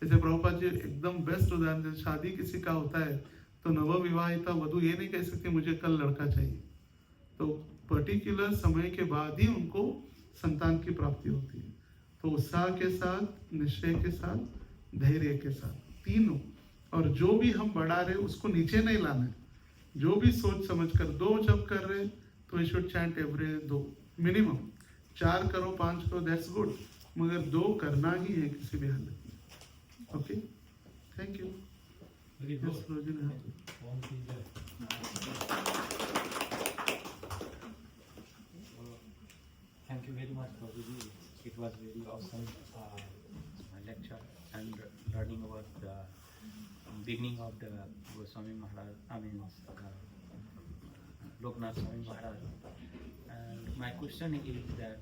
जैसे प्रभुपाद जी एकदम बेस्ट उदाहरण है। शादी किसी का होता है तो नवविवाहिता वधू ये नहीं कह सकती मुझे कल लड़का चाहिए, तो पर्टिकुलर समय के बाद ही उनको संतान की प्राप्ति होती है। तो उत्साह के साथ, निश्चय के साथ, धैर्य के साथ, तीनों। और जो भी हम बढ़ा रहे उसको नीचे नहीं लाना है। जो भी सोच समझ कर 2 जब कर रहे तो we should chant every 2 minimum. 4 करो 5 करो दैट्स गुड, मगर 2 करना ही है किसी भी हालत में। Okay, thank you. Thank you very much, Prabhuji. It was very awesome lecture and learning about the beginning of the Goswami Maharaj, Loknath Swami Maharaj. And my question is that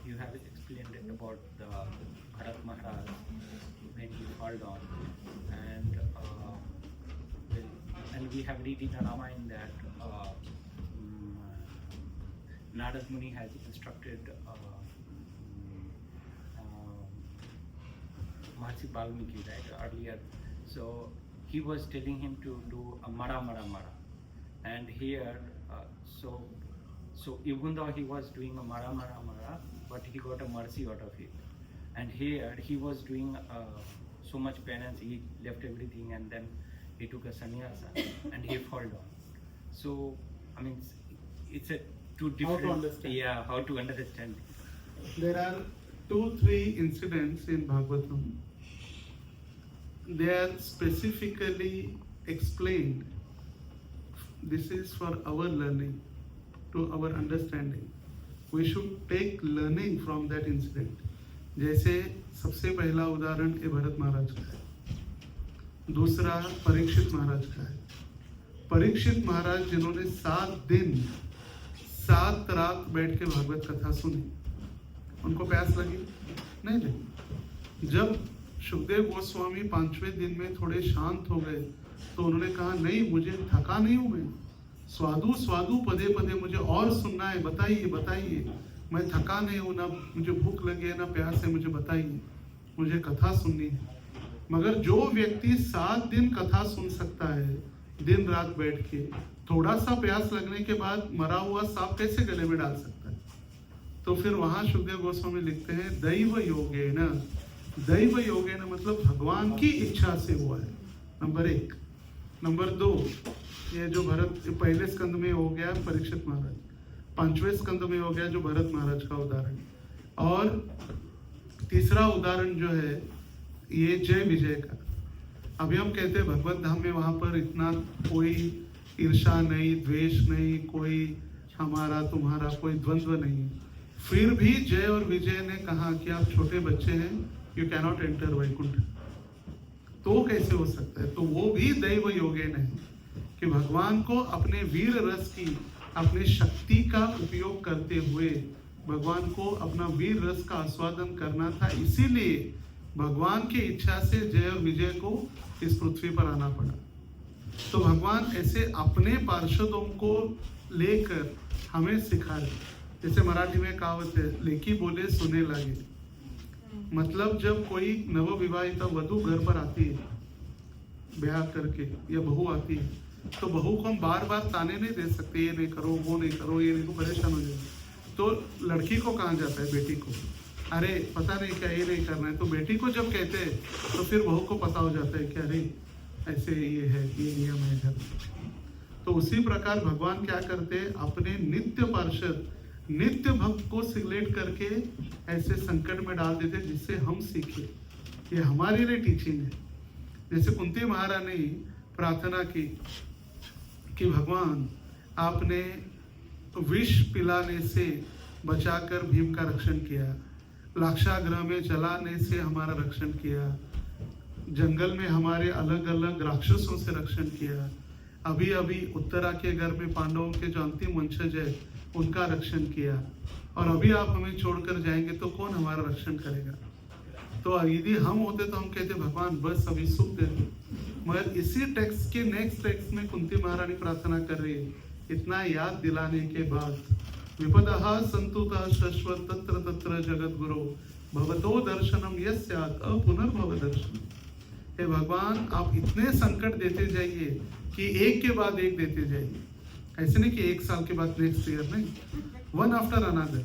you have explained about the Bharat Maharaj when he fall down, and we have read in the Ramayana that Narad Muni has instructed Mahasi Valmiki earlier. So he was telling him to do a mara mara mara, and here so even though he was doing a mara mara mara, but he got a mercy out of it. And here he was doing so much penance, he left everything and then he took a sannyasa and he fell down. So I mean it's a two different. How to understand? Yeah, how to understand. There are 2-3 incidents in Bhagavatam. They are specifically explained. This is for our learning, to our understanding. We should take learning from that incident. जैसे सबसे पहला उदाहरण ये भरत महाराज का है, दूसरा परीक्षित महाराज का है। परीक्षित महाराज जिन्होंने 7 दिन 7 रात बैठ के भागवत कथा सुनी, उनको प्यास लगी? नहीं लगी। जब सुखदेव गोस्वामी 5वें दिन में थोड़े शांत हो गए तो उन्होंने कहा नहीं, मुझे थका नहीं हूं मैं, स्वादु स्वादु पदे पदे मुझे और सुनना है, बताइए बताइए, मैं थका नहीं हूं, ना मुझे भूख लगी है ना प्यास है, मुझे बताइए, मुझे कथा सुननी है। मगर जो व्यक्ति 7 दिन कथा सुन सकता है दिन रात बैठ के, थोड़ा सा प्यास लगने के बाद मरा हुआ सांप कैसे गले में डाल सकता है? तो फिर वहां सुखदेव गोस्वामी लिखते हैं दैव योगेन, दैव योगेन मतलब भगवान की इच्छा से हुआ है, नंबर 1। नंबर 2, ये जो भरत पहले स्कंद में हो गया परीक्षित महाराज, 5वें स्कंद में हो गया जो भरत महाराज का उदाहरण, और तीसरा उदाहरण जो है ये जय विजय का। अभी हम कहते हैं भगवत धाम में वहां पर इतना कोई ईर्षा नहीं, द्वेष नहीं, कोई हमारा तुम्हारा कोई द्वंद्व नहीं। फिर भी जय और विजय ने कहा कि आप छोटे बच्चे हैं, यू कैनॉट एंटर वैकुंठ। तो कैसे हो सकता है? तो वो भी दैव योगेन है कि भगवान को अपने वीर रस की, अपने शक्ति का उपयोग करते हुए भगवान को अपना वीर रस का आस्वादन करना था, इसीलिए भगवान की इच्छा से जय और विजय को इस पृथ्वी पर आना पड़ा। तो भगवान ऐसे अपने पार्षदों को लेकर हमें सिखा रहे। जैसे मराठी में कहावत है, लेकी बोले सुने लगे। मतलब जब कोई नवविवाहिता वधू घर पर आती है ब्याह करके, या बहू आती है, तो बहू को हम बार बार ताने नहीं दे सकते, ये नहीं करो, वो नहीं करो, ये नहीं, को परेशान हो जाए। तो लड़की को कहा जाता है, बेटी को, अरे पता नहीं क्या ये नहीं करना है। तो बेटी को जब कहते हैं तो फिर बहू को पता हो जाता है कि अरे ऐसे ये है, ये नियम है घर में। तो उसी प्रकार भगवान क्या करते हैं, अपने नित्य पार्षद, नित्य भक्त को सिलेक्ट करके ऐसे संकट में डाल देते जिससे हम सीखे। ये हमारे लिए टीचिंग है। जैसे कुंती महारानी प्रार्थना की कि भगवान आपने विष पिलाने से बचाकर भीम का रक्षण किया, लाक्षागृह में जलाने से हमारा रक्षण किया, जंगल में हमारे अलग अलग राक्षसों से रक्षण किया, अभी अभी उत्तरा के घर में पांडवों के जो अंतिम वंशज है उनका रक्षण किया, और अभी आप हमें छोड़कर जाएंगे तो कौन हमारा रक्षण करेगा। तो यदि हम होते तो हम कहते भगवान बस अभी सुख दे दो। मगर इसी टेक्स्ट के नेक्स्ट टेक्स्ट में कुंती महारानी प्रार्थना कर रही है, इतना याद दिलाने के बाद, विपदः संतुतः शश्वत तत्र तत्र जगत गुरो भवतो दर्शनम यस्यात् अपुनर्भव दर्शनम। हे भगवान, आप इतने संकट देते जाइए कि एक के बाद एक देते जाइए। ऐसे नहीं कि एक साल के बाद नेक्स्ट ईयर, नहीं, वन आफ्टर अनदर।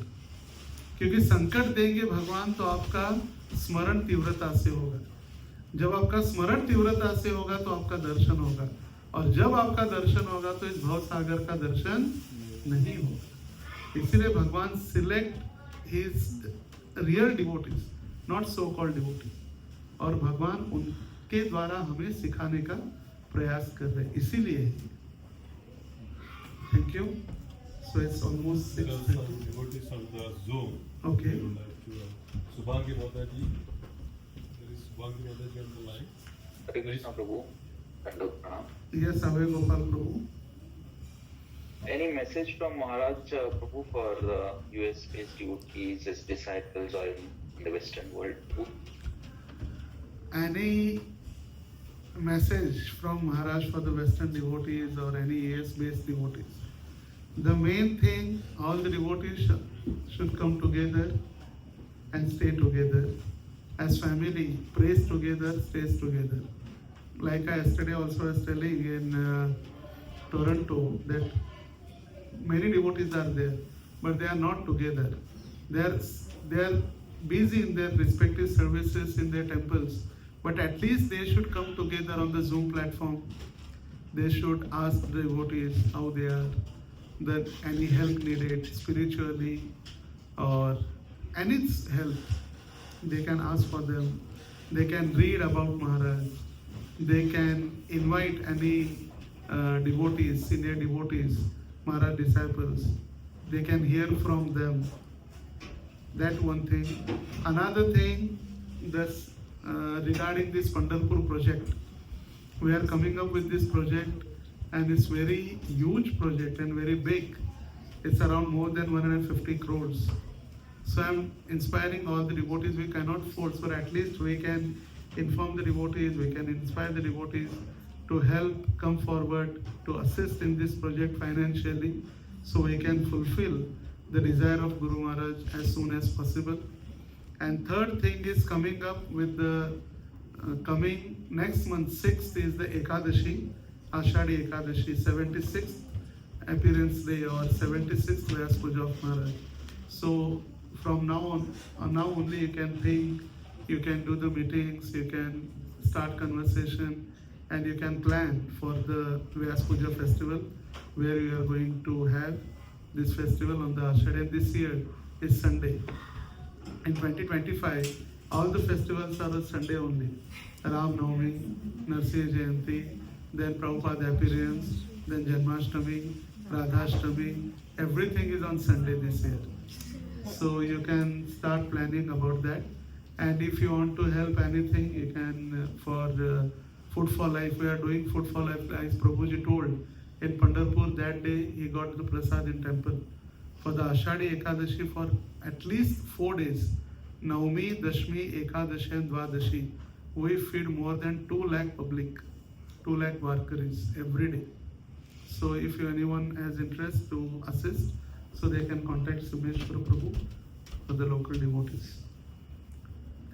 क्योंकि संकट देंगे भगवान तो आपका स्मरण तीव्रता से होगा। जब आपका स्मरण तीव्रता से होगा तो आपका दर्शन होगा, और जब आपका दर्शन होगा तो इस भव सागर का दर्शन नहीं होगा। इसलिए भगवान select his real devotees, not so called devotees, और भगवान उनके द्वारा हमें सिखाने का प्रयास कर रहे हैं। इसीलिए thank you. So it's almost There are 6:30. some devotees on the Zoom. Okay. They would like to, Subhangi Mataji. There is Subhangi Mataji on the line. Hare Krishna Prabhu. Dandavat Pranam. Yes, Abhay Gopal Prabhu. Any message from Maharaj Prabhu for the US-based devotees, his disciples, or in the Western world too? Any message from Maharaj for the Western devotees or any US-based devotees? The main thing, all the devotees should come together and stay together. As family, prays together, stays together. Like I yesterday also was telling in Toronto that many devotees are there, but they are not together. They are busy in their respective services in their temples, but at least they should come together on the Zoom platform. They should ask the devotees how they are, that any help needed spiritually or any help, they can ask for them. They can read about Maharaj. They can invite any devotees, senior devotees, Maharaj disciples. They can hear from them. That one thing. Another thing, this regarding this Pandharpur project, we are coming up with this project, and it's very huge project and very big. It's around more than 150 crores. So I'm inspiring all the devotees. We cannot force, but at least we can inform the devotees, we can inspire the devotees to help come forward to assist in this project financially, so we can fulfill the desire of Guru Maharaj as soon as possible. And third thing is coming up with the coming next month, 6th is the Ekadashi, Ashadi Ekadashi, 76th appearance day or 76th Vyas Puja of Maharaj. So from now on now only you can think, you can do the meetings, you can start conversation, and you can plan for the Vyas Puja festival, where you are going to have this festival on the Ashadi. And this year is Sunday. In 2025, all the festivals are on Sunday only. Ram Navami, Narsimha Jayanti, then Prabhupada appearance, then Janmashtami, Radhashtami, everything is on Sunday this year. So you can start planning about that. And if you want to help anything, you can for Food for Life. We are doing Food for Life, as Prabhuji told. In Pandharpur that day, he got the prasad in temple. For the Ashadi Ekadashi, for at least 4 days, Navami, Dashmi, Ekadashi and Dvadashi, we feed more than 2 lakh public, 2 lakh Varkaris every day. So if anyone has interest to assist, so they can contact Subheshwara Prabhu for the local devotees.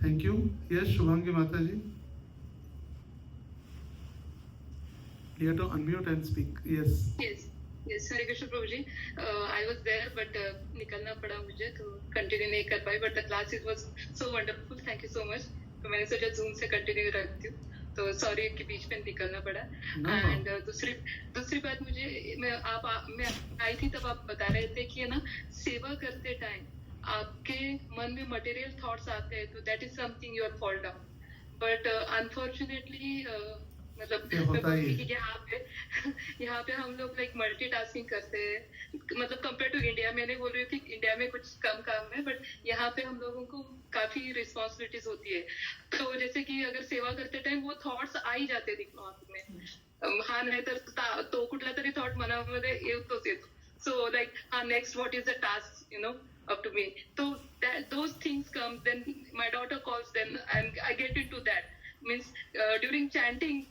Thank you. Yes, Shubhangi Mataji. You have to unmute and speak. Yes. Yes, Hare Krishna Prabhuji. I was there, but निकलना पड़ा मुझे तो continue नहीं कर पाई. But the class it was so wonderful. Thank you so much. तो मैंने सोचा Zoom से continue रखती हूँ. तो सॉरी कि बीच में निकलना पड़ा। No. एंड दूसरी बात मैं आई थी तब आप बता रहे थे कि है ना, सेवा करते टाइम आपके मन में मटेरियल थॉट्स आते हैं, तो that is something your fall down. But unfortunately मतलब ये होता ही है। कि यहाँ पे हम लोग लाइक मल्टीटास्किंग करते हैं, मतलब कंपेयर टू इंडिया। मैं नहीं बोल रही थी इंडिया में कुछ कम काम है, बट यहाँ पे हम लोगों को काफी रिस्पॉन्सिबिलिटीज होती है। तो जैसे कि अगर सेवा करते टाइम वो थॉट्स आ ही जाते दिमाग में, हा नाही तर तो कुठला तरी थॉट मनामध्ये येतोच येतो। So like next what is the task you know up to me, so those things come, then my daughter calls, then I get into that, means during chanting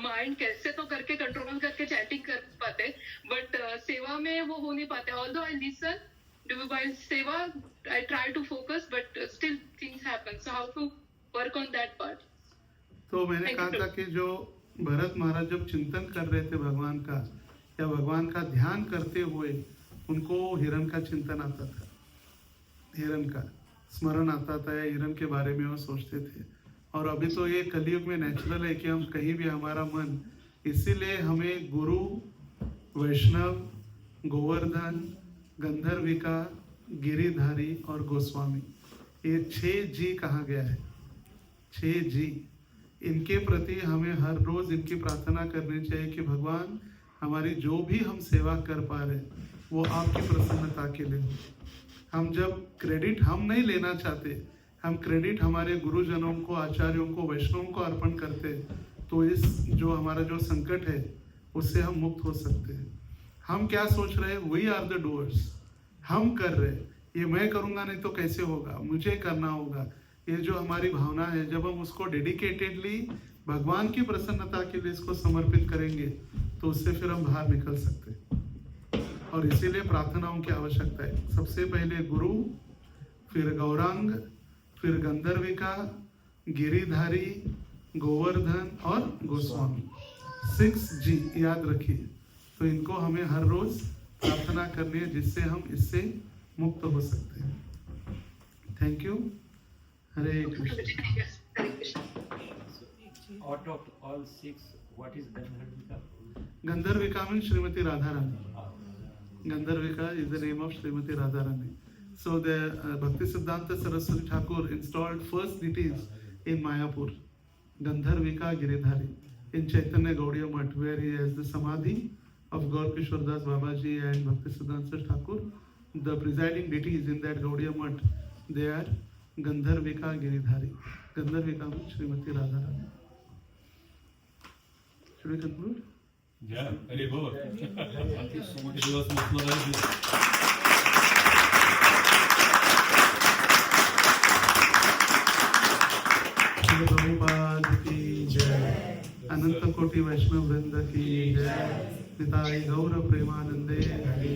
mind कैसे तो करके कंट्रोल करके chatting कर पाते, but सेवा में वो हो नहीं पाते। Although I listen do by seva, I try to focus, but still things happen, so how to work on that part. तो मैंने Thank कहा you. था कि जो भरत महाराज जब चिंतन कर रहे थे भगवान का या भगवान का ध्यान करते हुए, उनको हिरण का चिंतन आता था, हिरण का स्मरण आता था, या हिरण के बारे में वो सोचते थे। और अभी तो ये कलयुग में नेचुरल है कि हम कहीं भी हमारा मन, इसीलिए हमें गुरु, वैष्णव, गोवर्धन, गंधर्विका, गिरिधारी और गोस्वामी, ये 6 जी कहा गया है। 6 जी, इनके प्रति हमें हर रोज इनकी प्रार्थना करनी चाहिए कि भगवान हमारी जो भी हम सेवा कर पा रहे वो आपकी प्रसन्नता के लिए हो। हम जब क्रेडिट हम नहीं लेना चाहते, हम क्रेडिट हमारे गुरुजनों को, आचार्यों को, वैष्णवों को अर्पण करते, तो इस जो हमारा जो संकट है उससे हम मुक्त हो सकते हैं। हम क्या सोच रहे हैं, वी आर द डूअर्स, हम कर रहे हैं, ये मैं करूँगा नहीं तो कैसे होगा, मुझे करना होगा, ये जो हमारी भावना है, जब हम उसको डेडिकेटेडली भगवान की प्रसन्नता के लिए इसको समर्पित करेंगे तो उससे फिर हम बाहर निकल सकते हैं। और इसीलिए प्रार्थनाओं की आवश्यकता है। सबसे पहले गुरु, फिर गौरांग, फिर गंधर्विका, गिरिधारी, गोवर्धन और गोस्वामी, 6 जी याद रखिए। तो इनको हमें हर रोज प्रार्थना करनी है, जिससे हम इससे मुक्त हो सकते हैं। Thank you. Hare Krishna. Hare Krishna. Out of all 6, what is Gandharvika? Gandharvika means Srimati Radharani. Gandharvika is the name of Srimati Radharani. So the Bhaktisiddhanta Saraswati Thakur installed first deities in Mayapur, Gandharvika Giridhari, in Chaitanya Gaudiya Math, where he has the Samadhi of Gaur Kishore Das Babaji and Bhaktisiddhanta Thakur. The presiding deities in that Gaudiya Math, they are Gandharvika Giridhari. Gandharvika means Srimati Radharani. Should we conclude? Yeah, very good. Thank you so much. It was mesmerizing. Shri Prabhupada की जय, अनंत कोटि वैष्णव वृंद की जय, निताई गौर प्रेमानंदे हरि।